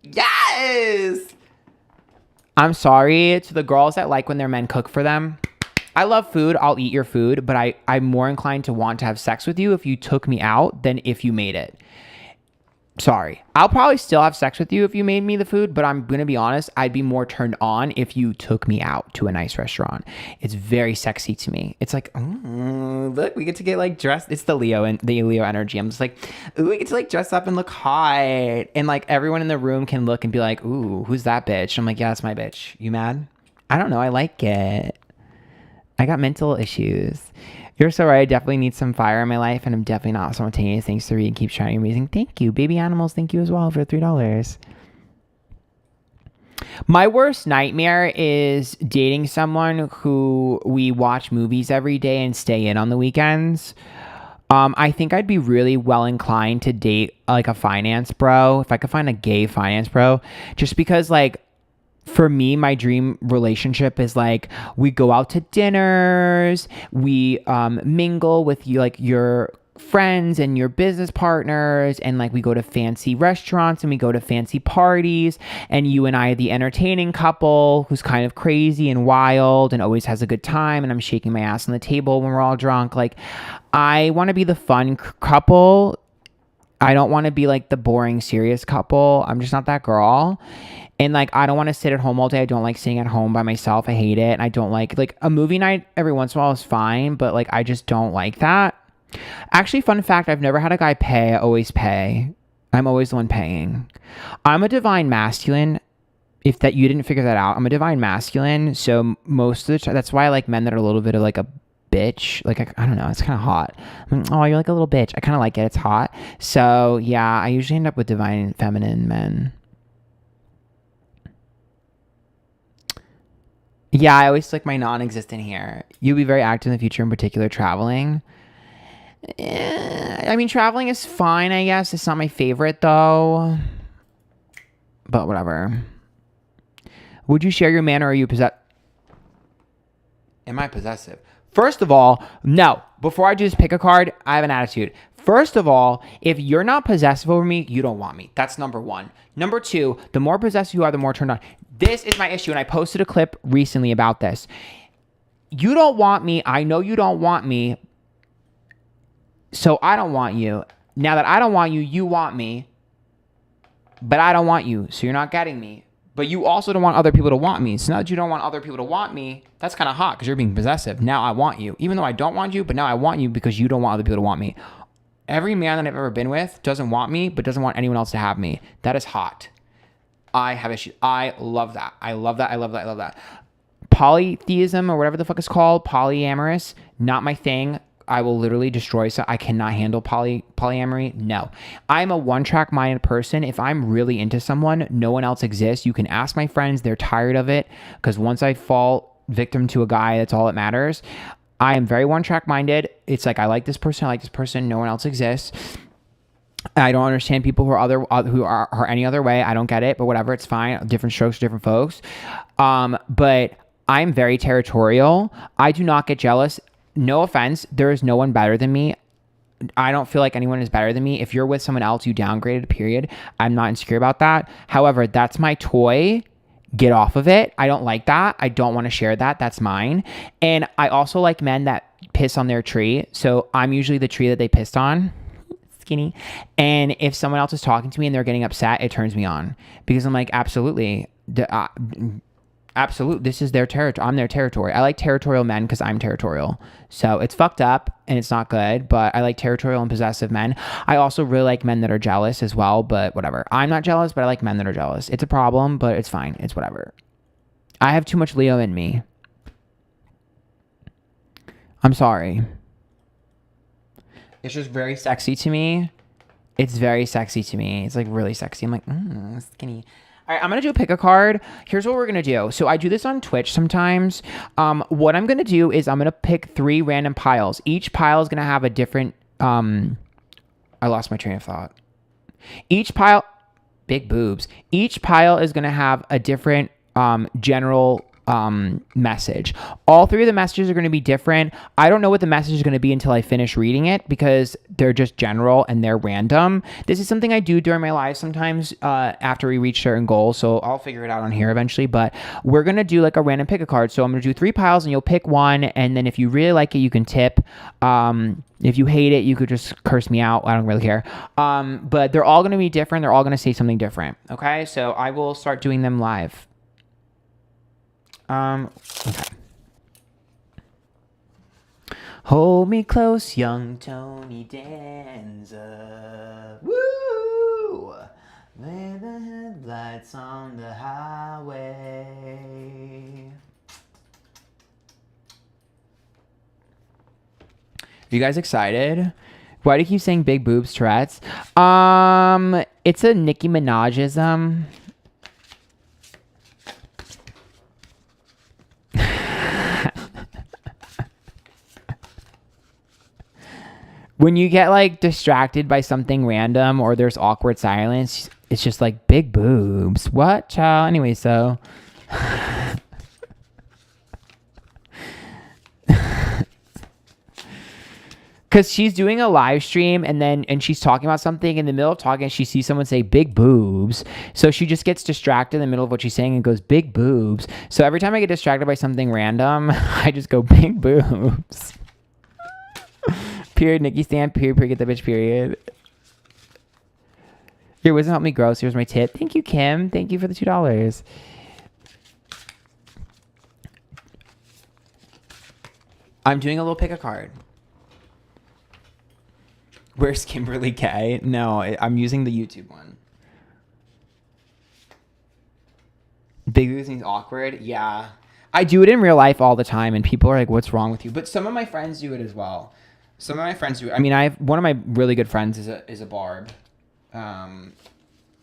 Yes! I'm sorry to the girls that like when their men cook for them. I love food. I'll eat your food, but I'm more inclined to want to have sex with you if you took me out than if you made it. Sorry. I'll probably still have sex with you if you made me the food, but I'm going to be honest, I'd be more turned on if you took me out to a nice restaurant. It's very sexy to me. It's like, look, we get to get like dressed. It's the Leo energy. I'm just like, ooh, we get to like dress up and look hot. And like everyone in the room can look and be like, ooh, who's that bitch? I'm like, yeah, that's my bitch. You mad? I don't know. I like it. I got mental issues. You're so right. I definitely need some fire in my life, and I'm definitely not spontaneous. Thanks to read and keep shining amazing. Thank you. Baby animals, thank you as well for $3. My worst nightmare is dating someone who we watch movies every day and stay in on the weekends. I think I'd be really well inclined to date like a finance bro, if I could find a gay finance bro, just because like, for me, my dream relationship is like we go out to dinners, we mingle with you, like your friends and your business partners, and like we go to fancy restaurants and we go to fancy parties, and you and I are the entertaining couple who's kind of crazy and wild and always has a good time, and I'm shaking my ass on the table when we're all drunk. Like, I want to be the fun couple. I don't want to be like the boring serious couple. I'm just not that girl. And like, I don't want to sit at home all day. I don't like sitting at home by myself. I hate it. And I don't like a movie night every once in a while is fine, but like, I just don't like that. Actually, fun fact, I've never had a guy pay. I always pay. I'm always the one paying. I'm a divine masculine. If that you didn't figure that out, I'm a divine masculine. So most of the time, that's why I like men that are a little bit of like a bitch. Like, I don't know. It's kind of hot. I'm like, oh, you're like a little bitch. I kind of like it. It's hot. So yeah, I usually end up with divine feminine men. Yeah, I always like my non-existent here. You'll be very active in the future, in particular traveling. I mean, traveling is fine, I guess. It's not my favorite, though. But whatever. Would you share your man, or are you possessive? Am I possessive? First of all, no. Before I just pick a card, I have an attitude. First of all, if you're not possessive over me, you don't want me. That's number one. Number two, the more possessive you are, the more turned on. This is my issue, and I posted a clip recently about this. You don't want me. I know you don't want me. So I don't want you. Now that I don't want you, you want me. But I don't want you, so you're not getting me. But you also don't want other people to want me. So now that you don't want other people to want me, that's kind of hot because you're being possessive. Now I want you. Even though I don't want you, but now I want you because you don't want other people to want me. Every man that I've ever been with doesn't want me, but doesn't want anyone else to have me. That is hot. I have issues. I love that. I love that. I love that. I love that. Polytheism, or whatever the fuck it's called, polyamorous, not my thing. I will literally destroy. So I cannot handle polyamory. No, I'm a one-track minded person. If I'm really into someone, no one else exists. You can ask my friends. They're tired of it because once I fall victim to a guy, that's all that matters. I am very one-track minded. It's like, I like this person. I like this person. No one else exists. I don't understand people who are any other way. I don't get it, but whatever, it's fine. Different strokes for different folks. But I'm very territorial. I do not get jealous. No offense. There is no one better than me. I don't feel like anyone is better than me. If you're with someone else, you downgraded, period. I'm not insecure about that. However, that's my toy. Get off of it. I don't like that. I don't want to share that. That's mine. And I also like men that piss on their tree. So I'm usually the tree that they pissed on. Skinny. And if someone else is talking to me and they're getting upset, it turns me on because I'm like, absolutely. Absolutely. This is their territory. I'm their territory. I like territorial men because I'm territorial. So it's fucked up and it's not good, but I like territorial and possessive men. I also really like men that are jealous as well, but whatever. I'm not jealous, but I like men that are jealous. It's a problem, but it's fine. It's whatever. I have too much Leo in me. I'm sorry. It's just very sexy to me. It's very sexy to me. It's like really sexy. I'm like, skinny. All right, I'm going to do a pick a card. Here's what we're going to do. So I do this on Twitch sometimes. What I'm going to do is I'm going to pick 3 random piles. Each pile is going to have a different, I lost my train of thought. Each pile, big boobs. Each pile is going to have a different general message. All three of the messages are going to be different. I don't know what the message is going to be until I finish reading it because they're just general and they're random. This is something I do during my lives sometimes after we reach certain goals. So I'll figure it out on here eventually. But we're going to do like a random pick a card. So I'm going to do 3 piles and you'll pick one. And then if you really like it, you can tip. If you hate it, you could just curse me out. I don't really care. But they're all going to be different. They're all going to say something different. Okay. So I will start doing them live. Okay. Hold me close, young Tony Danza. Woo! Lay the headlights on the highway. Are you guys excited? Why do you keep saying big boobs, Tourette's? It's a Nicki Minajism. When you get like distracted by something random or there's awkward silence, it's just like big boobs. What, child? Anyway, so because she's doing a live stream and she's talking about something in the middle of talking, she sees someone say big boobs. So she just gets distracted in the middle of what she's saying and goes big boobs. So every time I get distracted by something random, I just go big boobs. Period, Nikki Stan, period, get the bitch, period. Your wisdom helped me grow, so here's my tip. Thank you, Kim. Thank you for the $2. I'm doing a little pick a card. Where's Kimberly K? No, I'm using the YouTube one. Big boobs means awkward? Yeah. I do it in real life all the time, and people are like, what's wrong with you? But some of my friends do it as well. Some of my friends do. I mean, one of my really good friends is a barb,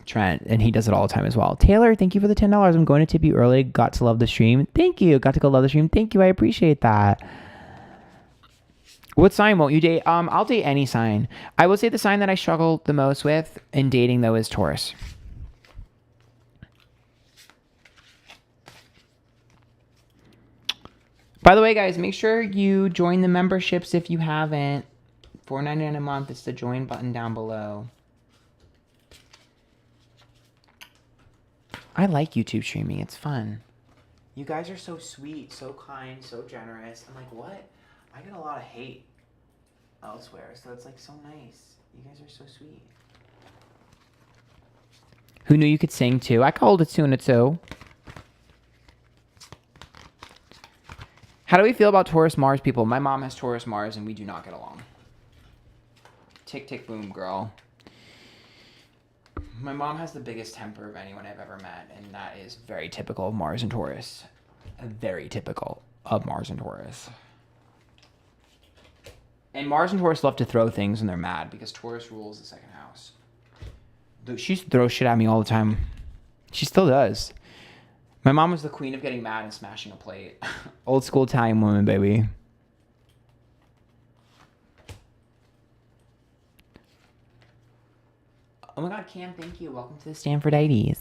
Trent, and he does it all the time as well. Taylor, thank you for the $10. I'm going to tip you early. Got to love the stream. Thank you. Got to go love the stream. Thank you. I appreciate that. What sign won't you date? I'll date any sign. I will say the sign that I struggle the most with in dating though is Taurus. By the way, guys, make sure you join the memberships if you haven't. $4.99 a month. It's the join button down below. I like YouTube streaming. It's fun. You guys are so sweet, so kind, so generous. I'm like, what? I get a lot of hate elsewhere, so it's like so nice. You guys are so sweet. Who knew you could sing too? I called a tune too. How do we feel about Taurus Mars people? My mom has Taurus Mars and we do not get along. Tick, tick, boom, girl. My mom has the biggest temper of anyone I've ever met, and that is very typical of Mars and Taurus. Very typical of Mars and Taurus. And Mars and Taurus love to throw things when they're mad because Taurus rules the second house. She used to throw shit at me all the time. She still does. My mom was the queen of getting mad and smashing a plate. Old school Italian woman, baby. Oh my God, Cam, thank you. Welcome to the Stanfordites.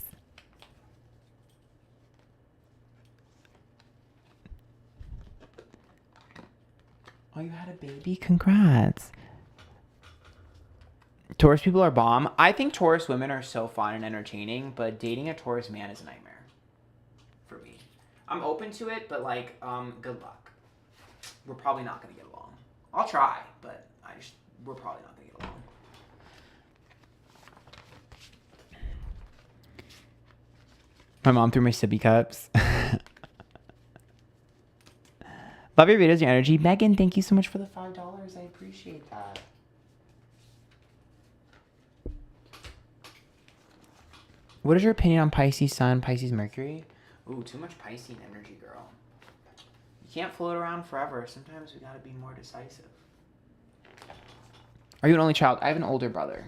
Oh, you had a baby? Congrats. Taurus people are bomb. I think Taurus women are so fun and entertaining, but dating a Taurus man is a nightmare for me. I'm open to it, but like, good luck. We're probably not going to get along. I'll try, but we're probably not going to get along. My mom threw my sippy cups. Love your videos, your energy. Megan, thank you so much for the $5. I appreciate that. What is your opinion on Pisces Sun, Pisces Mercury? Ooh, too much Pisces energy, girl. You can't float around forever. Sometimes we gotta be more decisive. Are you an only child? I have an older brother.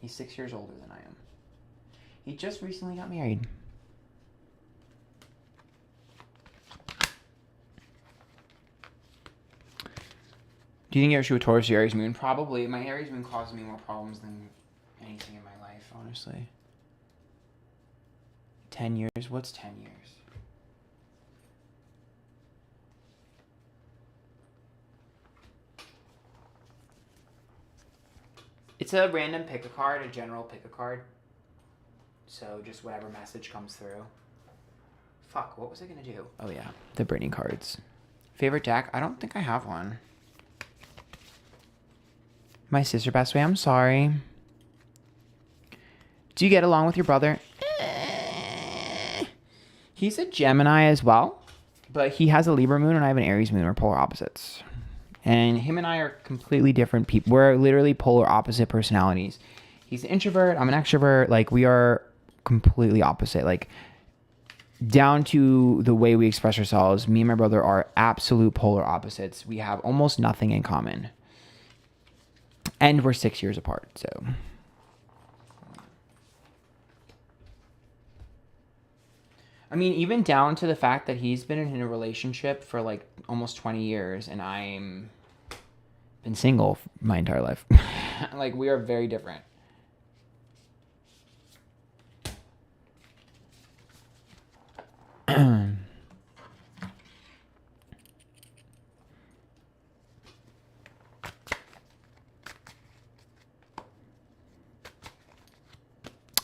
He's 6 years older than I am. He just recently got married. Do you think you're issue with Taurus or Aries moon? Probably. My Aries moon causes me more problems than anything in my life, honestly. 10 years? What's 10 years? It's a random pick a card, a general pick a card. So just whatever message comes through. Fuck, what was I gonna do? Oh yeah, the Britney cards. Favorite deck? I don't think I have one. My sister passed away. I'm sorry. Do you get along with your brother? He's a Gemini as well, but he has a Libra moon and I have an Aries moon. We're polar opposites. And him and I are completely different people. We're literally polar opposite personalities. He's an introvert. I'm an extrovert. Like, we are completely opposite. Like, down to the way we express ourselves, me and my brother are absolute polar opposites. We have almost nothing in common. And we're 6 years apart, so... I mean, even down to the fact that he's been in a relationship for like almost 20 years and I'm been single my entire life. Like, we are very different.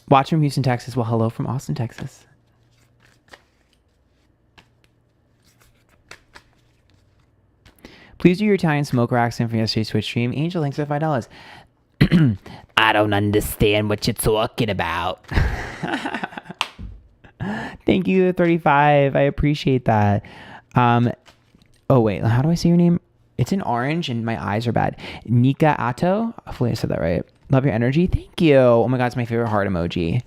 Watch from Houston, Texas. Well, hello from Austin, Texas. Please do your Italian smoker accent from yesterday's Twitch stream. Angel, thanks for $5. I don't understand what you're talking about. Thank you, 35. I appreciate that. Oh, wait. How do I say your name? It's in orange and my eyes are bad. Nika Atto. Hopefully I said that right. Love your energy. Thank you. Oh my God, it's my favorite heart emoji.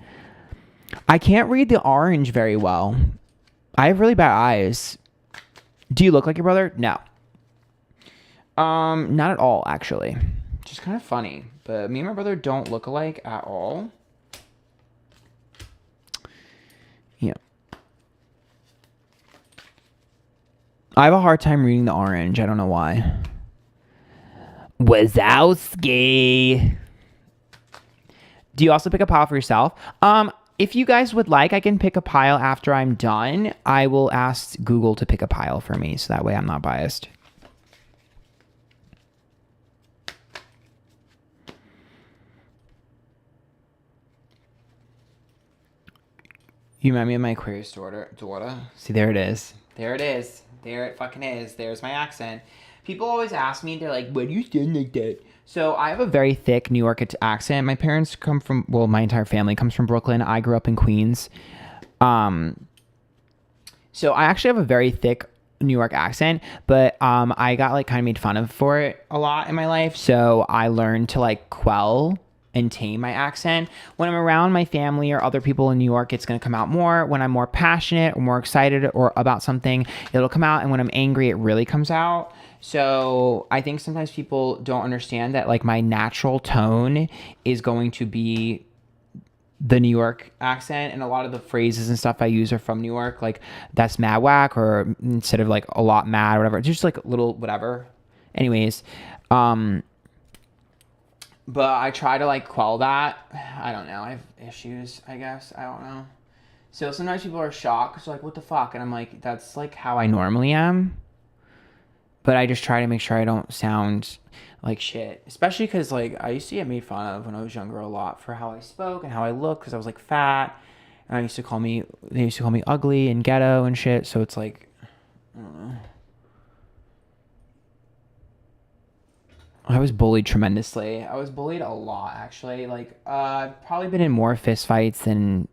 I can't read the orange very well. I have really bad eyes. Do you look like your brother? No. Not at all, actually. Just kind of funny. But me and my brother don't look alike at all. Yeah. I have a hard time reading the orange. I don't know why. Wazowski. Do you also pick a pile for yourself? If you guys would like, I can pick a pile after I'm done. I will ask Google to pick a pile for me, so that way I'm not biased. You remind me of my Aquarius daughter. See, there it is. There it is. There it fucking is. There's my accent. People always ask me, they're like, why do you sound like that? So I have a very thick New York accent. My parents come from, well, my entire family comes from Brooklyn. I grew up in Queens. So I actually have a very thick New York accent, but I got like kind of made fun of for it a lot in my life. So I learned to like quell and tame my accent. When I'm around my family or other people in New York, it's going to come out more. When I'm more passionate or more excited or about something, it'll come out. And when I'm angry, it really comes out. So I think sometimes people don't understand that like my natural tone is going to be the New York accent, and a lot of the phrases and stuff I use are from New York. Like, that's mad whack, or instead of like a lot mad or whatever, it's just like a little whatever. Anyways, but I try to like quell that. I don't know. I have issues, I guess. I don't know. So sometimes people are shocked. It's like, what the fuck? And I'm like, that's like how I normally am. But I just try to make sure I don't sound like shit. Especially because like I used to get made fun of when I was younger a lot for how I spoke and how I looked, because I was like fat. And they used to call me ugly and ghetto and shit. So it's like, I don't know. I was bullied tremendously. I was bullied a lot, actually. Like, I've probably been in more fist fights than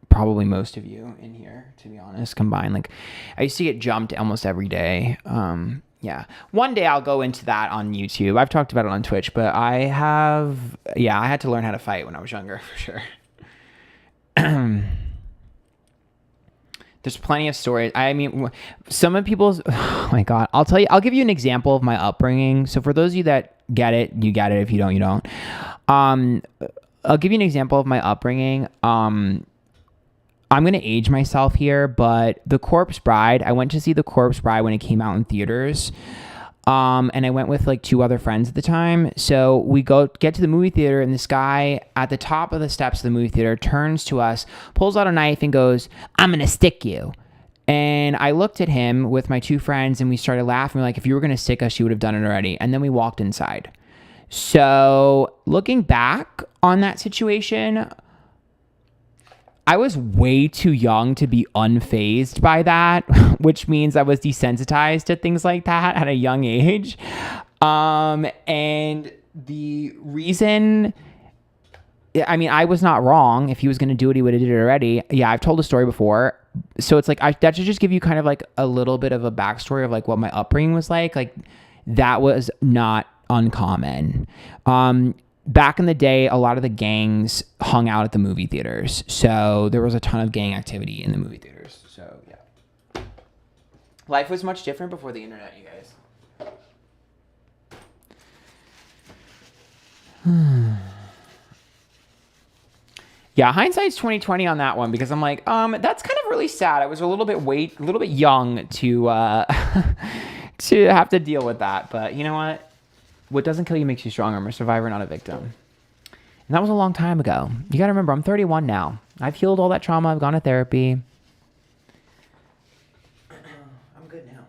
probably most of you in here, to be honest, combined. Like, I used to get jumped almost every day. Yeah. One day I'll go into that on YouTube. I've talked about it on Twitch, but I had to learn how to fight when I was younger, for sure. There's plenty of stories. I mean, some of people's, oh my God, I'll give you an example of my upbringing. So for those of you that get it, you get it. If you don't, you don't. I'll give you an example of my upbringing. I'm going to age myself here, but The Corpse Bride, I went to see The Corpse Bride when it came out in theaters. And I went with like two other friends at the time. So we get to the movie theater, and this guy at the top of the steps of the movie theater turns to us, pulls out a knife and goes, "I'm going to stick you." And I looked at him with my two friends and we started laughing. We're like, if you were going to stick us, you would have done it already. And then we walked inside. So looking back on that situation, I was way too young to be unfazed by that, which means I was desensitized to things like that at a young age. And the reason, I mean, I was not wrong. If he was going to do it, he would have did it already. Yeah, I've told the story before. So it's like, that should just give you kind of like a little bit of a backstory of like what my upbringing was like. Like that was not uncommon. Back in the day, a lot of the gangs hung out at the movie theaters. So there was a ton of gang activity in the movie theaters. So yeah. Life was much different before the internet, you guys. Yeah, hindsight's 2020 on that one because I'm like, that's kind of really sad. I was a little bit young to to have to deal with that. But you know what? What doesn't kill you makes you stronger. I'm a survivor, not a victim. And that was a long time ago. You got to remember, I'm 31 now. I've healed all that trauma. I've gone to therapy. I'm good now.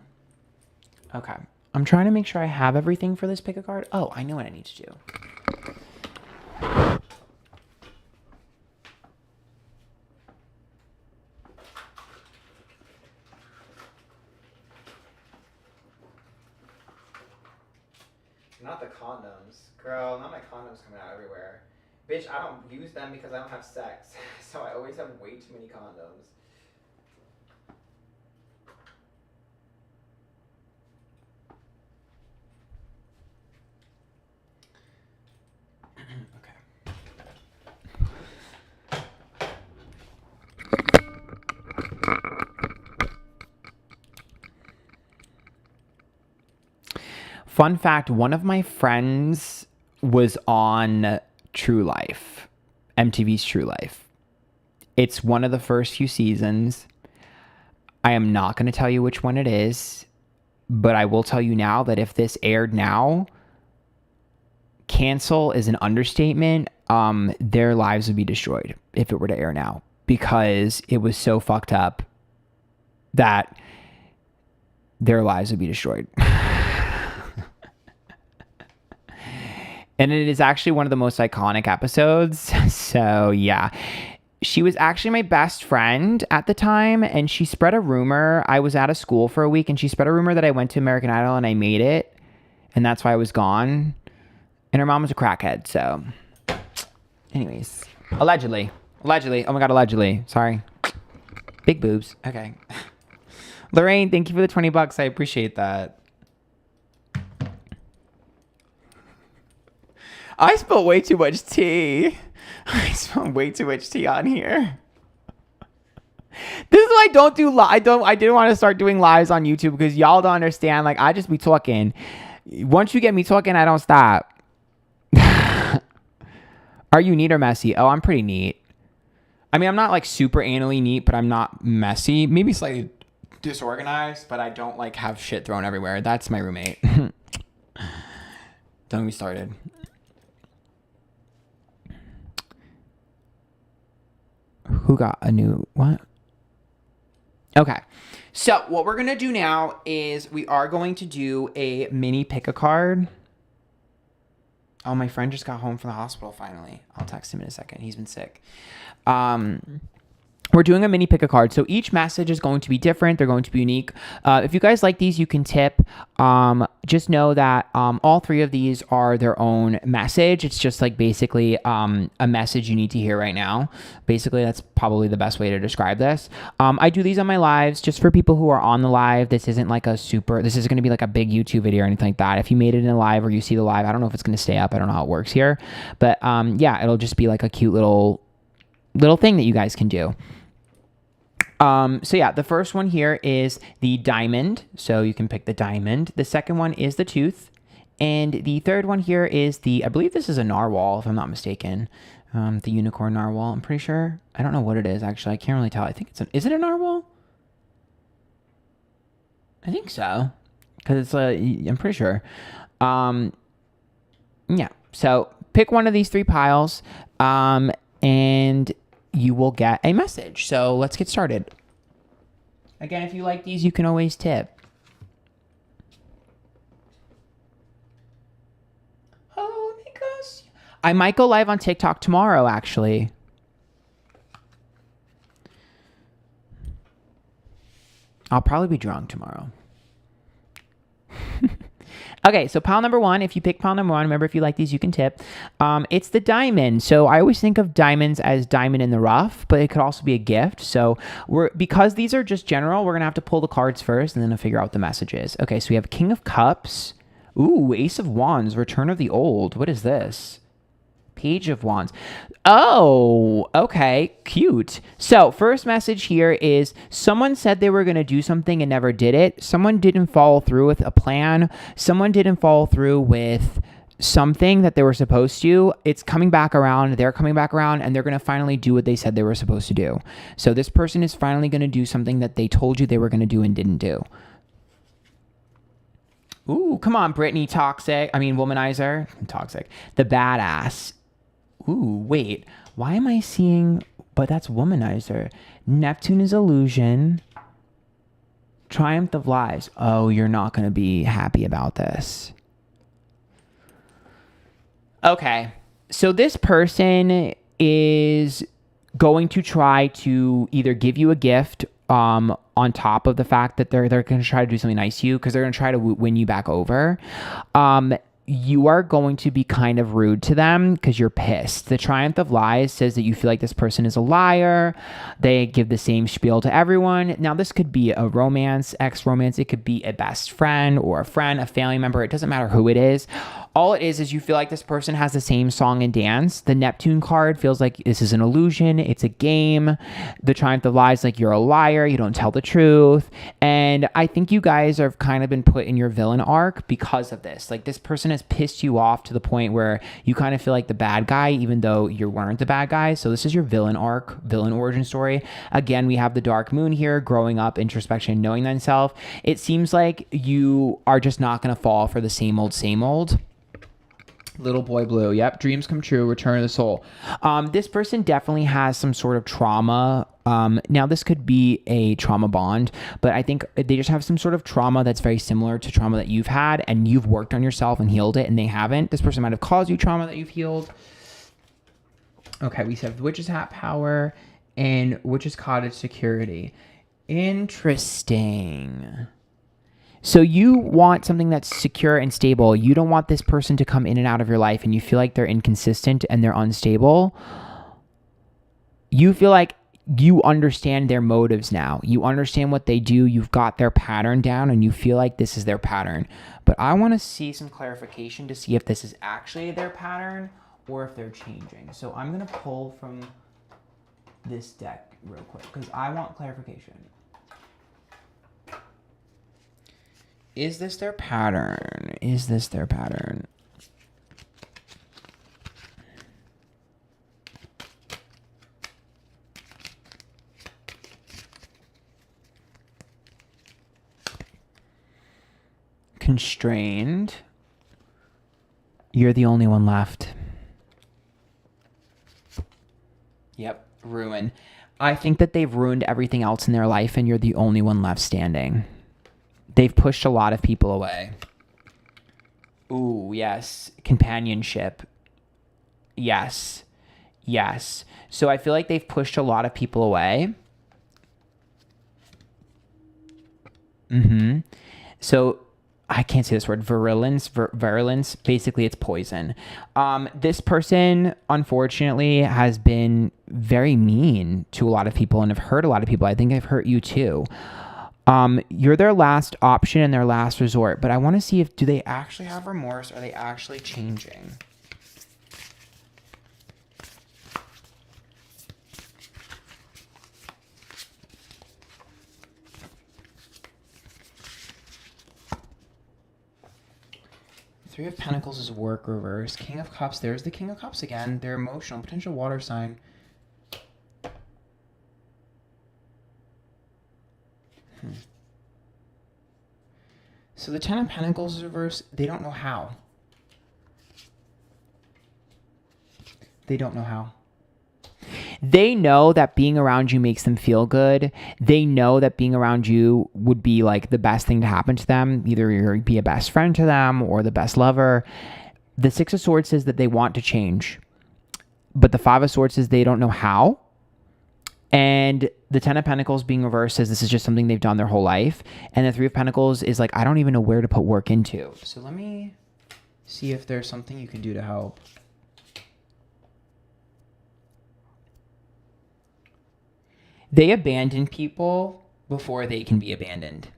Okay. I'm trying to make sure I have everything for this pick a card. Oh, I know what I need to do. Not the condoms. Girl, not my condoms coming out everywhere. Bitch, I don't use them because I don't have sex. So I always have way too many condoms. Fun fact, one of my friends was on True Life, MTV's True Life. It's one of the first few seasons. I am not going to tell you which one it is, but I will tell you now that if this aired now, cancel is an understatement. Their lives would be destroyed if it were to air now because it was so fucked up that their lives would be destroyed. And it is actually one of the most iconic episodes. So yeah, she was actually my best friend at the time. And she spread a rumor. I was out of school for a week and she spread a rumor that I went to American Idol and I made it. And that's why I was gone. And her mom was a crackhead. So anyways, allegedly. Oh my God, allegedly. Sorry. Big boobs. Okay. Lorraine, thank you for the $20. I appreciate that. I spilled way too much tea. I spilled way too much tea on here. This is why I don't do I didn't want to start doing lives on YouTube because y'all don't understand. Like I just be talking. Once you get me talking, I don't stop. Are you neat or messy? Oh, I'm pretty neat. I mean, I'm not like super anally neat, but I'm not messy. Maybe slightly disorganized, but I don't like have shit thrown everywhere. That's my roommate. Don't get me started. Who got a new what? Okay. So what we're going to do now is we are going to do a mini pick a card. Oh, my friend just got home from the hospital finally. I'll text him in a second. He's been sick. We're doing a mini pick a card. So each message is going to be different. They're going to be unique. If you guys like these, you can tip. Just know that all three of these are their own message. It's just like basically a message you need to hear right now. Basically, that's probably the best way to describe this. I do these on my lives just for people who are on the live. This isn't going to be like a big YouTube video or anything like that. If you made it in a live or you see the live, I don't know if it's going to stay up. I don't know how it works here. But yeah, it'll just be like a cute little thing that you guys can do. So yeah, the first one here is the diamond. So you can pick the diamond. The second one is the tooth. And the third one here is I believe this is a narwhal, if I'm not mistaken. The unicorn narwhal, I'm pretty sure. I don't know what it is, actually. I can't really tell. I think is it a narwhal? I think so. Because I'm pretty sure. Yeah. So pick one of these three piles. And you will get a message. So let's get started. Again, if you like these, you can always tip. Oh I might go live on TikTok tomorrow, actually. I'll probably be drunk tomorrow. Okay, so pile number one, if you pick pile number one, remember if you like these, you can tip. It's the diamond. So I always think of diamonds as diamond in the rough, but it could also be a gift. So because these are just general, we're going to have to pull the cards first and then figure out what the message is. Okay, so we have King of Cups. Ooh, Ace of Wands, Return of the Old. What is this? Page of Wands. Oh, okay, cute. So first message here is someone said they were going to do something and never did it. Someone didn't follow through with a plan. Someone didn't follow through with something that they were supposed to. It's coming back around. They're coming back around and they're going to finally do what they said they were supposed to do. So this person is finally going to do something that they told you they were going to do and didn't do. Ooh, come on, Britney, womanizer. Toxic. The badass. Ooh, wait, why am I seeing, but that's womanizer. Neptune is illusion. Triumph of lies. Oh, you're not going to be happy about this. Okay, so this person is going to try to either give you a gift on top of the fact that they're going to try to do something nice to you because they're going to try to win you back over. You are going to be kind of rude to them because you're pissed. The Triumph of Lies says that you feel like this person is a liar. They give the same spiel to everyone. Now, this could be a romance, ex-romance. It could be a best friend or a friend, a family member. It doesn't matter who it is. All it is you feel like this person has the same song and dance. The Neptune card feels like this is an illusion. It's a game. The Triumph of Lies, like you're a liar. You don't tell the truth. And I think you guys have kind of been put in your villain arc because of this. Like this person has pissed you off to the point where you kind of feel like the bad guy, even though you weren't the bad guy. So this is your villain arc, villain origin story. Again, we have the dark moon here, growing up, introspection, knowing thyself. It seems like you are just not going to fall for the same old. Little boy blue. Yep. Dreams come true. Return of the soul. This person definitely has some sort of trauma. Now this could be a trauma bond, but I think they just have some sort of trauma that's very similar to trauma that you've had and you've worked on yourself and healed it and they haven't. This person might have caused you trauma that you've healed. Okay. We have Witch's Hat power and Witch's Cottage security. Interesting. So you want something that's secure and stable. You don't want this person to come in and out of your life and you feel like they're inconsistent and they're unstable. You feel like you understand their motives now. You understand what they do. You've got their pattern down and you feel like this is their pattern. But I want to see some clarification to see if this is actually their pattern or if they're changing. So I'm going to pull from this deck real quick because I want clarification. Is this their pattern? Is this their pattern? Constrained. You're the only one left. Yep, ruin. I think that they've ruined everything else in their life and you're the only one left standing. They've pushed a lot of people away. Ooh, yes. Companionship. Yes. Yes. So I feel like they've pushed a lot of people away. So I can't say this word. Virulence. Basically, it's poison. This person, unfortunately, has been very mean to a lot of people and have hurt a lot of people. I think I've hurt you too. You're their last option and their last resort, but I want to see do they actually have remorse? Are they actually changing? Three of Pentacles is work reverse. King of Cups. There's the King of Cups again. They're emotional. Potential water sign. So the Ten of Pentacles is reverse. They don't know how. They don't know how. They know that being around you makes them feel good. They know that being around you would be like the best thing to happen to them. Either you'd be a best friend to them or the best lover. The Six of Swords says that they want to change, but the Five of Swords says they don't know how. And the Ten of Pentacles being reversed says this is just something they've done their whole life. And the Three of Pentacles is like, I don't even know where to put work into. So let me see if there's something you can do to help. They abandon people before they can be abandoned.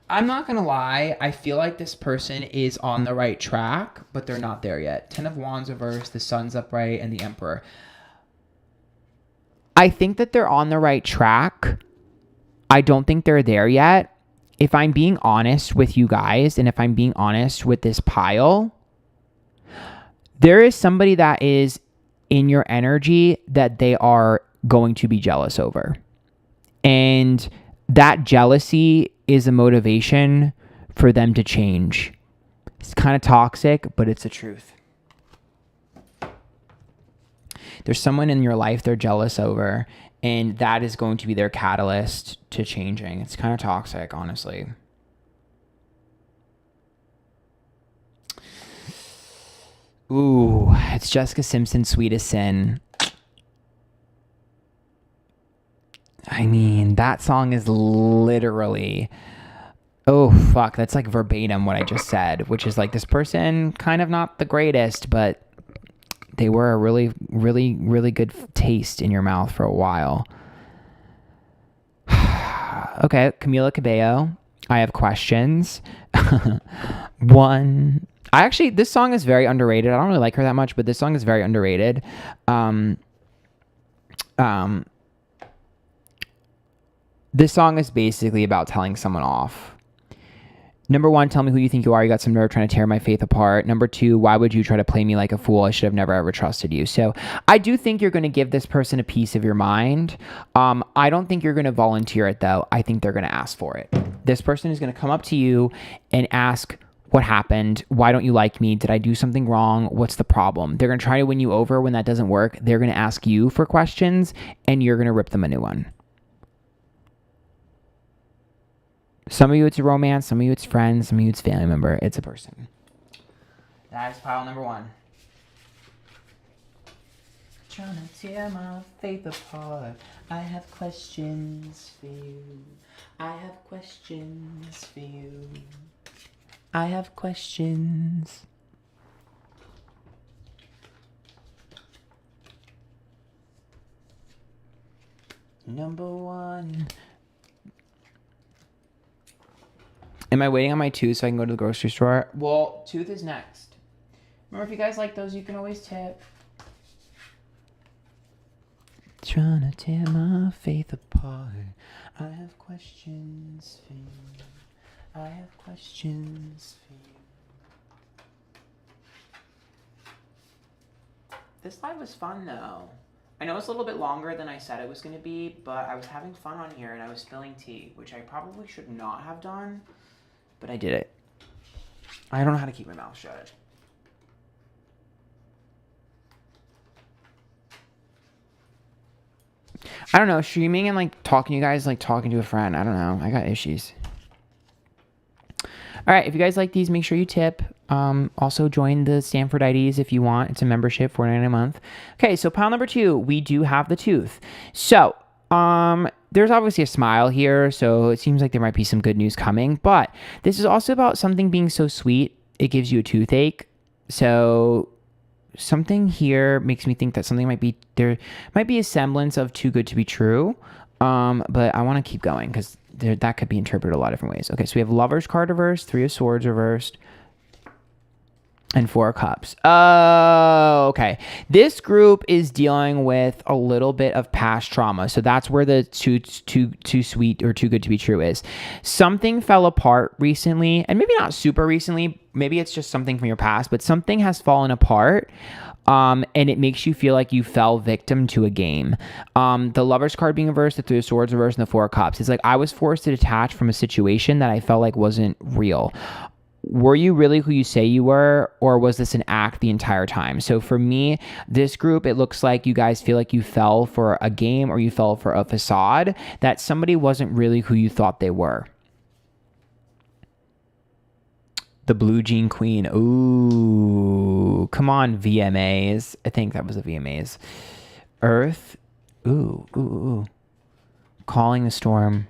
I'm not going to lie. I feel like this person is on the right track, but they're not there yet. 10 of Wands reversed, the Sun's upright, and the Emperor. I think that they're on the right track. I don't think they're there yet. If I'm being honest with you guys, and if I'm being honest with this pile, there is somebody that is in your energy that they are going to be jealous over. And that jealousy is a motivation for them to change. It's kind of toxic, but it's the truth. There's someone in your life they're jealous over, and that is going to be their catalyst to changing. It's kind of toxic, honestly. Ooh, it's Jessica Simpson's Sweetest Sin. I mean, that song is literally, oh, fuck, that's like verbatim what I just said, which is like this person kind of not the greatest, but they were a really, really, really good taste in your mouth for a while. Okay, Camila Cabello, I have questions. One, this song is very underrated. I don't really like her that much, but this song is very underrated. This song is basically about telling someone off. Number one, tell me who you think you are. You got some nerve trying to tear my faith apart. Number two, why would you try to play me like a fool? I should have never ever trusted you. So I do think you're going to give this person a piece of your mind. I don't think you're going to volunteer it though. I think they're going to ask for it. This person is going to come up to you and ask, what happened? Why don't you like me? Did I do something wrong? What's the problem? They're going to try to win you over. When that doesn't work, they're going to ask you for questions and you're going to rip them a new one. Some of you it's a romance, some of you it's friends, some of you it's family member. It's a person. That is pile number one. Trying to tear my faith apart. I have questions for you. I have questions for you. I have questions. Number one. Am I waiting on my tooth so I can go to the grocery store? Well, tooth is next. Remember, if you guys like those, you can always tip. Trying to tear my faith apart. I have questions for you. I have questions for you. This live was fun, though. I know it's a little bit longer than I said it was going to be, but I was having fun on here, and I was spilling tea, which I probably should not have done. But I did it. I don't know how to keep my mouth shut. I don't know. Streaming and like talking to you guys like talking to a friend. I don't know. I got issues. All right. If you guys like these, make sure you tip. Also join the Antphrodite if you want. It's a membership, $4.99 a month. Okay. So pile number two, we do have the tooth. So, there's obviously a smile here, so it seems like there might be some good news coming, but this is also about something being so sweet, it gives you a toothache. So something here makes me think that something there might be a semblance of too good to be true. But I want to keep going because that could be interpreted a lot of different ways. Okay, so we have Lover's card reversed, Three of Swords reversed, and Four of Cups. Oh, okay. This group is dealing with a little bit of past trauma. So that's where the too sweet or too good to be true is. Something fell apart recently, and maybe not super recently. Maybe it's just something from your past, but something has fallen apart. And it makes you feel like you fell victim to a game. The Lover's card being reversed, the Three of Swords reversed, and the Four of Cups. It's like I was forced to detach from a situation that I felt like wasn't real. Were you really who you say you were, or was this an act the entire time? So for me, this group, it looks like you guys feel like you fell for a game or you fell for a facade, that somebody wasn't really who you thought they were. The Blue Jean Queen. Ooh, come on, VMAs. I think that was the VMAs. Earth. Ooh. Calling the storm.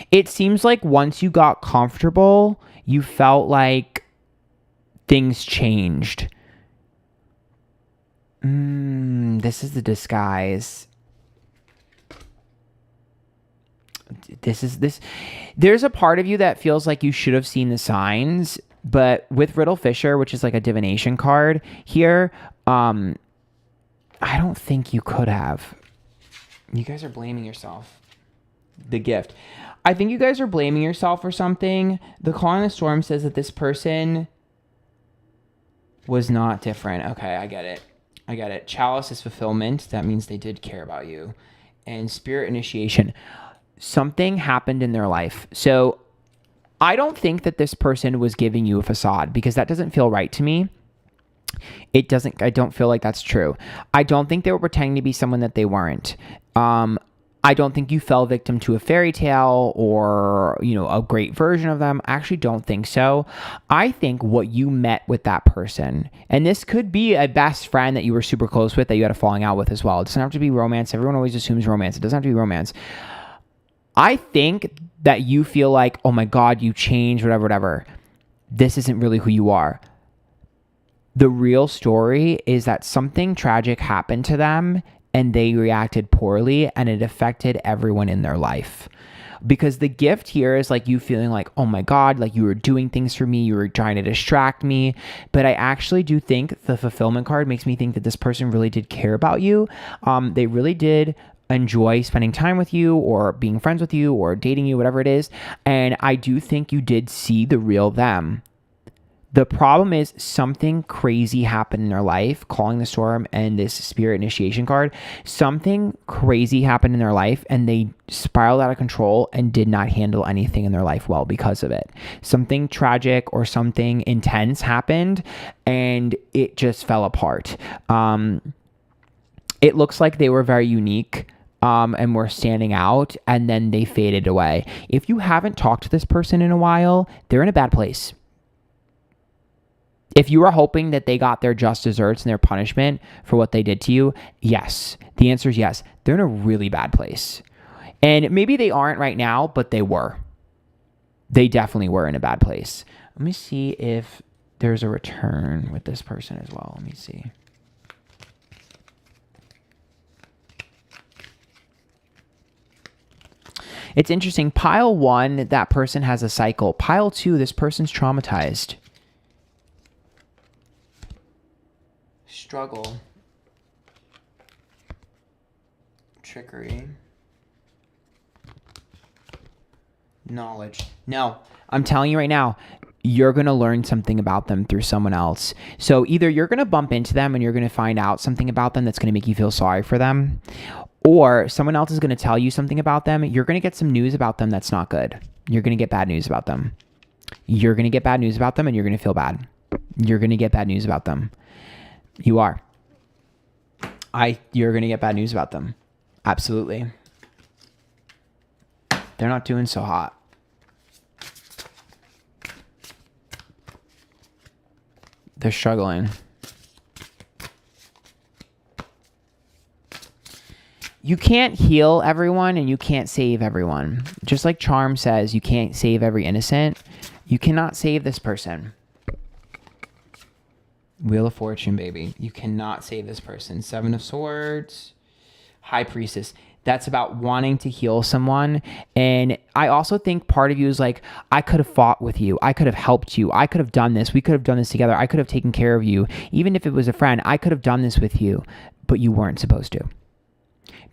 It seems like once you got comfortable, you felt like things changed. This is the disguise. There's a part of you that feels like you should have seen the signs, but with Riddle Fisher, which is like a divination card here, I don't think you could have. You guys are blaming yourself. The gift. I think you guys are blaming yourself for something. The Calling the Storm says that this person was not different. Okay, I get it. Chalice is fulfillment. That means they did care about you. And Spirit initiation. Something happened in their life. So I don't think that this person was giving you a facade, because that doesn't feel right to me. I don't feel like that's true. I don't think they were pretending to be someone that they weren't. I don't think you fell victim to a fairy tale or, a great version of them. I actually don't think so. I think what you met with that person, and this could be a best friend that you were super close with that you had a falling out with as well. It doesn't have to be romance. Everyone always assumes romance. It doesn't have to be romance. I think that you feel like, oh my God, you changed, whatever. This isn't really who you are. The real story is that something tragic happened to them and they reacted poorly, and it affected everyone in their life. Because the gift here is like you feeling like, oh my God, like you were doing things for me, you were trying to distract me. But I actually do think the fulfillment card makes me think that this person really did care about you. They really did enjoy spending time with you or being friends with you or dating you, whatever it is. And I do think you did see the real them. The problem is something crazy happened in their life, Calling the Storm and this Spirit initiation card. Something crazy happened in their life and they spiraled out of control and did not handle anything in their life well because of it. Something tragic or something intense happened and it just fell apart. It looks like they were very unique and were standing out, and then they faded away. If you haven't talked to this person in a while, they're in a bad place. If you were hoping that they got their just desserts and their punishment for what they did to you, yes. The answer is yes. They're in a really bad place. And maybe they aren't right now, but they were. They definitely were in a bad place. Let me see if there's a return with this person as well. Let me see. It's interesting. Pile 1, that person has a cycle. Pile 2, this person's traumatized. Struggle. Trickery. Knowledge. No, I'm telling you right now, you're going to learn something about them through someone else. So either you're going to bump into them and you're going to find out something about them that's going to make you feel sorry for them, or someone else is going to tell you something about them. You're going to get some news about them that's not good. You're going to get bad news about them. You're going to get bad news about them and you're going to feel bad. You're going to get bad news about them. You are. You're going to get bad news about them. Absolutely. They're not doing so hot. They're struggling. You can't heal everyone and you can't save everyone. Just like Charm says, you can't save every innocent. You cannot save this person. Wheel of Fortune, baby. You cannot save this person. 7 of Swords. High Priestess. That's about wanting to heal someone. And I also think part of you is like, I could have fought with you. I could have helped you. I could have done this. We could have done this together. I could have taken care of you. Even if it was a friend, I could have done this with you. But you weren't supposed to.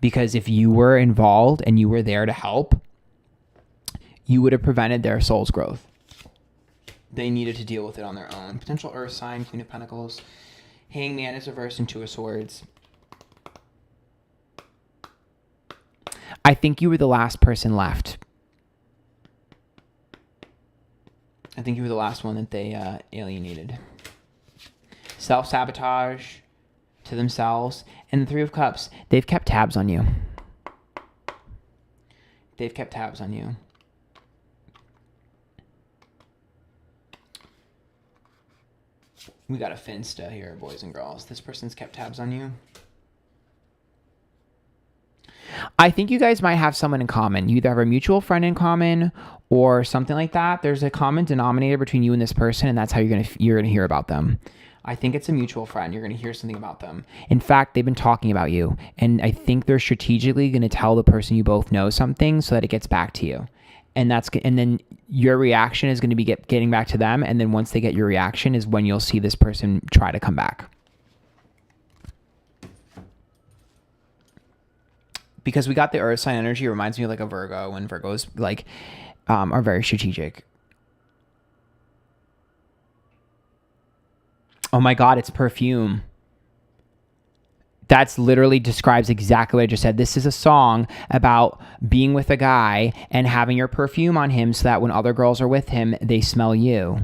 Because if you were involved and you were there to help, you would have prevented their soul's growth. They needed to deal with it on their own. Potential Earth sign, Queen of Pentacles. Hangman is reversed and 2 of Swords. I think you were the last person left. I think you were the last one that they alienated. Self-sabotage to themselves. And the 3 of Cups, they've kept tabs on you. They've kept tabs on you. We got a finsta here, boys and girls. This person's kept tabs on you. I think you guys might have someone in common. You either have a mutual friend in common or something like that. There's a common denominator between you and this person, and that's how you're gonna hear about them. I think it's a mutual friend. You're gonna hear something about them. In fact, they've been talking about you, and I think they're strategically gonna tell the person you both know something so that it gets back to you. And then your reaction is going to be getting back to them. And then once they get your reaction is when you'll see this person try to come back. Because we got the earth sign energy, it reminds me of like a Virgo, when Virgos like are very strategic. Oh my God, it's perfume. That's literally describes exactly what I just said. This is a song about being with a guy and having your perfume on him so that when other girls are with him, they smell you.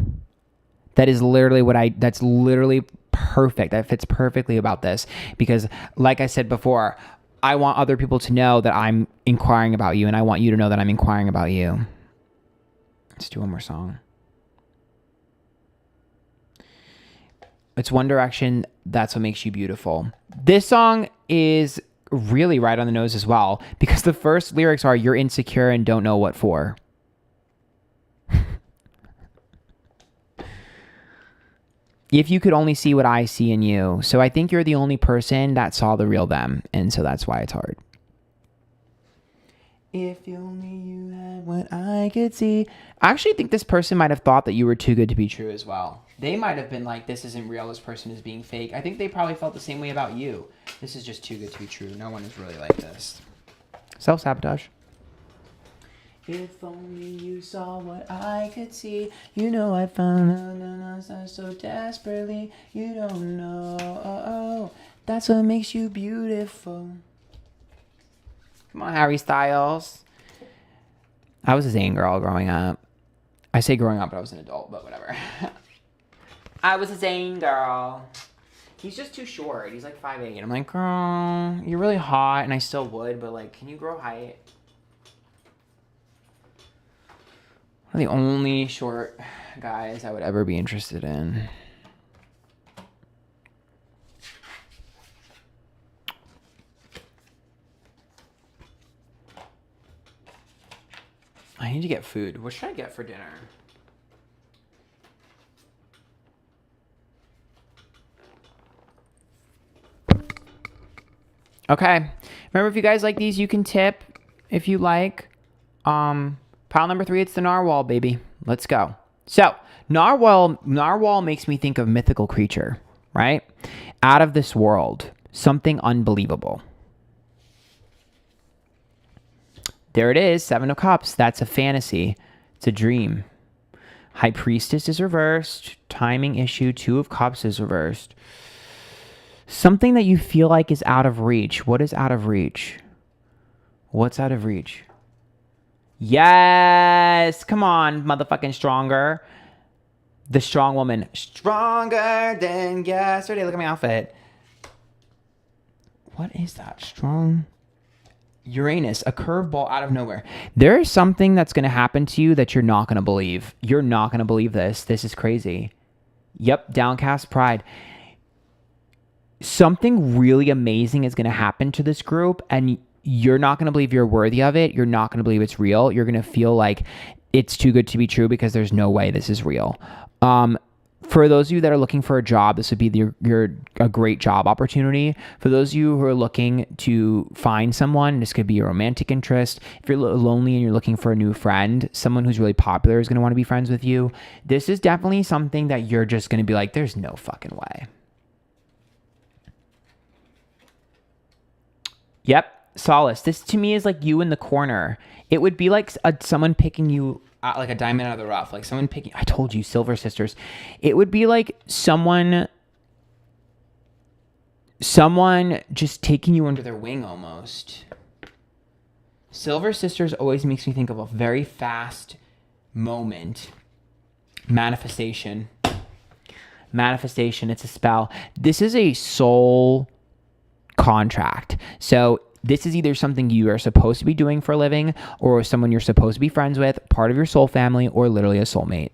That is literally that's literally perfect. That fits perfectly about this because like I said before, I want other people to know that I'm inquiring about you and I want you to know that I'm inquiring about you. Let's do one more song. It's One Direction, That's What Makes You Beautiful. This song is really right on the nose as well because the first lyrics are, you're insecure and don't know what for. If you could only see what I see in you. So I think you're the only person that saw the real them. And so that's why it's hard. If only you had what I could see. I actually think this person might have thought that you were too good to be true as well. They might have been like, this isn't real, this person is being fake. I think they probably felt the same way about you. This is just too good to be true. No one is really like this. Self-sabotage. If only you saw what I could see. You know I found out so desperately. You don't know. That's what makes you beautiful. Come on, Harry Styles. I was a Zayn girl growing up. I say growing up, but I was an adult, but whatever. I was a Zayn girl. He's just too short. He's like 5'8". I'm like, girl, you're really hot, and I still would, but like, can you grow height? One of the only short guys I would ever be interested in. I need to get food. What should I get for dinner? Okay. Remember, if you guys like these, you can tip if you like. Pile number 3, it's the narwhal, baby. Let's go. So, narwhal makes me think of mythical creature, right? Out of this world. Something unbelievable. There it is, 7 of Cups. That's a fantasy. It's a dream. High Priestess is reversed. Timing issue, 2 of Cups is reversed. Something that you feel like is out of reach. What is out of reach? What's out of reach? Yes! Come on, motherfucking stronger. The strong woman. Stronger than yesterday. Look at my outfit. What is that? Strong... Uranus, a curveball out of nowhere. There is something that's going to happen to you that you're not going to believe. You're not going to believe this. This is crazy. Yep, downcast pride. Something really amazing is going to happen to this group, and you're not going to believe you're worthy of it. You're not going to believe it's real. You're going to feel like it's too good to be true because there's no way this is real. For those of you that are looking for a job, this would be a great job opportunity. For those of you who are looking to find someone, this could be a romantic interest. If you're lonely and you're looking for a new friend, someone who's really popular is going to want to be friends with you. This is definitely something that you're just going to be like, there's no fucking way. Yep. Solace. This to me is like you in the corner. It would be like someone picking you like a diamond out of the rough, like someone picking, I told you, Silver Sisters. It would be like someone just taking you under their wing almost. Silver Sisters always makes me think of a very fast moment. Manifestation. It's a spell. This is a soul contract. So this is either something you are supposed to be doing for a living or someone you're supposed to be friends with, part of your soul family, or literally a soulmate.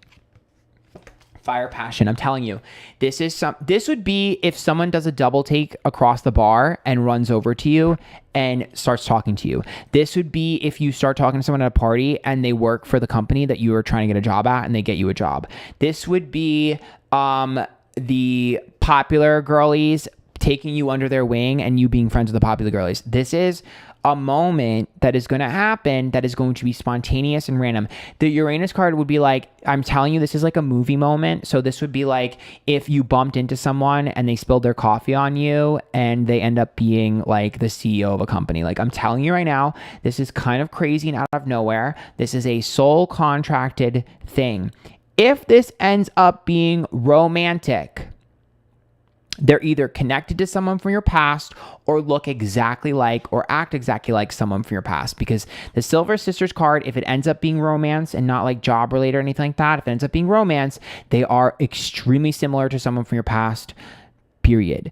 fire, passion. I'm telling you, this would be if someone does a double take across the bar and runs over to you and starts talking to you. This would be if you start talking to someone at a party and they work for the company that you are trying to get a job at and they get you a job. This would be the popular girlies taking you under their wing and you being friends with the popular girlies. This is a moment that is going to happen that is going to be spontaneous and random. The Uranus card would be like, I'm telling you, this is like a movie moment. So this would be like if you bumped into someone and they spilled their coffee on you and they end up being like the CEO of a company. Like, I'm telling you right now, this is kind of crazy and out of nowhere. This is a soul contracted thing. If this ends up being romantic, they're either connected to someone from your past or look exactly like or act exactly like someone from your past. Because the Silver Sisters card, if it ends up being romance and not like job related or anything like that, if it ends up being romance, they are extremely similar to someone from your past, period.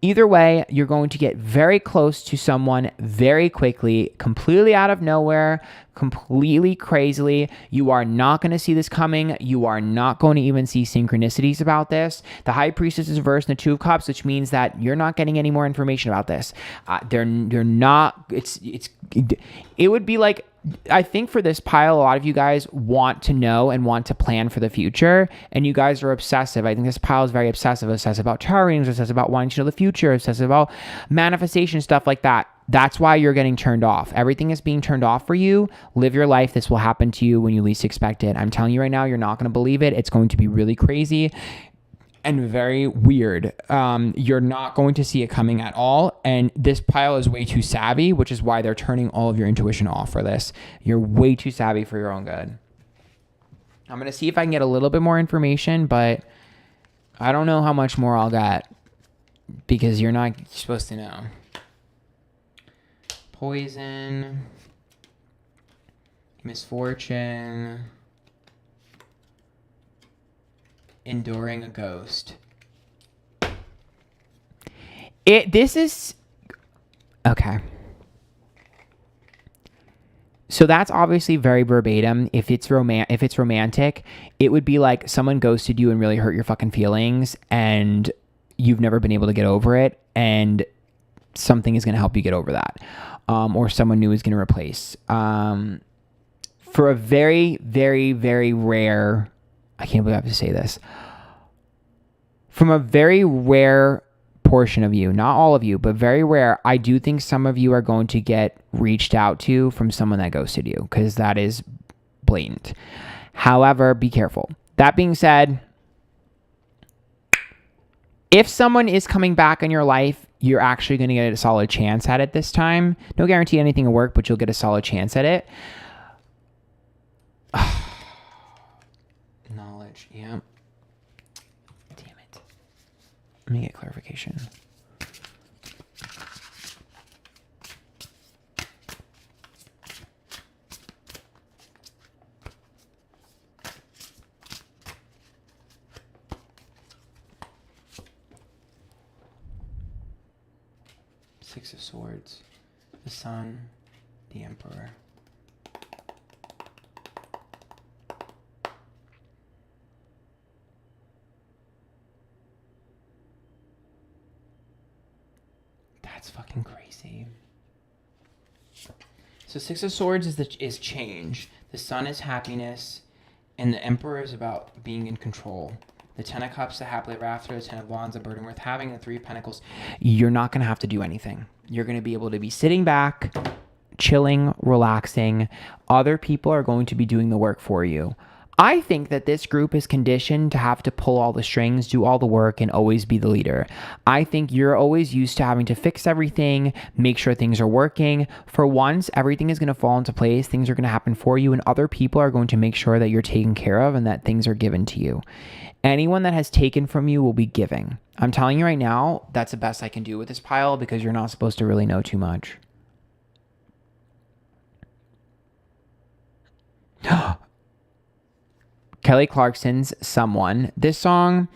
Either way, you're going to get very close to someone very quickly, completely out of nowhere, completely crazily. You are not going to see this coming. You are not going to even see synchronicities about this. The High Priestess is reversed in the Two of Cups, which means that you're not getting any more information about this. You're not. It would be like, I think for this pile, a lot of you guys want to know and want to plan for the future, and you guys are obsessive. I think this pile is very obsessive. Obsessive about tarot readings, obsessive about wanting to know the future, obsessive about manifestation, stuff like that. That's why you're getting turned off. Everything is being turned off for you. Live your life. This will happen to you when you least expect it. I'm telling you right now, you're not going to believe it. It's going to be really crazy and very weird. You're not going to see it coming at all. And this pile is way too savvy, which is why they're turning all of your intuition off for this. You're way too savvy for your own good. I'm going to see if I can get a little bit more information, but I don't know how much more I'll get because you're not supposed to know. Poison, misfortune, enduring a ghost. This is okay. So that's obviously very verbatim. If it's romantic, it would be like someone ghosted you and really hurt your fucking feelings and you've never been able to get over it, and something is going to help you get over that. Or someone new is going to replace. For a very, very, very rare, I can't believe I have to say this, from a very rare portion of you, not all of you, but very rare, I do think some of you are going to get reached out to from someone that ghosted you, because that is blatant. However, be careful. That being said, if someone is coming back in your life, you're actually going to get a solid chance at it this time. No guarantee anything will work, but you'll get a solid chance at it. Knowledge, yeah. Damn it. Let me get clarification. Six of Swords, the Sun, the Emperor. That's fucking crazy. So Six of Swords is change. The Sun is happiness, and the Emperor is about being in control. The Ten of Cups, the happily ever after, the Ten of Wands, the burden worth having, the Three of Pentacles. You're not going to have to do anything. You're going to be able to be sitting back, chilling, relaxing. Other people are going to be doing the work for you. I think that this group is conditioned to have to pull all the strings, do all the work, and always be the leader. I think you're always used to having to fix everything, make sure things are working. For once, everything is going to fall into place. Things are going to happen for you, and other people are going to make sure that you're taken care of and that things are given to you. Anyone that has taken from you will be giving. I'm telling you right now, that's the best I can do with this pile because you're not supposed to really know too much. Kelly Clarkson's Someone. This song,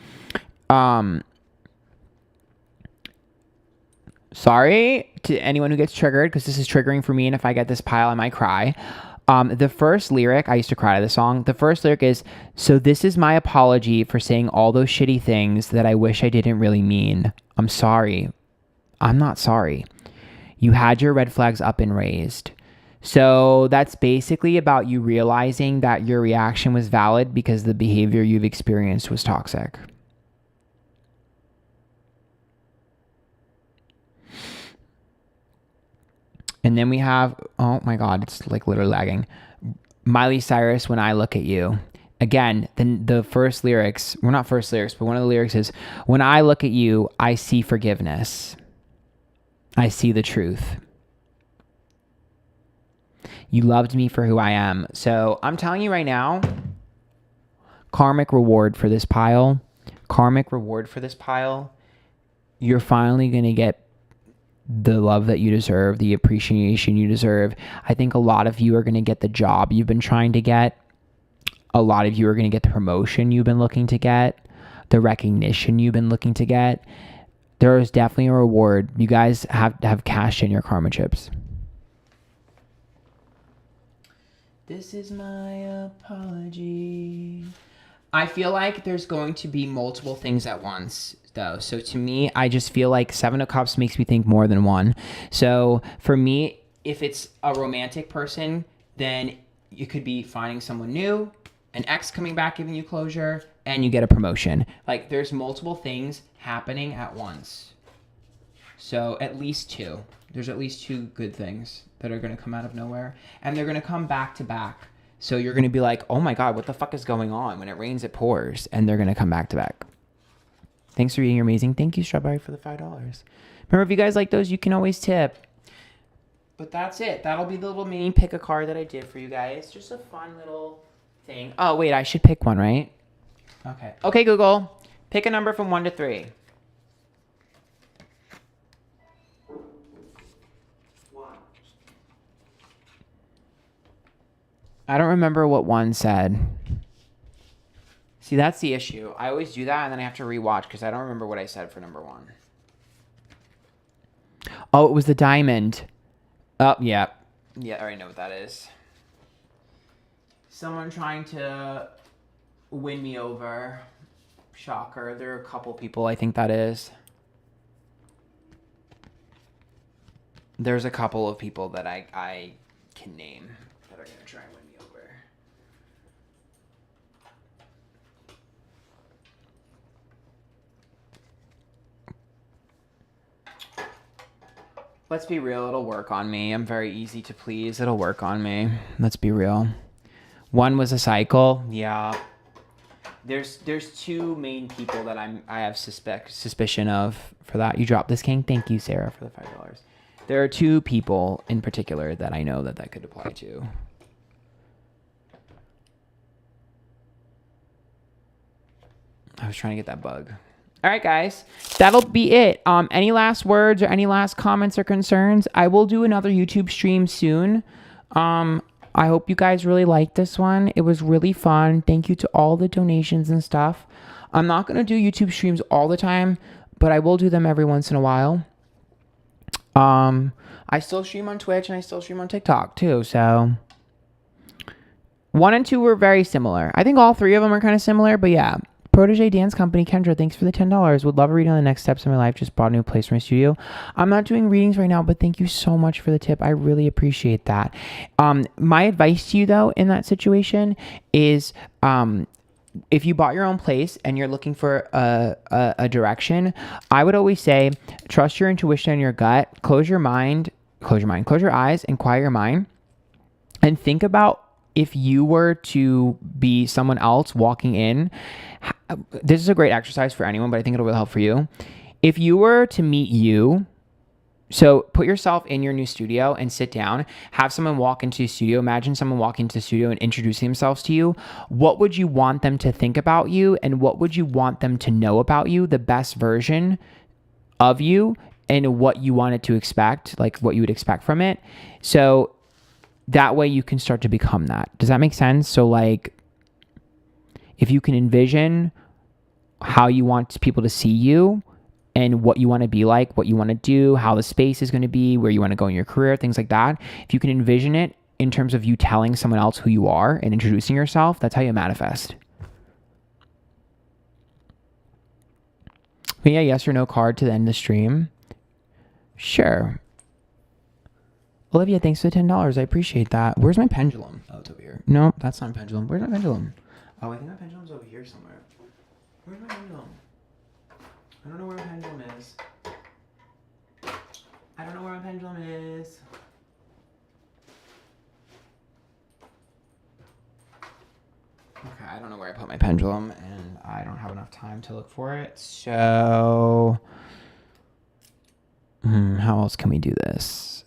sorry to anyone who gets triggered because this is triggering for me, and if I get this pile, I might cry. The first lyric, I used to cry to the song. The first lyric is, "So this is my apology for saying all those shitty things that I wish I didn't really mean. I'm sorry. I'm not sorry. You had your red flags up and raised." So that's basically about you realizing that your reaction was valid because the behavior you've experienced was toxic. And then we have, oh my God, it's like literally lagging. Miley Cyrus, "When I Look at You." Again, the first lyrics, well, not first lyrics, but one of the lyrics is, "When I look at you, I see forgiveness. I see the truth. You loved me for who I am." So I'm telling you right now, karmic reward for this pile. Karmic reward for this pile. You're finally going to get the love that you deserve, the appreciation you deserve. I think a lot of you are going to get the job you've been trying to get. A lot of you are going to get the promotion you've been looking to get, the recognition you've been looking to get. There is definitely a reward. You guys have cashed in your karma chips. This is my apology. I feel like there's going to be multiple things at once, though. So to me, I just feel like Seven of Cups makes me think more than one. So for me, if it's a romantic person, then you could be finding someone new, an ex coming back, giving you closure, and you get a promotion. Like, there's multiple things happening at once. So at least two. There's at least two good things that are going to come out of nowhere. And they're going to come back to back. So you're going to be like, oh my God, what the fuck is going on? When it rains, it pours. And they're going to come back to back. Thanks for being amazing. Thank you, Strawberry, for the $5. Remember, if you guys like those, you can always tip. But that's it. That'll be the little mini pick a card that I did for you guys. Just a fun little thing. Oh, wait, I should pick one, right? Okay. Okay, Google. Pick a number from 1 to 3. I don't remember what 1 said. See, that's the issue. I always do that, and then I have to rewatch because I don't remember what I said for number 1. Oh, it was the diamond. Oh, yeah. Yeah, I already know what that is. Someone trying to win me over. Shocker. There are a couple people I think that is. There's a couple of people that I can name that are going to try and win me over. Let's be real, it'll work on me. I'm very easy to please. It'll work on me. Let's be real. 1 was a cycle. Yeah. There's 2 main people that I have suspicion of for that. You dropped this, King? Thank you, Sarah, for the $5. There are 2 people in particular that I know that could apply to. I was trying to get that bug. All right, guys, that'll be it. Any last words or any last comments or concerns? I will do another YouTube stream soon. I hope you guys really liked this one. It was really fun. Thank you to all the donations and stuff. I'm not going to do YouTube streams all the time, but I will do them every once in a while. I still stream on Twitch and I still stream on TikTok too. So 1 and 2 were very similar. I think all 3 of them are kind of similar, but yeah. Protege Dance Company, Kendra, thanks for the $10. Would love a reading on the next steps in my life. Just bought a new place for my studio. I'm not doing readings right now, but thank you so much for the tip. I really appreciate that. My advice to you, though, in that situation is if you bought your own place and you're looking for a direction, I would always say trust your intuition and your gut. Close your eyes and quiet your mind and think about if you were to be someone else walking in. This is a great exercise for anyone, but I think it'll really help for you. If you were to meet you, so put yourself in your new studio and sit down, have someone walk into the studio. Imagine someone walking into the studio and introducing themselves to you. What would you want them to think about you? And what would you want them to know about you? The best version of you and what you wanted to expect, like what you would expect from it. So that way you can start to become that. Does that make sense? So like, if you can envision how you want people to see you and what you want to be like, what you want to do, how the space is going to be, where you want to go in your career, things like that. If you can envision it in terms of you telling someone else who you are and introducing yourself, that's how you manifest. But yeah, yes or no card to end the stream. Sure. Olivia, thanks for the $10. I appreciate that. Where's my pendulum? Oh, it's over here. No, that's not a pendulum. Where's my pendulum? Oh, I think my pendulum's over here somewhere. Where's my pendulum? I don't know where my pendulum is. I don't know where my pendulum is. Okay, I don't know where I put my pendulum, and I don't have enough time to look for it. So, how else can we do this?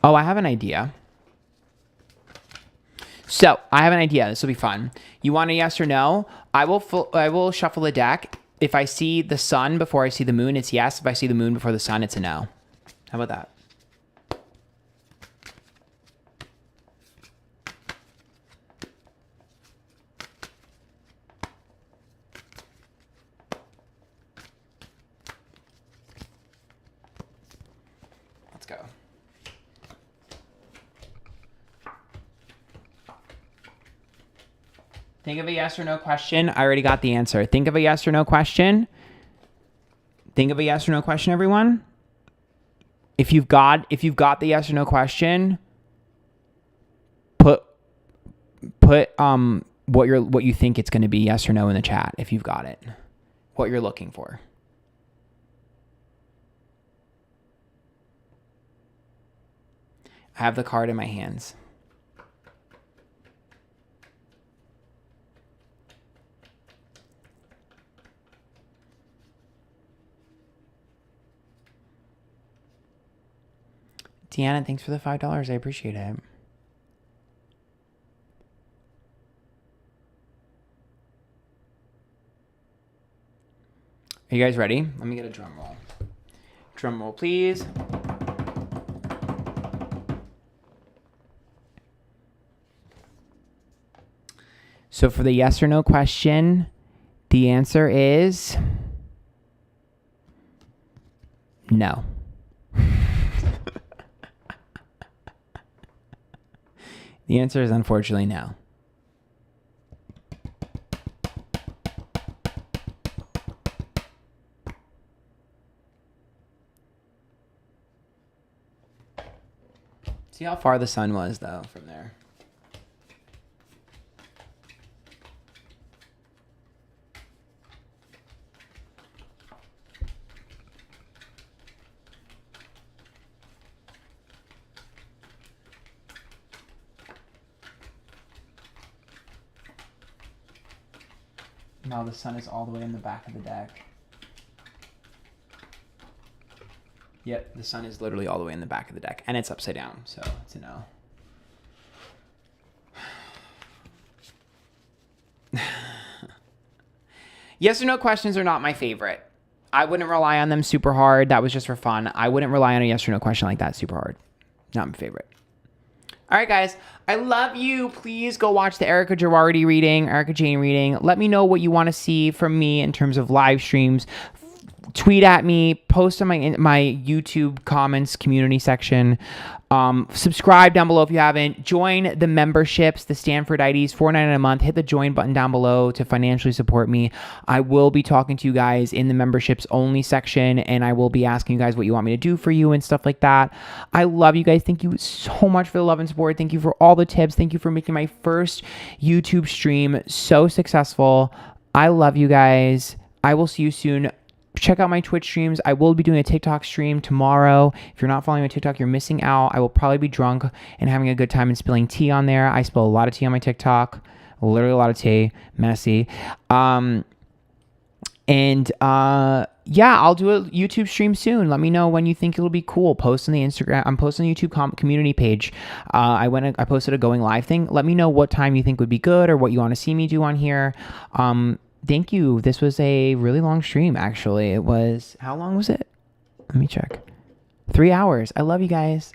Oh, I have an idea. So, I have an idea. This will be fun. You want a yes or no? I will shuffle the deck. If I see the sun before I see the moon, it's yes. If I see the moon before the sun, it's a no. How about that? Let's go. Think of a yes or no question. I already got the answer. Think of a yes or no question. Think of a yes or no question, everyone. If you've got the yes or no question, put what you think it's going to be, yes or no, in the chat if you've got it. What you're looking for. I have the card in my hands. Deanna, thanks for the $5. I appreciate it. Are you guys ready? Let me get a drum roll. Drum roll, please. So for the yes or no question, the answer is no. The answer is unfortunately no. See how far the sun was, though, from there. No, the sun is all the way in the back of the deck. Yep, the sun is literally all the way in the back of the deck. And it's upside down, so it's a no. Yes or no questions are not my favorite. I wouldn't rely on them super hard. That was just for fun. I wouldn't rely on a yes or no question like that super hard. Not my favorite. All right, guys. I love you. Please go watch the Erica Girardi reading, Erica Jane reading. Let me know what you want to see from me in terms of live streams. Tweet at me, post on my YouTube comments community section. Subscribe down below if you haven't. Join the memberships, the Antphrodite, $4.99 a month. Hit the join button down below to financially support me. I will be talking to you guys in the memberships only section, and I will be asking you guys what you want me to do for you and stuff like that. I love you guys. Thank you so much for the love and support. Thank you for all the tips. Thank you for making my first YouTube stream so successful. I love you guys. I will see you soon. Check out my Twitch streams. I will be doing a TikTok stream tomorrow. If you're not following my TikTok, you're missing out. I will probably be drunk and having a good time and spilling tea on there. I spill a lot of tea on my TikTok. Literally a lot of tea. Messy. Yeah, I'll do a YouTube stream soon. Let me know when you think it'll be cool. Post on the Instagram. I'm posting the YouTube community page. I posted a going live thing. Let me know what time you think would be good or what you want to see me do on here. Thank you. This was a really long stream, actually. It was, how long was it? Let me check. 3 hours. I love you guys.